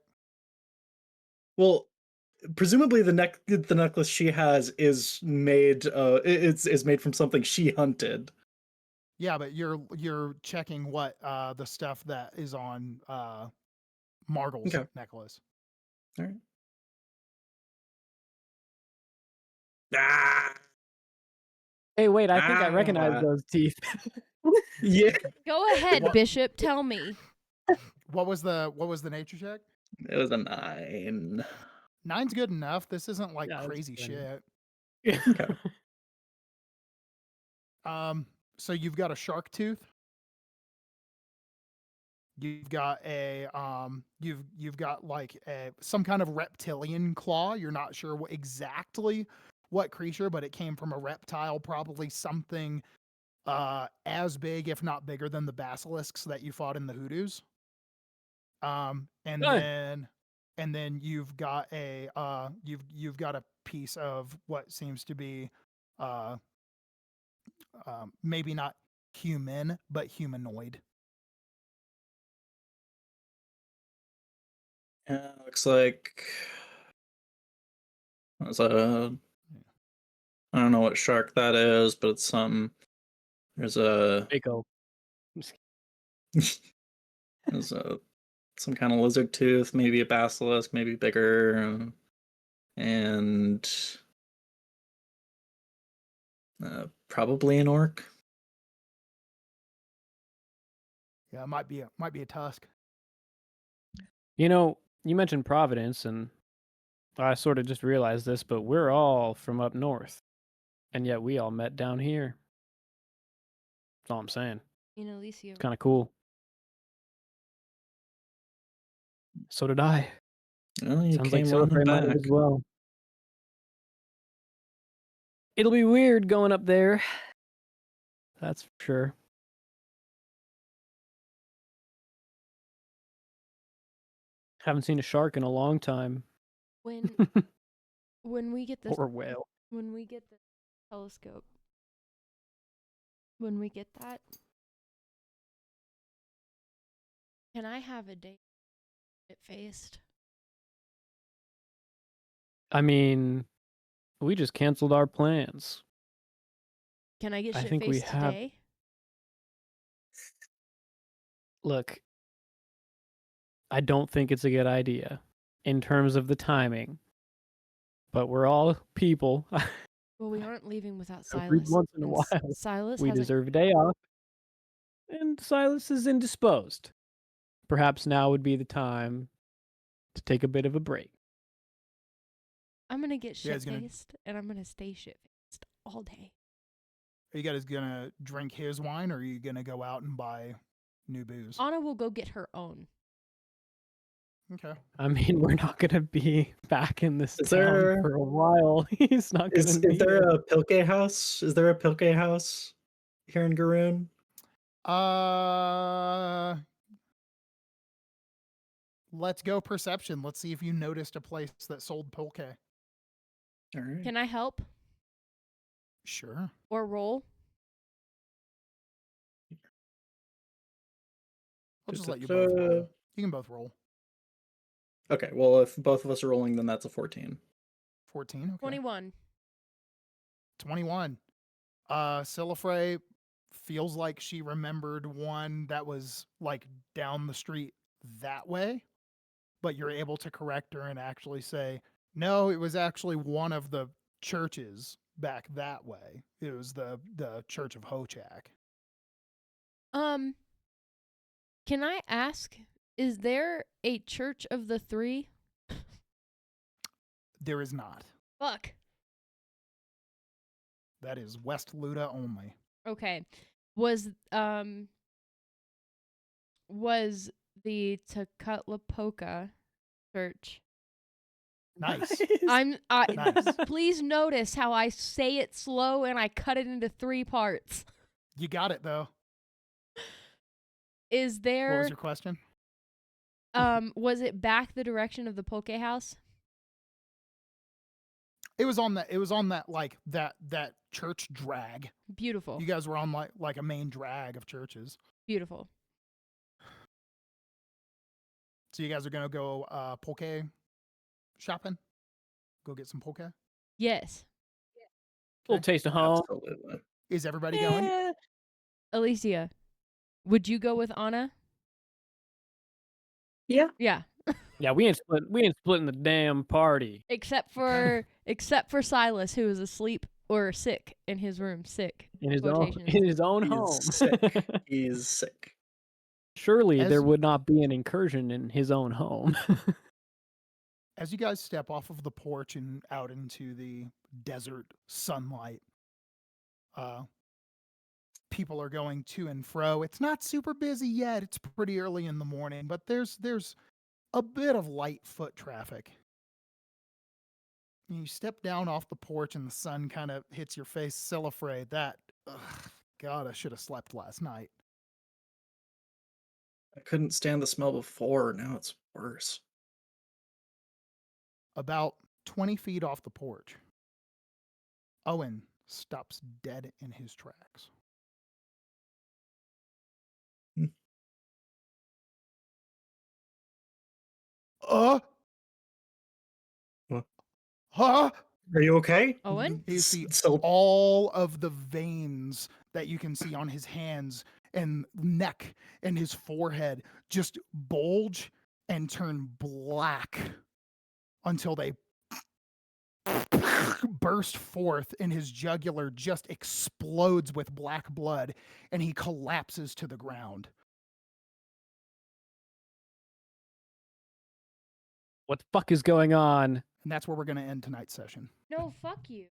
Well, presumably the necklace she has is made is made from something she hunted. Yeah, but you're checking what the stuff that is on Margle's Okay. necklace. All right. Ah, Hey, wait, I think I recognize those teeth. yeah, Go ahead, What- Bishop. Tell me. What was the nature check? it was a 9. 9's good enough. This isn't like Yeah, that's crazy good. shit. Okay. So you've got a shark tooth. You've got a you've got like some kind of reptilian claw. You're not sure exactly what creature, but it came from a reptile, probably something as big, if not bigger, than the basilisks that you fought in the hoodoos. And Good. then you've got a you've got a piece of what seems to be maybe not human but humanoid. Yeah, looks like there's a, I don't know what shark that is, but it's some. There's a Mako. there's a some kind of lizard tooth, maybe a basilisk, maybe bigger, and probably an orc. Yeah, it might be a tusk. You know, you mentioned Providence, and I sort of just realized this, but we're all from up north, and yet we all met down here. That's all I'm saying. You know, Elysia. It's kind of cool. So did I. Well, you Sounds like came running Sillifrey might have back. as well. It'll be weird going up there. That's for sure. Haven't seen a shark in a long time. When we get this Or a whale. when we get the telescope, when we get that, can I have a date faced? I mean, we just canceled our plans. Can I get I shit think we faced have- today? Look, I don't think it's a good idea in terms of the timing. But we're all people. Well, we aren't leaving without Every Silas. once in a and while, Silas we hasn't. deserve a day off. And Silas is indisposed. Perhaps now would be the time to take a bit of a break. I'm gonna get Yeah, shit he's gonna- faced, and I'm gonna stay shit faced all day. Are you guys gonna drink his wine, or are you gonna go out and buy new booze? Anna will go get her own. Okay. I mean, we're not going to be back in this Is town there- for a while. He's not going Is to be there here. a Pilke house? Is there a Pilke house here in Garoon? Let's go perception. Let's see if you noticed a place that sold pulque. All right. Can I help Sure. or roll? I'll just let you both Da-da-da. roll. You can both roll. Okay, well, if both of us are rolling, then that's a 14. 14. Okay. 21. 21. Sillifrey feels like she remembered one that was like down the street that way, but you're able to correct her and actually say, no, it was actually one of the churches back that way. It was the Church of Hochak. Can I ask, is there a Church of the Three? There is not. Fuck. That is West Luda only. Okay. Was the Tecutlapoca church? Nice. Nice. Please notice how I say it slow and I cut it into 3 parts. You got it though. Is What there was your question? was it back the direction of the Poke House? It was on that like that church drag. Beautiful. You guys were on like a main drag of churches. Beautiful. So you guys are gonna go poke shopping? Go get some poke? Yes. Little taste of home. Absolutely. Is everybody going? Eh. Elysia, would you go with Anna? Yeah. Yeah. Yeah, we ain't splitting the damn party. Except for Silas, who is asleep or sick in his room. Sick. In his Quotations. own He's home. sick. He's sick. Surely As- there would not be an incursion in his own home. As you guys step off of the porch and out into the desert sunlight, people are going to and fro. It's not super busy yet. It's pretty early in the morning, but there's a bit of light foot traffic. You step down off the porch and the sun kind of hits your face. Sillifrey, God, I should have slept last night. I couldn't stand the smell before. Now it's worse. About 20 feet off the porch, Owen stops dead in his tracks. Hmm. What? Huh? Are you okay? Owen? You see So all of the veins that you can see on his hands and neck and his forehead just bulge and turn black until they burst forth, and his jugular just explodes with black blood and he collapses to the ground. What the fuck is going on? And that's where we're going to end tonight's session. No, fuck you.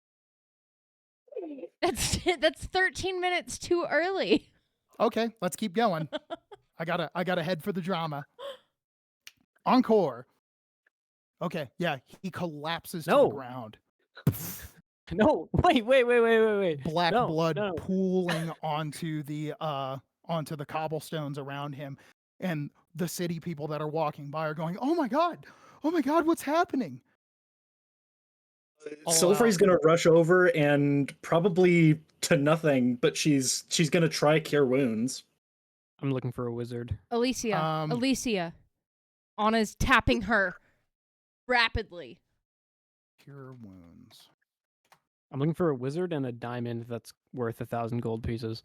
That's 13 minutes too early. Okay, let's keep going. I gotta head for the drama. Encore. Okay, yeah, he collapses to No. the ground. No, wait. Black No, blood no. pooling onto the cobblestones around him, and the city people that are walking by are going, "Oh my god, what's happening?" Sillifrey's gonna rush over and probably to nothing, but she's gonna try cure wounds. I'm looking for a wizard. Elysia. Elysia. Anna's tapping her rapidly. Cure wounds. I'm looking for a wizard and a diamond that's worth 1,000 gold pieces.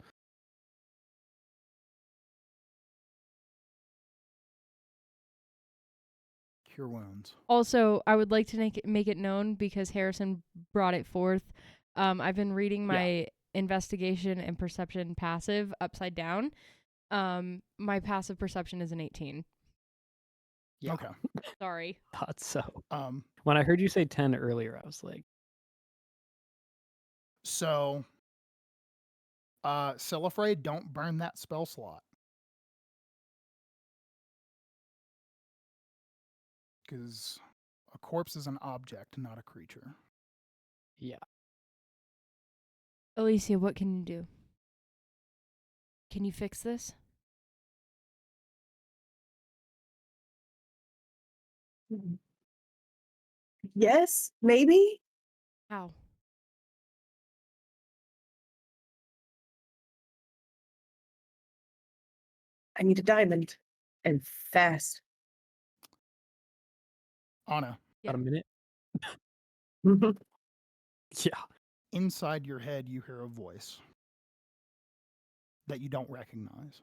Cure wounds. Also, I would like to make it known because Harrison brought it forth. I've been reading my investigation and perception passive upside down. My passive perception is an 18. Yeah. Okay. Sorry. Thought so. Um. When I heard you say 10 earlier, I was like, So, Sillifrey, don't burn that spell slot. Because a corpse is an object, not a creature. yeah. Elysia, what can you do? Can you fix this? Yes, maybe. How? I need a diamond. And fast. Anna, Yeah. About a minute? Mhm. Yeah. inside your head, you hear a voice that you don't recognize.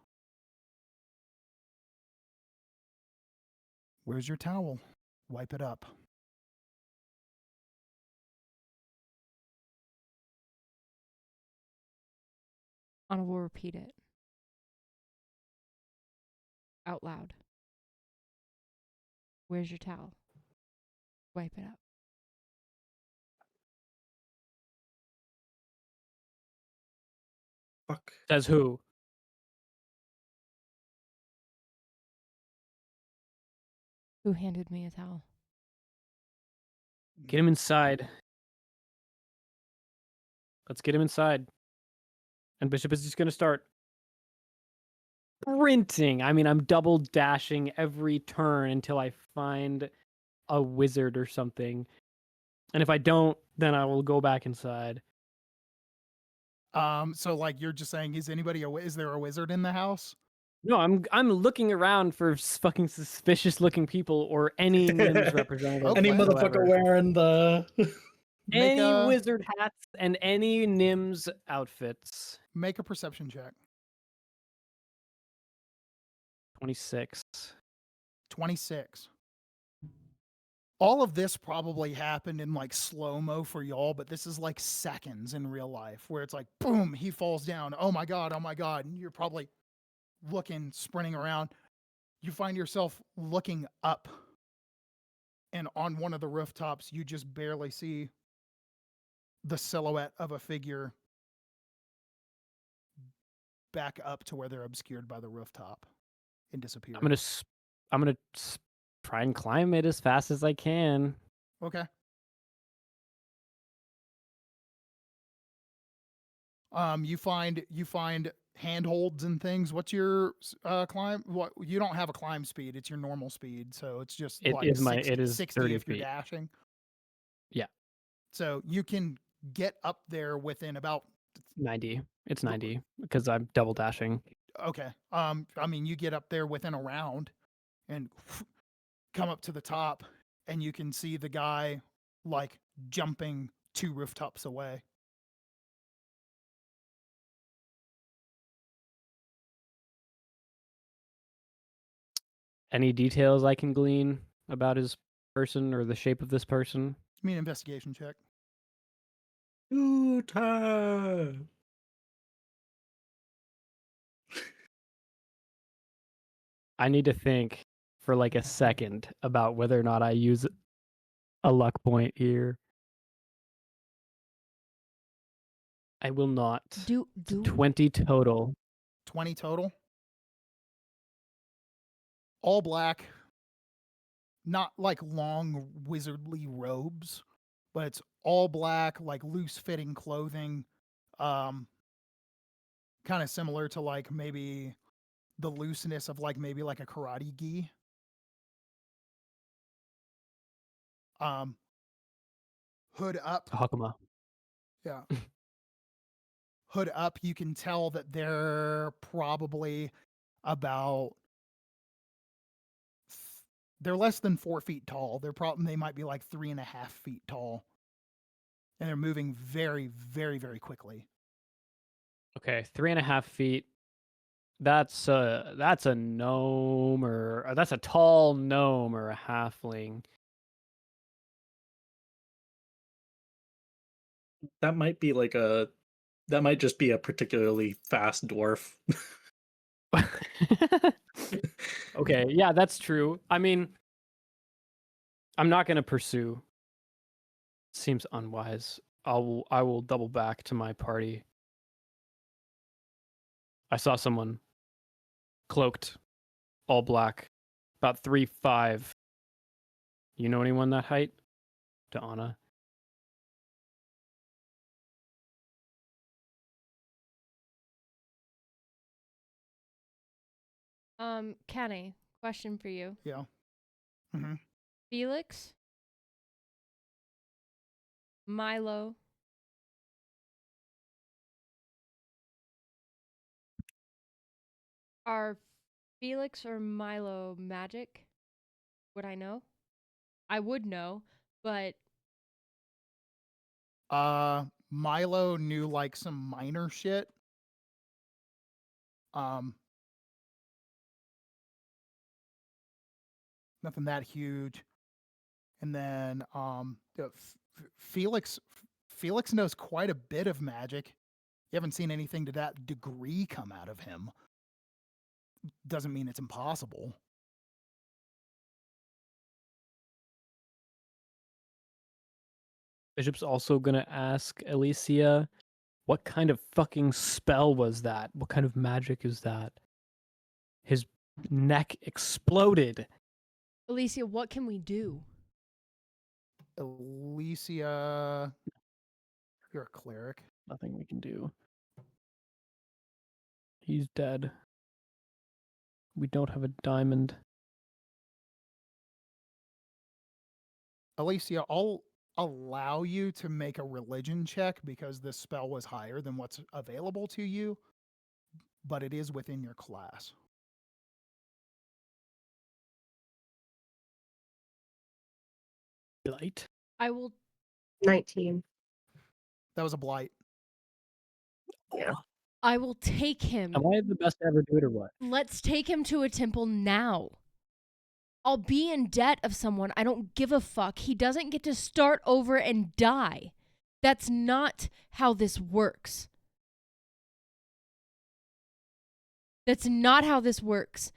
Where's your towel? Wipe it up. Anna will repeat it. Out loud. Where's your towel? Wipe it up. Fuck. Says who? Who handed me a towel? Get him inside. Let's get him inside. And Bishop is just going to start sprinting. I mean, I'm double dashing every turn until I find a wizard or something. And if I don't, then I will go back inside. So like you're just saying, is there a wizard in the house? No, I'm looking around for fucking suspicious looking people or any NIMS representative. Okay. Any whatsoever. motherfucker wearing the Make Any a- wizard hats and any NIMS outfits. Make a perception check. 26. 26. All of this probably happened in like slow-mo for y'all, but this is like seconds in real life where it's like, boom, he falls down. Oh my God. And you're probably looking, sprinting around. You find yourself looking up, and on one of the rooftops, you just barely see the silhouette of a figure back up to where they're obscured by the rooftop and disappear. I'm gonna try and climb it as fast as I can. Okay. You find handholds and things. What's your climb? What, you don't have a climb speed. It's your normal speed, so it's just It like is 60 30 if you're feet. dashing. Yeah. So you can get up there within about 90. It's 90 because I'm double dashing. okay. I mean, you get up there within a round and come up to the top, and you can see the guy like jumping 2 rooftops away. Any details I can glean about his person or the shape of this person? Give me an investigation check. Utah. I need to think for like a second about whether or not I use a luck point here. I will not. Do 20 total. 20 total. All black. Not like long wizardly robes, but it's all black, like loose fitting clothing. Kind of similar to like maybe the looseness of like maybe like a karate gi. Hood up. Hakuma. Yeah. Hood up, you can tell that they're probably about they're less than 4 feet tall. They might be like 3.5 feet tall. And they're moving very, very, very quickly. Okay, 3.5 feet. That's a gnome or that's a tall gnome or a halfling. That might be that might just be a particularly fast dwarf. Okay, yeah, that's true. I mean, I'm not gonna pursue. Seems unwise. I will double back to my party. I saw someone cloaked, all black, about 3'5". You know anyone that height? To Anna. Kenny, question for you. Yeah. Mm-hmm. Felix, Milo, are Felix or Milo magic? Would I know? I would know, but Milo knew like some minor shit. Nothing that huge. And then Felix knows quite a bit of magic. You haven't seen anything to that degree come out of him. Doesn't mean it's impossible. Bishop's also gonna ask Elysia, what kind of fucking spell was that? What kind of magic is that? His neck exploded. Elysia, what can we do? Elysia, you're a cleric. Nothing we can do. He's dead. We don't have a diamond. Elysia, I'll allow you to make a religion check because this spell was higher than what's available to you, but it is within your class. Blight? I will 19. That was a blight. Yeah. I will take him. Am I the best to ever do it or what? Let's take him to a temple now. I'll be in debt of someone. I don't give a fuck. He doesn't get to start over and die. That's not how this works. That's not how this works.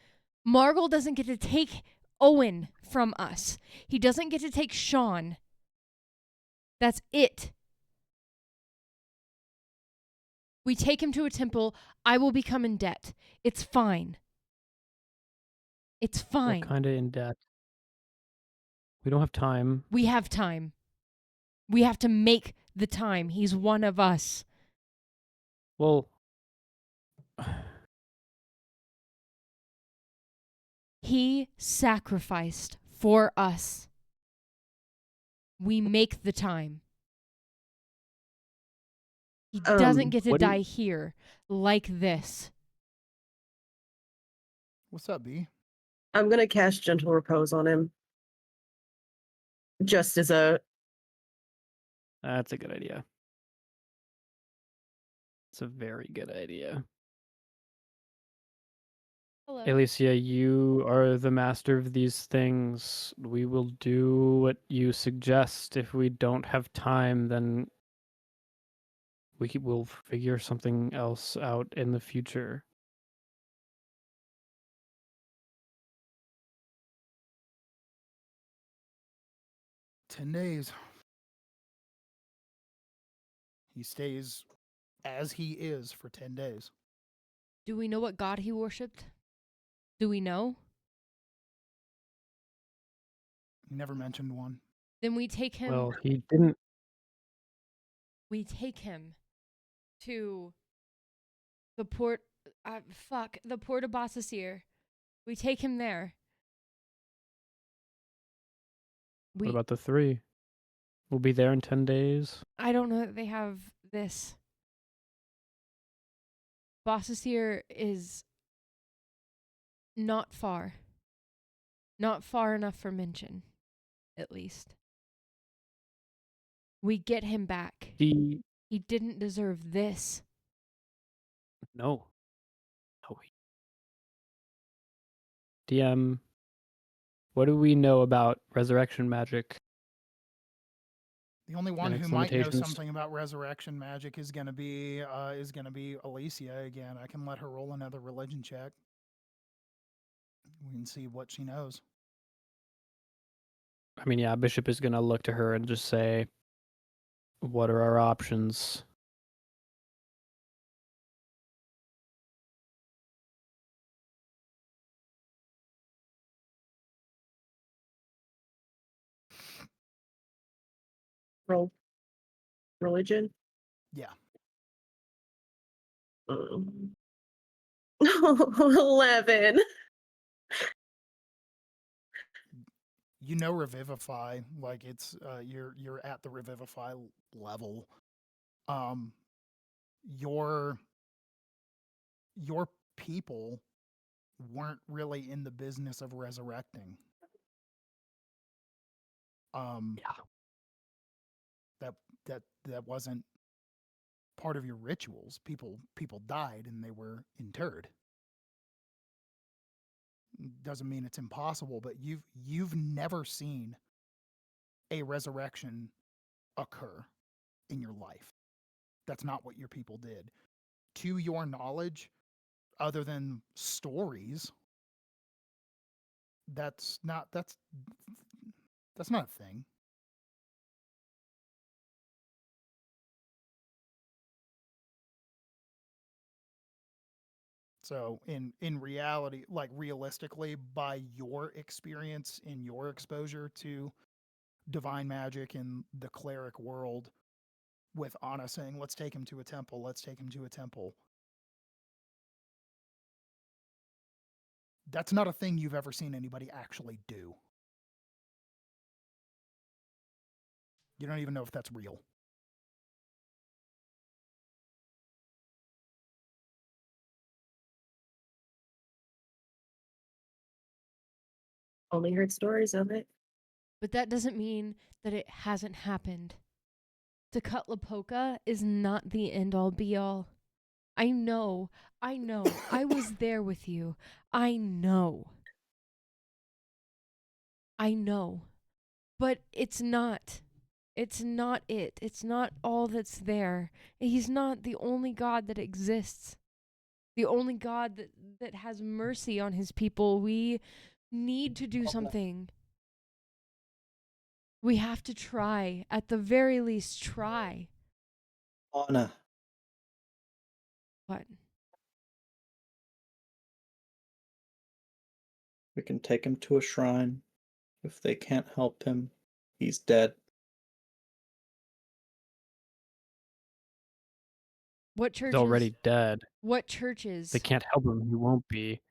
Margle doesn't get to take Owen from us. He doesn't get to take Sean. That's it. We take him to a temple. I will become in debt. It's fine. It's fine. We're kind of in debt. We don't have time. We have time. We have to make the time. He's one of us. Well, He sacrificed for us. We make the time. He doesn't get to what do you- die here like this. What's up, B? I'm going to cast Gentle Repose on him. Just as a... that's a good idea. It's a very good idea. Hello. Elysia, you are the master of these things. We will do what you suggest. If we don't have time, then we'll figure something else out in the future. $10 days. He stays as he is for 10 days. Do we know what god he worshipped? Do we know? He never mentioned one. Then we take him. Well, he didn't. We take him to the port. The port of Bassasir. We take him there. What about the 3? We'll be there in 10 days. I don't know that they have this. Bossisir is not far. Not far enough for mention, at least. We get him back. The He didn't deserve this. no. No. DM, what do we know about resurrection magic? The only one And who its might know limitations. something about resurrection magic is gonna be Elysia again. I can let her roll another religion check. We can see what she knows. I mean, yeah, Bishop is gonna look to her and just say, "What are our options?" Roll religion. Yeah. 11. You know Revivify, like it's you're at the Revivify level. Your people weren't really in the business of resurrecting. Yeah. That wasn't part of your rituals. People died and they were interred. Doesn't mean it's impossible, but you've never seen a resurrection occur in your life. That's not what your people did. To your knowledge, other than stories, that's not a thing. So in reality, like realistically, by your experience in your exposure to divine magic in the cleric world, with Anna saying, "Let's take him to a temple. Let's take him to a temple." That's not a thing you've ever seen anybody actually do. You don't even know if that's real. Only heard stories of it. But that doesn't mean that it hasn't happened. Tecutlapoca is not the end-all be-all. I know. I was there with you. I know. But it's not. It's not it. It's not all that's there. He's not the only God that exists. The only God that has mercy on his people. We need to do something. We have to try. At the very least, try. Anna, What? we can take him to a shrine. If they can't help him, he's dead. What He's churches? already dead. What churches? They can't help him. He won't be.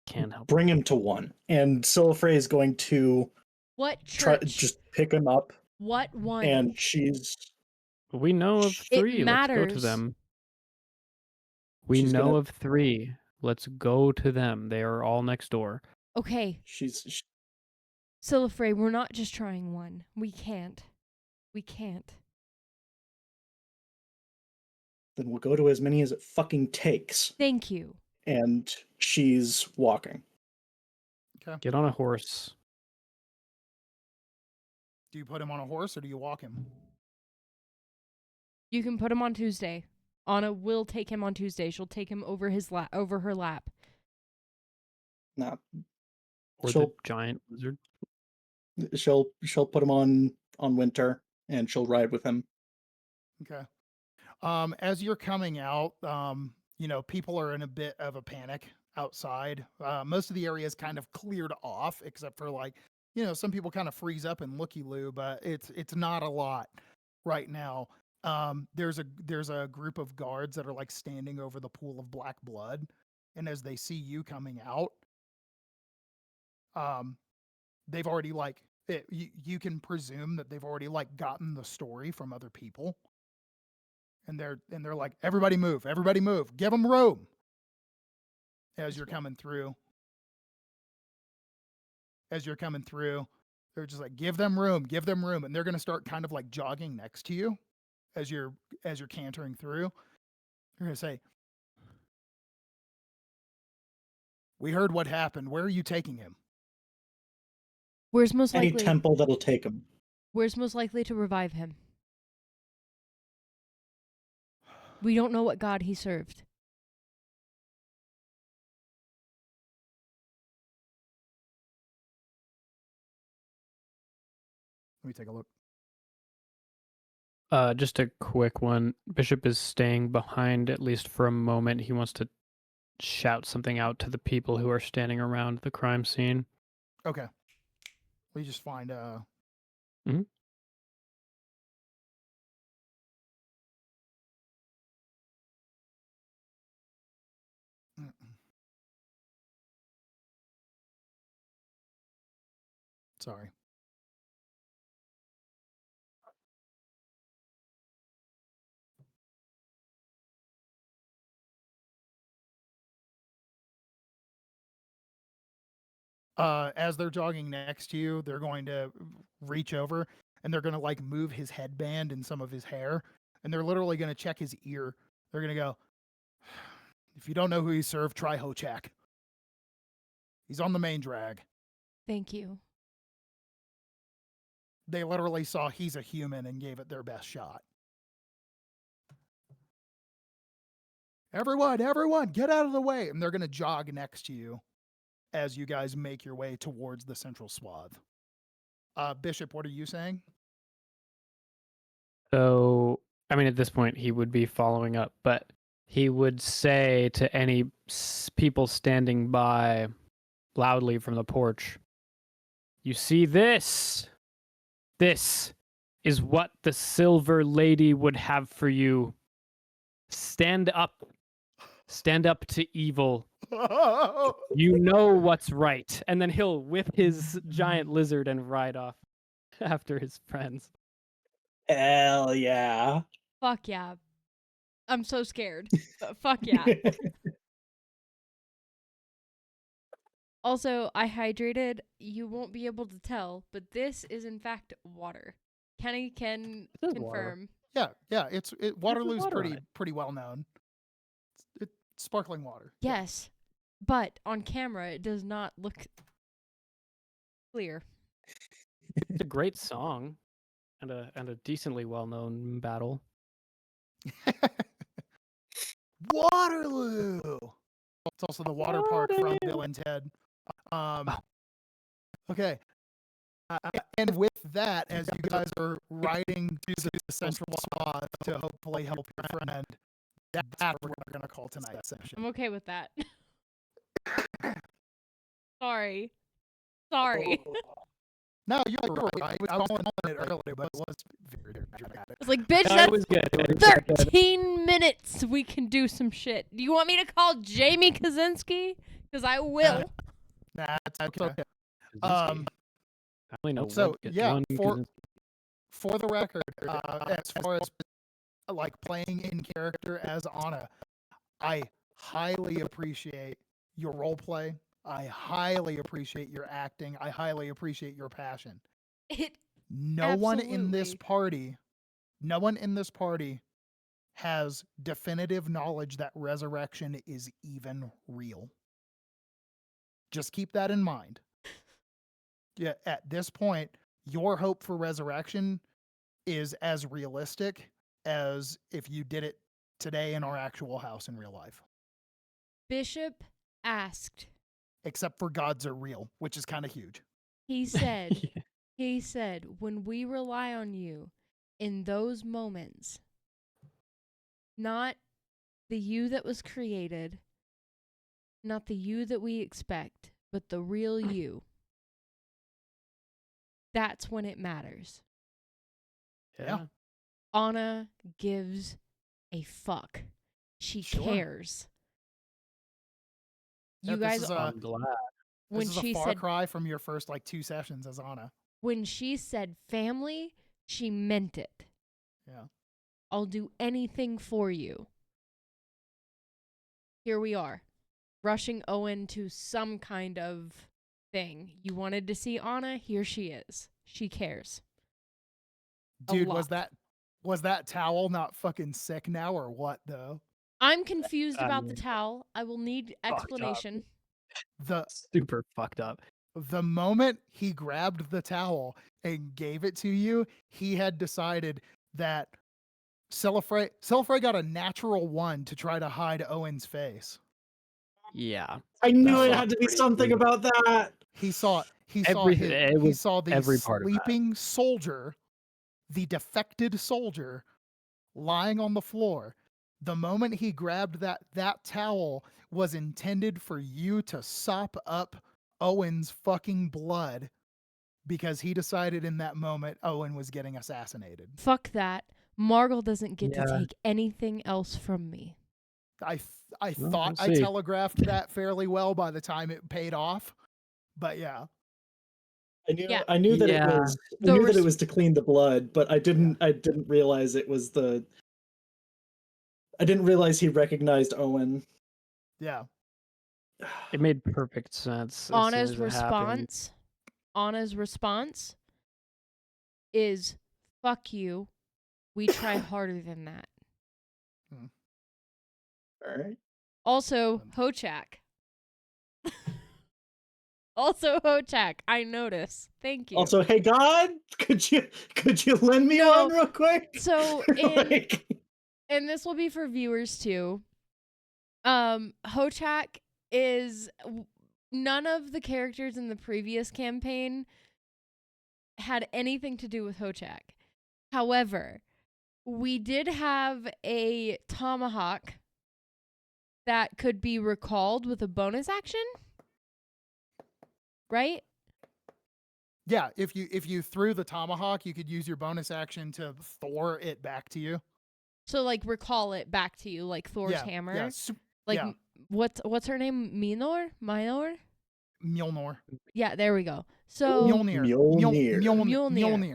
Can't help him. Bring him to one. And Sillifrey is going to What try church? just pick him up, What one? and she's We know of It 3. Let's go to matters. them. We She's know gonna- of 3. Let's go to them. They are all next door. Okay, she's Sillifrey, we're not just trying one. We can't. then we'll go to as many as it fucking takes. Thank you. And she's walking. Okay. Get on a horse. Do you put him on a horse or do you walk him? You can put him on Tuesday. Anna will take him on Tuesday. She'll take him over over her lap. Nah, Or the She'll- giant lizard. she'll put him on Winter, and she'll ride with him. Okay. As you're coming out, people are in a bit of a panic outside. Most of the area is kind of cleared off, except for some people kind of freeze up and looky-loo, but it's not a lot right now. There's a group of guards that are standing over the pool of black blood, and as they see you coming out, they've already You can presume that they've already like gotten the story from other people, and they're like, everybody move, give them room. As you're coming through, they're just like, give them room, and they're gonna start kind of like jogging next to you as you're cantering through. They're gonna say, "We heard what happened. Where are you taking him?" Where's most Any likely? temple that'll take him. Where's most likely to revive him? We don't know what god he served. Let me take a look. Just a quick one. Bishop is staying behind at least for a moment. He wants to shout something out to the people who are standing around the crime scene. Okay. We just find Mhm. Sorry. As they're jogging next to you, they're going to reach over and they're going to like move his headband and some of his hair, and they're literally going to check his ear. They're going to go, "If you don't know who he served, try Hochak. He's on the main drag." Thank you. They literally saw he's a human and gave it their best shot. Everyone, get out of the way. And they're going to jog next to you as you guys make your way towards the central swath. Bishop, what are you saying? So, I mean, at this point, he would be following up, but he would say to any people standing by loudly from the porch, "You see this? This is what the Silver Lady would have for you. Stand up. Stand up to evil. You know what's right." And then he'll whip his giant lizard and ride off after his friends. Hell yeah. Fuck yeah. I'm so scared. But fuck yeah. Also, I hydrated. You won't be able to tell, but this is in fact water. Kenny can It is water. confirm. Yeah. Waterloo's water on it. pretty well known. It's sparkling water. Yes, but on camera it does not look clear. It's a great song and a decently well-known battle. Waterloo. It's also the water park from Bill and Ted. Okay. And with that, as you guys are riding to the central swath to hopefully help your friend, that's what we're going to call tonight's session. I'm okay with that. Sorry. Sorry. No, you're right. I was calling it earlier, but it was very dramatic. It's like, bitch, No, that's it was good. It was good. 13 minutes. We can do some shit. Do you want me to call Jamie Kaczynski? Because I will. Nah, it's okay. I only know So, one good yeah, one for the record, as far as like playing in character as Anna, I highly appreciate your role play. I highly appreciate your acting. I highly appreciate your passion. No one in this party has definitive knowledge that resurrection is even real. Just keep that in mind. Yeah, at this point, your hope for resurrection is as realistic as if you did it today in our actual house in real life. Bishop asked. Except for gods are real, which is kind of huge. He said, he said, when we rely on you in those moments, not the you that was created, not the you that we expect, but the real you. That's when it matters. Yeah. Anna gives a fuck. She cares. You Yeah, guys, I'm glad. when This is she a far said, cry from your first like 2 sessions as Anna. when she said family, she meant it. Yeah. I'll do anything for you. Here we are, rushing Owen to some kind of thing. You wanted to see Anna? Here she is. She cares. Dude, lot. was that towel not fucking sick now or what though? I'm confused I about the mean, towel. I will need fucked up. explanation. The Super fucked up. the moment he grabbed the towel and gave it to you, he had decided that Sillifrey got a natural one to try to hide Owen's face. Yeah. I knew That it was had to be pretty something brutal. about that. He saw Everything- it he was saw the every part of that. sleeping soldier, the defected soldier, lying on the floor. The moment he grabbed that towel was intended for you to sop up Owen's fucking blood because he decided in that moment Owen was getting assassinated. Fuck that. Margle doesn't get Yeah. to take anything else from me. I Well, thought we'll I see. telegraphed that fairly well by the time it paid off. But yeah. Yeah. I knew that Yeah. I knew that it was to clean the blood, but I didn't realize it was I didn't realize he recognized Owen. Yeah. It made perfect sense. As soon as Anna's it happened. response is fuck you. We try harder than that. All right. Also, Hochak. I notice. Thank you. Also, hey God, could you lend me No, one real quick? So Like- and this will be for viewers too. Hochak is none of the characters in the previous campaign had anything to do with Hochak. However, we did have a tomahawk that could be recalled with a bonus action, right? Yeah, if you threw the tomahawk, you could use your bonus action to Thor it back to you. So like recall it back to you, like Thor's hammer. Yeah, Like yeah. what's her name? Minor? Mjolnir. Yeah, there we go. So Mjolnir.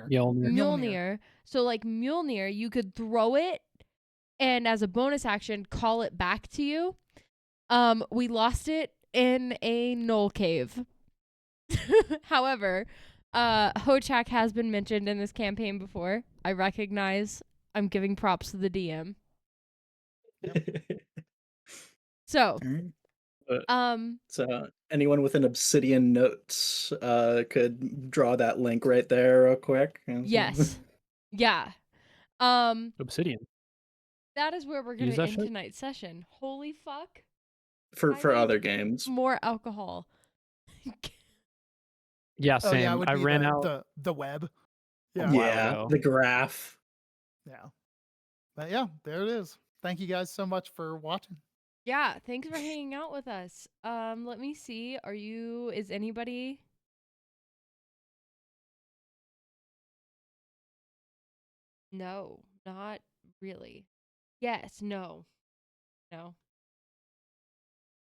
Mjolnir. So like Mjolnir, you could throw it and as a bonus action call it back to you. We lost it in a knoll cave. However, Hochak has been mentioned in this campaign before. I recognize. I'm giving props to the DM. So, So anyone with an obsidian notes could draw that link right there real quick. yes. Yeah. Obsidian. That is where we're going Use to that end shit? tonight's session. Holy fuck. for I need other games. More alcohol. Yeah, Oh same. yeah, it would I be ran out. the web. a Yeah. while Yeah, ago. the graph. Yeah. But yeah, there it is. Thank you guys so much for watching. Yeah, thanks for hanging out with us. Let me see. Is anybody? No, not really. Yes, no. No.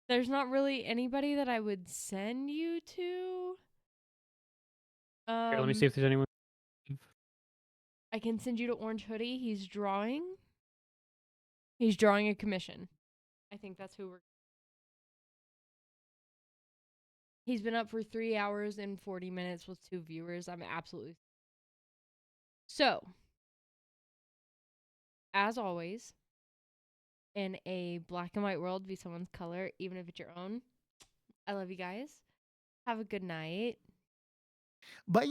There's not really anybody that I would send you to. Here, let me see if there's anyone. I can send you to Orange Hoodie. He's drawing a commission. I think that's who we're. He's been up for 3 hours and 40 minutes with 2 viewers. I'm absolutely. So, as always, in a black and white world, be someone's color, even if it's your own. I love you guys. Have a good night. Bye.